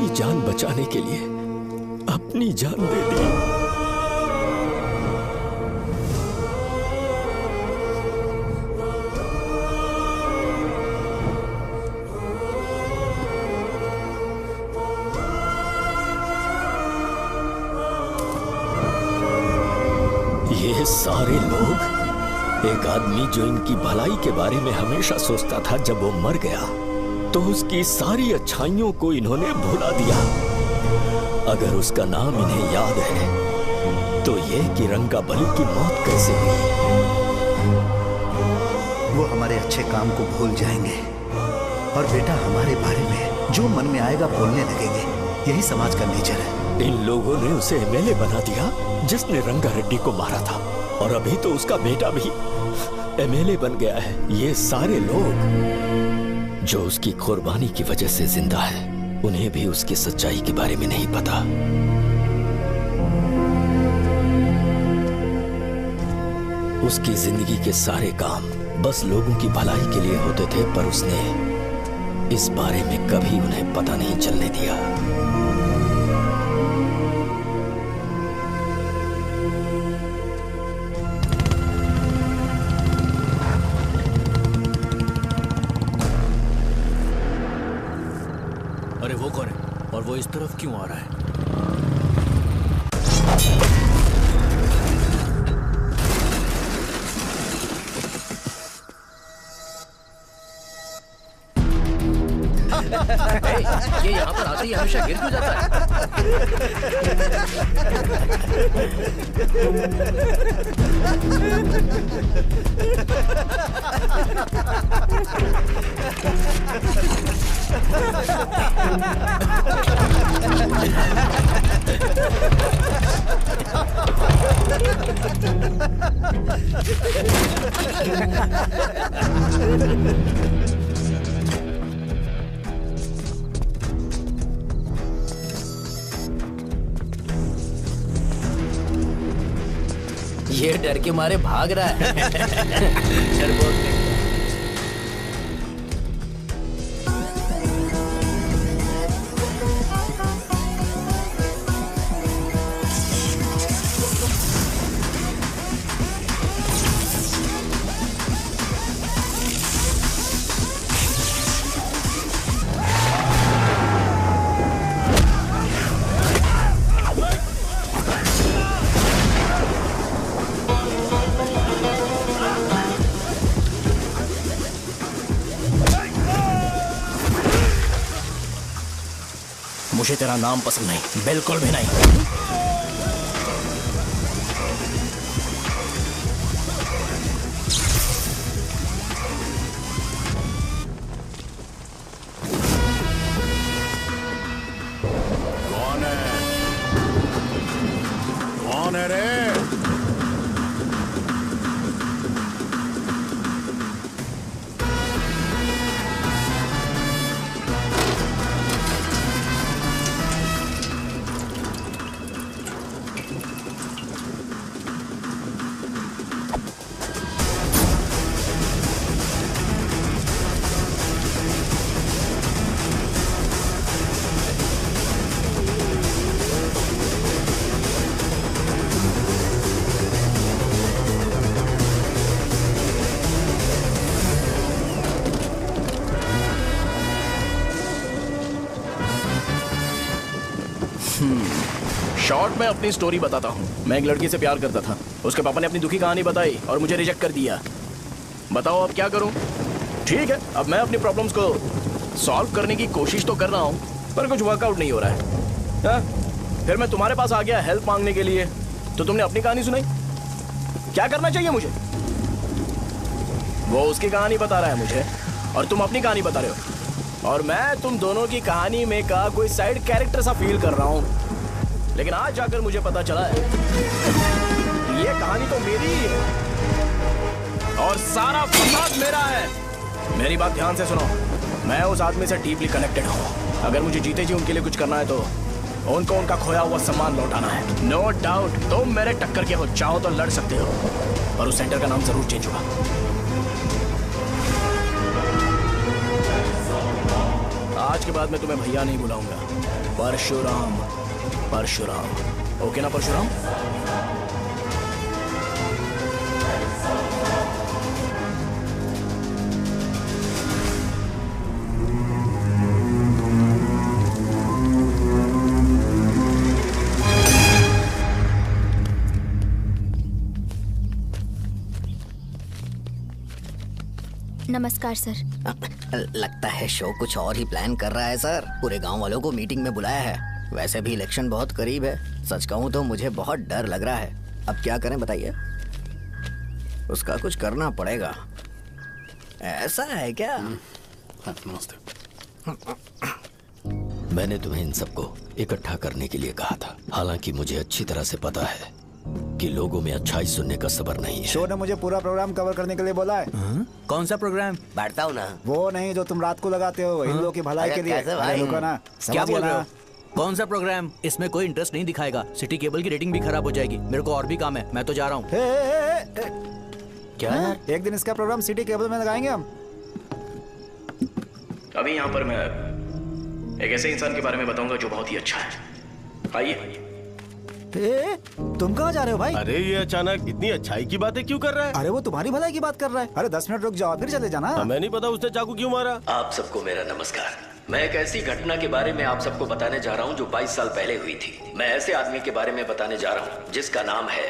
मेरी जान बचाने के लिए अपनी जान दे दी। ये सारे लोग, एक आदमी जो इनकी भलाई के बारे में हमेशा सोचता था, जब वो मर गया तो उसकी सारी अच्छाइयों को इन्होंने भुला दिया। अगर उसका नाम इन्हें याद है तो ये कि रंगाबली की मौत कैसे हुई। वो हमारे अच्छे काम को भूल जाएंगे और बेटा हमारे बारे में जो मन में आएगा बोलने लगेंगे। यही समाज का नेचर है। इन लोगों ने उसे एमएलए बना दिया जिसने रंगा रेड्डी को मारा था, और अभी तो उसका बेटा भी एमएलए बन गया है। ये सारे लोग जो उसकी कुर्बानी की वजह से जिंदा है, उन्हें भी उसकी सच्चाई के बारे में नहीं पता। उसकी जिंदगी के सारे काम बस लोगों की भलाई के लिए होते थे, पर उसने इस बारे में कभी उन्हें पता नहीं चलने दिया। अरे वो कौन है और वो इस तरफ क्यों आ रहा है? ये यहाँ पर आते ही हमेशा गिर क्यों जाता ये डर के मारे भाग रहा है। डरपोक नहीं। मुझे तेरा नाम पसंद नहीं, बिल्कुल भी नहीं। कौन है? कौन है रे? शॉर्ट में अपनी स्टोरी बताता हूँ। मैं एक लड़की से प्यार करता था। उसके पापा ने अपनी दुखी कहानी बताई और मुझे रिजेक्ट कर दिया। बताओ अब क्या करूँ? ठीक है, अब मैं अपनी प्रॉब्लम्स को सॉल्व करने की कोशिश तो कर रहा हूँ, पर कुछ वर्कआउट नहीं हो रहा है। फिर मैं तुम्हारे पास आ गया हेल्प मांगने के लिए, तो तुमने अपनी कहानी सुनाई। क्या करना चाहिए मुझे? वो उसकी कहानी बता रहा है मुझे और तुम अपनी कहानी बता रहे हो, और मैं तुम दोनों की कहानी में का कोई साइड कैरेक्टर सा फील कर रहा हूँ। लेकिन आज जाकर मुझे पता चला है ये कहानी तो मेरी ही है और सारा फसाद मेरा है। मेरी बात ध्यान से सुनो, मैं उस आदमी से डीपली कनेक्टेड हूँ। अगर मुझे जीते जी उनके लिए कुछ करना है तो उनको उनका खोया हुआ सम्मान लौटाना है। नो डाउट तुम मेरे टक्कर के हो, चाहो तो लड़ सकते हो, और उस सेंटर का नाम जरूर चेंज होगा। आज के बाद मैं तुम्हें भैया नहीं बुलाऊंगा, परशुराम, परशुराम, ओके ना परशुराम? नमस्कार सर। लगता है शो कुछ और ही प्लान कर रहा है सर। पूरे गांव वालों को मीटिंग में बुलाया है। वैसे भी इलेक्शन बहुत करीब है। सच कहूँ तो मुझे बहुत डर लग रहा है। अब क्या करें बताइए? उसका कुछ करना पड़ेगा। ऐसा है क्या? मैंने तुम्हें इन सबको इकट्ठा करने के लिए कहा था। हालांकि मुझे अच्छी तरह से पता है कि लोगों में अच्छाई सुनने का सब्र नहीं है। शो ने मुझे पूरा प्रोग्राम कवर करने के लिए बोला है। कौन सा प्रोग्राम? बैठता हूँ ना। वो नहीं जो तुम रात को लगाते हो, इन लोगों की भलाई के लिए। अरे रुको ना, क्या बोल रहे हो? कौन सा प्रोग्राम? इसमें कोई इंटरेस्ट नहीं दिखाएगा। सिटी केबल की रेटिंग भी खराब हो जाएगी। मेरे को और भी काम है, मैं तो जा रहा हूँ। क्या? एक दिन इसका प्रोग्राम सिटी केबल में लगाएंगे हम। अभी यहाँ पर मैं एक ऐसे इंसान के बारे में बताऊंगा जो बहुत ही अच्छा है। आइए। तुम कहाँ जा रहे हो भाई? अरे ये अचानक इतनी अच्छाई की बातें क्यों कर रहा है? अरे वो तुम्हारी भलाई की बात कर रहा है। अरे 10 मिनट रुक जाओ फिर चले जाना। हमें नहीं पता उसने चाकू क्यों मारा। आप सबको मेरा नमस्कार। मैं एक ऐसी घटना के बारे में आप सबको बताने जा रहा हूँ जो 22 साल पहले हुई थी। मैं ऐसे आदमी के बारे में बताने जा रहा हूँ जिसका नाम है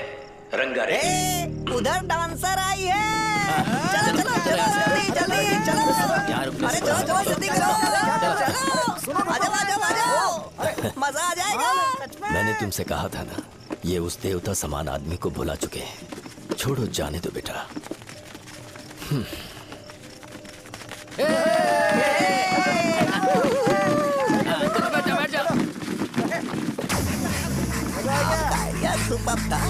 रंगारेड्डी। उधर डांसर आई है। चलो चलो चलो जल्दी जल्दी चलो। अरे चलो चलो जल्दी करो। चलो आ जाओ आ जाओ आ जाओ। मजा आ जाएगा। मैंने तुमसे कहा था ना, ये उस देवता समान आदमी को भुला चुके हैं। छोड़ो, जाने दो बेटा। सुपर था।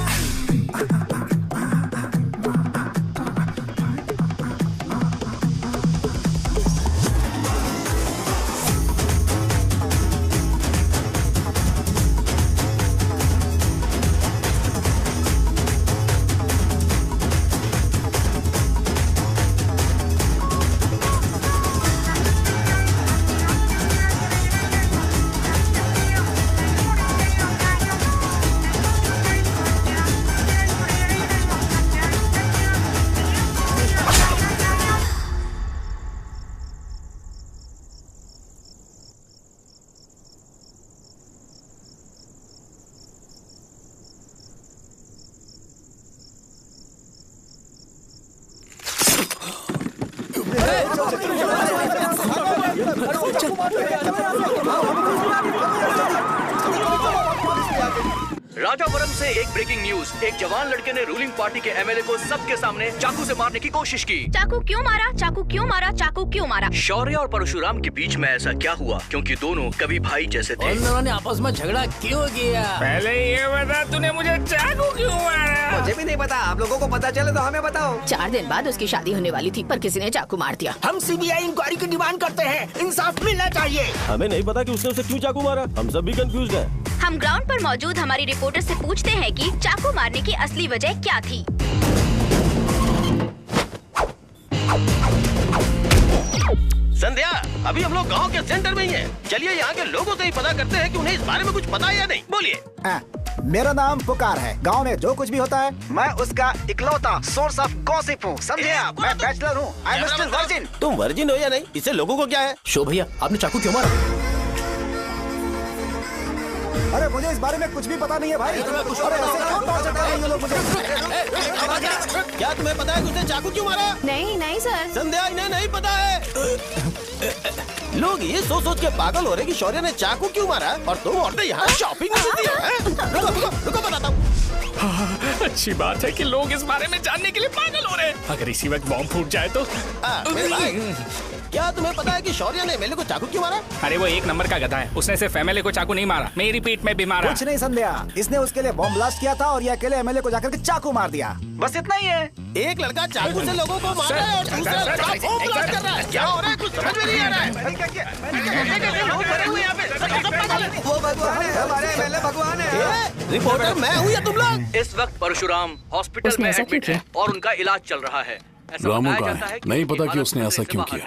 राजापुरम से एक ब्रेकिंग न्यूज। एक जवान लड़के ने रूलिंग पार्टी के एमएलए को सबके सामने चाकू से मारने की कोशिश की। चाकू क्यों मारा? चाकू क्यों मारा? चाकू क्यों मारा? शौर्य और परशुराम के बीच में ऐसा क्या हुआ? क्योंकि दोनों कभी भाई जैसे थे। उन दोनों ने आपस में झगड़ा क्यों किया? पहले ये बता, तूने मुझे चाकू क्यों मारा? मुझे भी नहीं पता। आप लोगों को पता चले तो हमें बताओ। 4 दिन बाद उसकी शादी होने वाली थी पर किसी ने चाकू मार दिया। हम सीबीआई इंक्वायरी की डिमांड करते हैं। इंसाफ मिलना चाहिए। हमें नहीं पता कि उसने उसे क्यों चाकू मारा। हम सब भी कंफ्यूज हैं। हम ग्राउंड पर मौजूद हमारी रिपोर्टर से पूछते हैं कि चाकू मारने की असली वजह क्या थी। संध्या, अभी हम लोग गांव के सेंटर में ही हैं। चलिए यहाँ के लोगों से ही पता करते हैं कि उन्हें इस बारे में कुछ पता है या नहीं। बोलिए। मेरा नाम पुकार है। गांव में जो कुछ भी होता है मैं उसका इकलौता सोर्स ऑफ गॉसिप हूँ, समझे आप? मैं बैचलर हूँ। I am still virgin. तुम वर्जिन हो या नहीं, इससे लोगों को क्या है? शो भैया, आपने चाकू क्यों मारा? अरे मुझे इस बारे में कुछ भी पता नहीं है भाई। अरे ऐसे क्यों टॉर्चर कर रहे हैं ये लोग मुझे? क्या तुम्हें पता है कि उसने चाकू क्यों मारा? नहीं नहीं सर। संध्या, इन्हें नहीं पता है। लोग ये सोच सोच के पागल हो रहे कि शौर्य ने चाकू क्यों मारा और तुम औरतें यहाँ शॉपिंग में बिजी हैं। रुको बताता हूँ। अच्छी बात है कि लोग इस बारे में जानने के लिए पागल हो रहे हैं। अगर इसी वक्त बॉम्ब फूट जाए तो। मेरे भाई, क्या तुम्हें पता है कि शौर्य ने एमएलए को चाकू क्यों मारा? अरे वो एक नंबर का गधा है। उसने सिर्फ एमएलए को चाकू नहीं मारा, मेरी पीठ में भी मारा। कुछ नहीं संध्या, इसने उसके लिए बॉम्ब ब्लास्ट किया था और ये अकेले एमएलए को जाकर के चाकू मार दिया। बस इतना ही है। एक लड़का चाकू से लोगों को मार रहा है और दूसरा लड़का बॉम्ब ब्लास्ट कर रहा है। क्या हो रहा है? कुछ समझ में नहीं आ रहा है। वो भगवान है, हमारे एमएलए भगवान है। रिपोर्टर मैं हूँ या तुम लोग? इस वक्त परशुराम हॉस्पिटल में एडमिट है और उनका इलाज चल रहा है। रामू का है, नहीं पता कि उसने ऐसा क्यों किया,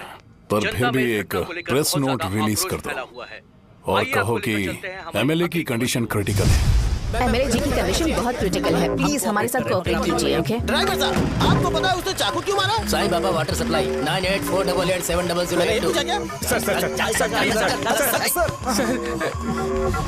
पर फिर भी एक प्रेस नोट रिलीज कर दो। और कहो कि एमएलए की कंडीशन क्रिटिकल है। एमएलए जी की कंडीशन बहुत क्रिटिकल है, प्लीज हमारे साथ कोऑपरेट कीजिए। ओके ड्राइवर साहब, आपको पता है उसने चाकू क्यों मारा? Sai Baba water supply 9848780082।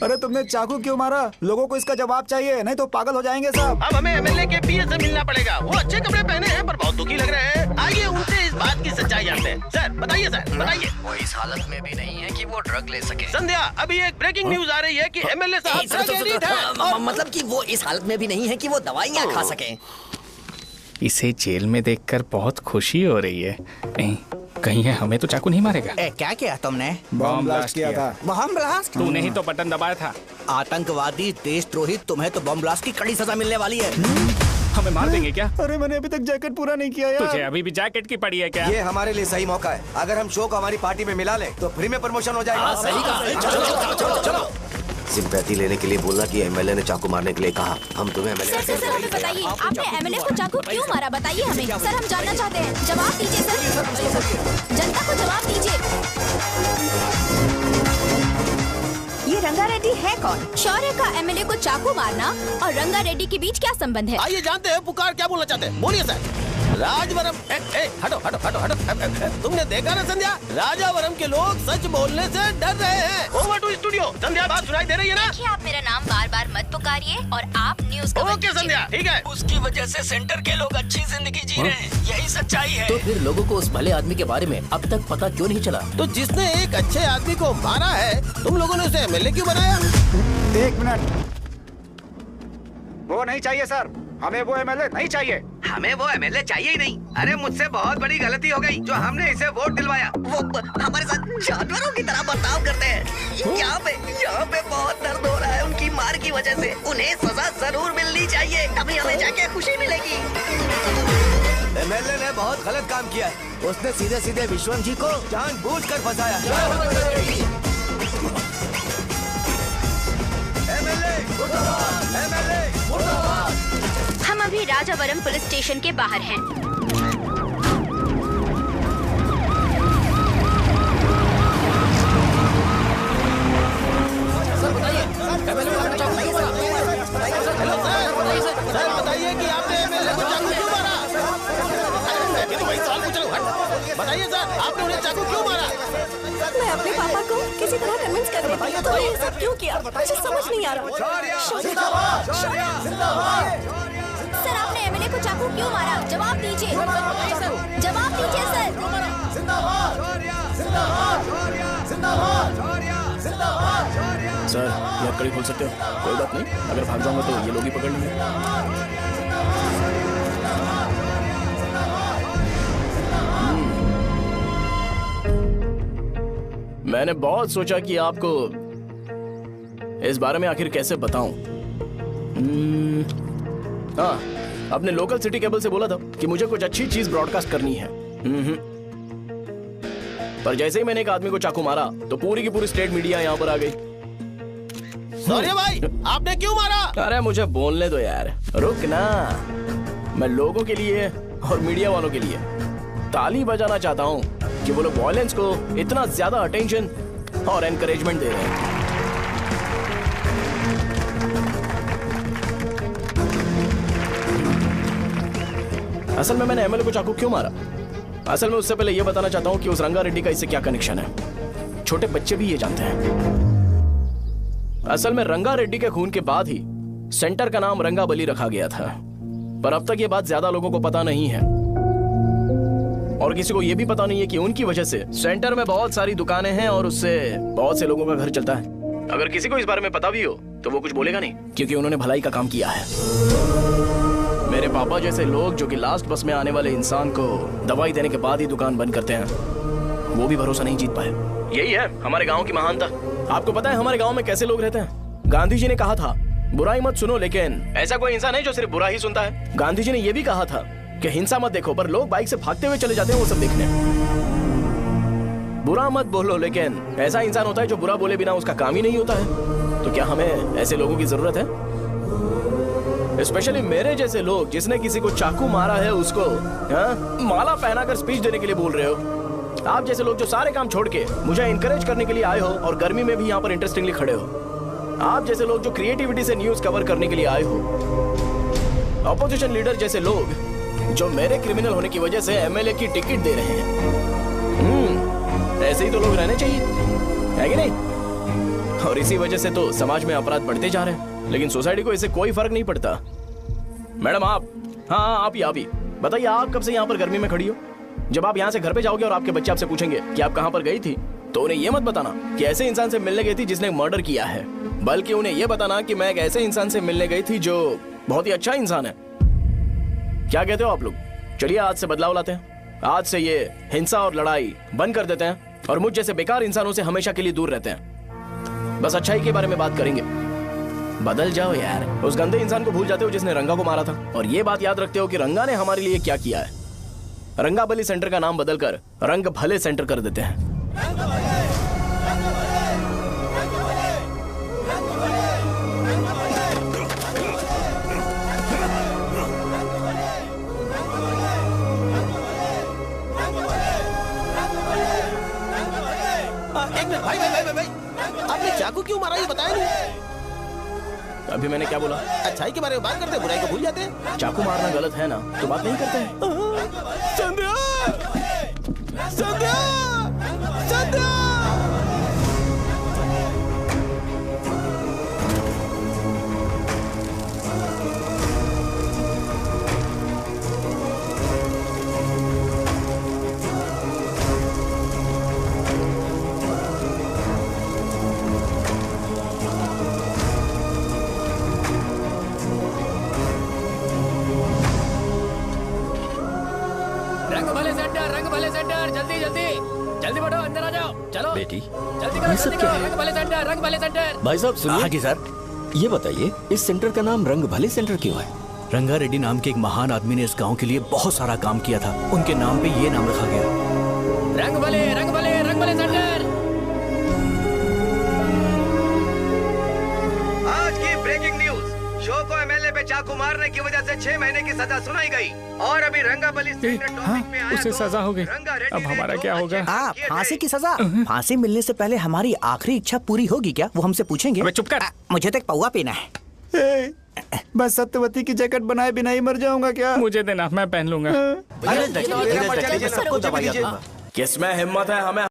अरे तुमने चाकू क्यों मारा? लोगों को इसका जवाब चाहिए, नहीं तो पागल हो जाएंगे सब। अब हमें एमएलए के पीए से मिलना पड़ेगा। वो अच्छे कपड़े पहने हैं पर बहुत दुखी लग रहे हैं। आइए उनसे इस बात की सच्चाई जानते हैं। सर बताइए, सर बताइए। वो इस हालत में भी नहीं है कि वो ड्रग ले सके। संध्या, अभी एक ब्रेकिंग न्यूज आ रही है कि एमएलए साहब ड्रग एडिक्ट हैं। मतलब कि वो इस हालत में भी नहीं है कि वो दवाइयाँ खा सके। इसे जेल में देखकर बहुत खुशी हो रही है। कहीं है हमें तो चाकू नहीं मारेगा। क्या किया तुमने? बम ब्लास्ट किया था। Bomb blast? तूने ही तो बटन दबाया था। आतंकवादी, देशद्रोही, तुम्हें तो बम ब्लास्ट की कड़ी सजा मिलने वाली है। हमें मार देंगे क्या? अरे मैंने अभी तक जैकेट पूरा नहीं किया यार। तुझे अभी भी जैकेट की पड़ी है क्या? ये हमारे लिए सही मौका है। अगर हम शो को हमारी पार्टी में मिला लें तो फ्री में प्रमोशन हो जाएगा। सही कहा। चलो। सिंपैथी लेने के लिए बोला कि एमएलए ने चाकू मारने के लिए कहा। हम तुम्हें एमएलए सर हमें बताइए, आपने एमएलए को चाकू क्यों मारा? बताइए हमें। सर हम जानना चाहते हैं, जवाब दीजिए सर। जनता को जवाब दीजिए। ये रंगा रेड्डी है कौन? शौर्य का एमएलए को चाकू मारना और रंगा रेड्डी के बीच क्या संबंध है? आइए जानते हैं पुकार क्या बोलना चाहते हैं। बोलिए सर। राजवरम, हटो हटो हटो हटो। तुमने देखा ना संध्या, राजावरम के लोग सच बोलने से डर रहे हैं। Over to studio. संध्या बात सुनाई दे रही है ना? देखिए, आप मेरा नाम बार बार मत पुकारिए और आप न्यूज कवर ओके संध्या, ठीक है। उसकी वजह से सेंटर के लोग अच्छी जिंदगी जी रहे हैं, यही सच्चाई है। तो फिर लोगों को उस भले आदमी के बारे में अब तक पता क्यों नहीं चला? तो जिसने एक अच्छे आदमी को मारा है, तुम लोगों ने उसे एमएलए क्यों बनाया? 1 मिनट। वो नहीं चाहिए सर, हमें वो एमएलए नहीं चाहिए। हमें वो एमएलए चाहिए ही नहीं। अरे मुझसे बहुत बड़ी गलती हो गई जो हमने इसे वोट दिलवाया। वो हमारे साथ जानवरों की तरह बर्ताव करते हैं। यहाँ पे बहुत दर्द हो रहा है उनकी मार की वजह से। उन्हें सजा जरूर मिलनी चाहिए, तभी हमें जाके खुशी मिलेगी। एमएलए ने बहुत गलत काम किया है। उसने सीधे सीधे विश्वम जी को जानबूझकर फंसाया। हम अभी राजावरम पुलिस स्टेशन के बाहर हैं। सर बताइए कि आपने एमएलए को चाकू क्यों मारा? बताइए सर, आपने उन्हें चाकू क्यों मारा? मैं अपने पापा को किसी तरह कन्विंस कर रही थी। तो ये सब क्यों किया मुझे समझ नहीं आ रहा। सर आपने एमएलए को चाकू क्यों मारा? जवाब दीजिए। जवाब दीजिए सर। सर ये आप कड़ी खोल सकते हो? कोई बात नहीं, अगर भाग जाऊंगा तो ये लोग ही पकड़ लेंगे। मैंने बहुत सोचा कि आपको इस बारे में आखिर कैसे बताऊं। हाँ, अपने लोकल सिटी केबल से बोला था कि मुझे कुछ अच्छी चीज ब्रॉडकास्ट करनी है। पर जैसे ही मैंने एक आदमी को चाकू मारा तो पूरी की पूरी स्टेट मीडिया यहाँ पर आ गई। सॉरी भाई, आपने क्यों मारा? अरे मुझे बोलने दो यार, रुक ना। मैं लोगों के लिए और मीडिया वालों के लिए ताली बजाना चाहता हूँ कि वो लोग वायलेंस को इतना ज्यादा अटेंशन और एनकरेजमेंट दे रहे हैं। असल में मैंने एमएलए को चाकू क्यों मारा? असल में उससे पहले यह बताना चाहता हूं कि उस रंगा रेड्डी का इससे क्या कनेक्शन है। छोटे बच्चे भी ये जानते हैं। असल में रंगा रेड्डी के खून के बाद ही सेंटर का नाम रंगा बली रखा गया था, पर अब तक ये बात ज्यादा लोगों को पता नहीं है और किसी को यह भी पता नहीं है कि उनकी वजह से सेंटर में बहुत सारी दुकानें हैं और उससे बहुत से लोगों का घर चलता है। अगर किसी को इस बारे में पता भी हो तो वो कुछ बोलेगा नहीं, क्योंकि उन्होंने भलाई का काम किया है। मेरे पापा जैसे लोग जो कि लास्ट बस में आने वाले इंसान को दवाई देने के बाद ही दुकान बंद करते हैं, वो भी भरोसा नहीं जीत पाए। यही है हमारे गांव की महानता। आपको पता है हमारे गांव में कैसे लोग रहते हैं? गांधी जी ने कहा था बुराई मत सुनो, लेकिन ऐसा कोई इंसान है जो सिर्फ बुरा ही सुनता है। गांधी जी ने यह भी कहा था कि हिंसा मत देखो, पर लोग बाइक से भागते हुए चले जाते हैं वो सब देखने। बुरा मत बोलो, लेकिन ऐसा इंसान होता है जो बुरा बोले बिना उसका काम ही नहीं होता है। तो क्या हमें ऐसे लोगों की जरूरत है? स्पेशली मेरे जैसे लोग, जिसने किसी को चाकू मारा है उसको माला पहनाकर स्पीच देने के लिए बोल रहे हो। आप जैसे लोग जो सारे काम छोड़ के मुझे इनकरेज करने के लिए आए हो और गर्मी में भी यहाँ पर इंटरेस्टिंगली खड़े हो। आप जैसे लोग जो क्रिएटिविटी से न्यूज कवर करने के लिए आए हो। अपोजिशन लीडर जैसे लोग जो मेरे क्रिमिनल होने की वजह से एमएलए की टिकट दे रहे हैं। ऐसे ही तो लोग रहने चाहिए, है कि नहीं? और इसी वजह से तो समाज में अपराध बढ़ते जा रहे हैं, लेकिन सोसाइटी को इससे कोई फर्क नहीं पड़ता। मैडम आप, हाँ आप ही बताइए, आप कब से यहाँ पर गर्मी में खड़ी हो? जब आप यहाँ से घर पे जाओगे और आपके बच्चे आपसे पूछेंगे कि आप कहाँ पर गई थी, तो उन्हें यह मत बताना कि ऐसे इंसान से मिलने गई थी जिसने मर्डर किया है, बल्कि उन्हें यह बताना कि मैं एक ऐसे इंसान से मिलने गई थी जो बहुत ही अच्छा इंसान है। क्या कहते हो आप लोग? चलिए आज से बदलाव लाते हैं। आज से ये हिंसा और लड़ाई बंद कर देते हैं और मुझ जैसे बेकार इंसानों से हमेशा के लिए दूर रहते हैं। बस अच्छाई के बारे में बात करेंगे। बदल जाओ यार, उस गंदे इंसान को भूल जाते हो जिसने रंगा को मारा था, और ये बात याद रखते हो कि रंगा ने हमारे लिए क्या किया है। रंगाबली सेंटर का नाम बदलकर रंग भले सेंटर कर देते हैं। एक मिनट भाई, आपने चाकू क्यों मारा ये बताया नहीं? अभी मैंने क्या बोला? अच्छाई के बारे में बात करते हैं, बुराई को भूल जाते हैं। चाकू मारना गलत है ना, तो बात नहीं करते हैं। संध्या! संध्या! संध्या! जल्दी बढ़ो, अंदर आ जाओ। चलो बेटी, जल्दी करो, जल्दी करो। रंग भले सेंटर, रंग भले सेंटर। भाई साहब सुनिए। हाँ जी सर। ये बताइए, इस सेंटर का नाम रंग भले सेंटर क्यों है? रंगा रेड्डी नाम के एक महान आदमी ने इस गांव के लिए बहुत सारा काम किया था, उनके नाम पे ये नाम रखा गया। रंग भले, रंग भले, रंग भले सेंटर। आज की ब्रेकिंग न्यूज, शो को एमएलए पे चाकू मारने की वजह से 6 महीने की सजा सुनाई गई और अभी रंगाबली सेंटर टॉपिक में आया। उसे सजा हो गई, अब हमारा क्या होगा? आप फांसी की सजा? फांसी मिलने से पहले हमारी आखिरी इच्छा पूरी होगी क्या, वो हमसे पूछेंगे? अबे चुप कर। मुझे तो एक पौवा पीना है। मैं सत्यवती की जैकेट बनाए बिना ही मर जाऊंगा क्या? मुझे देना, मैं पहन लूंगा। किसमें हिम्मत है हमें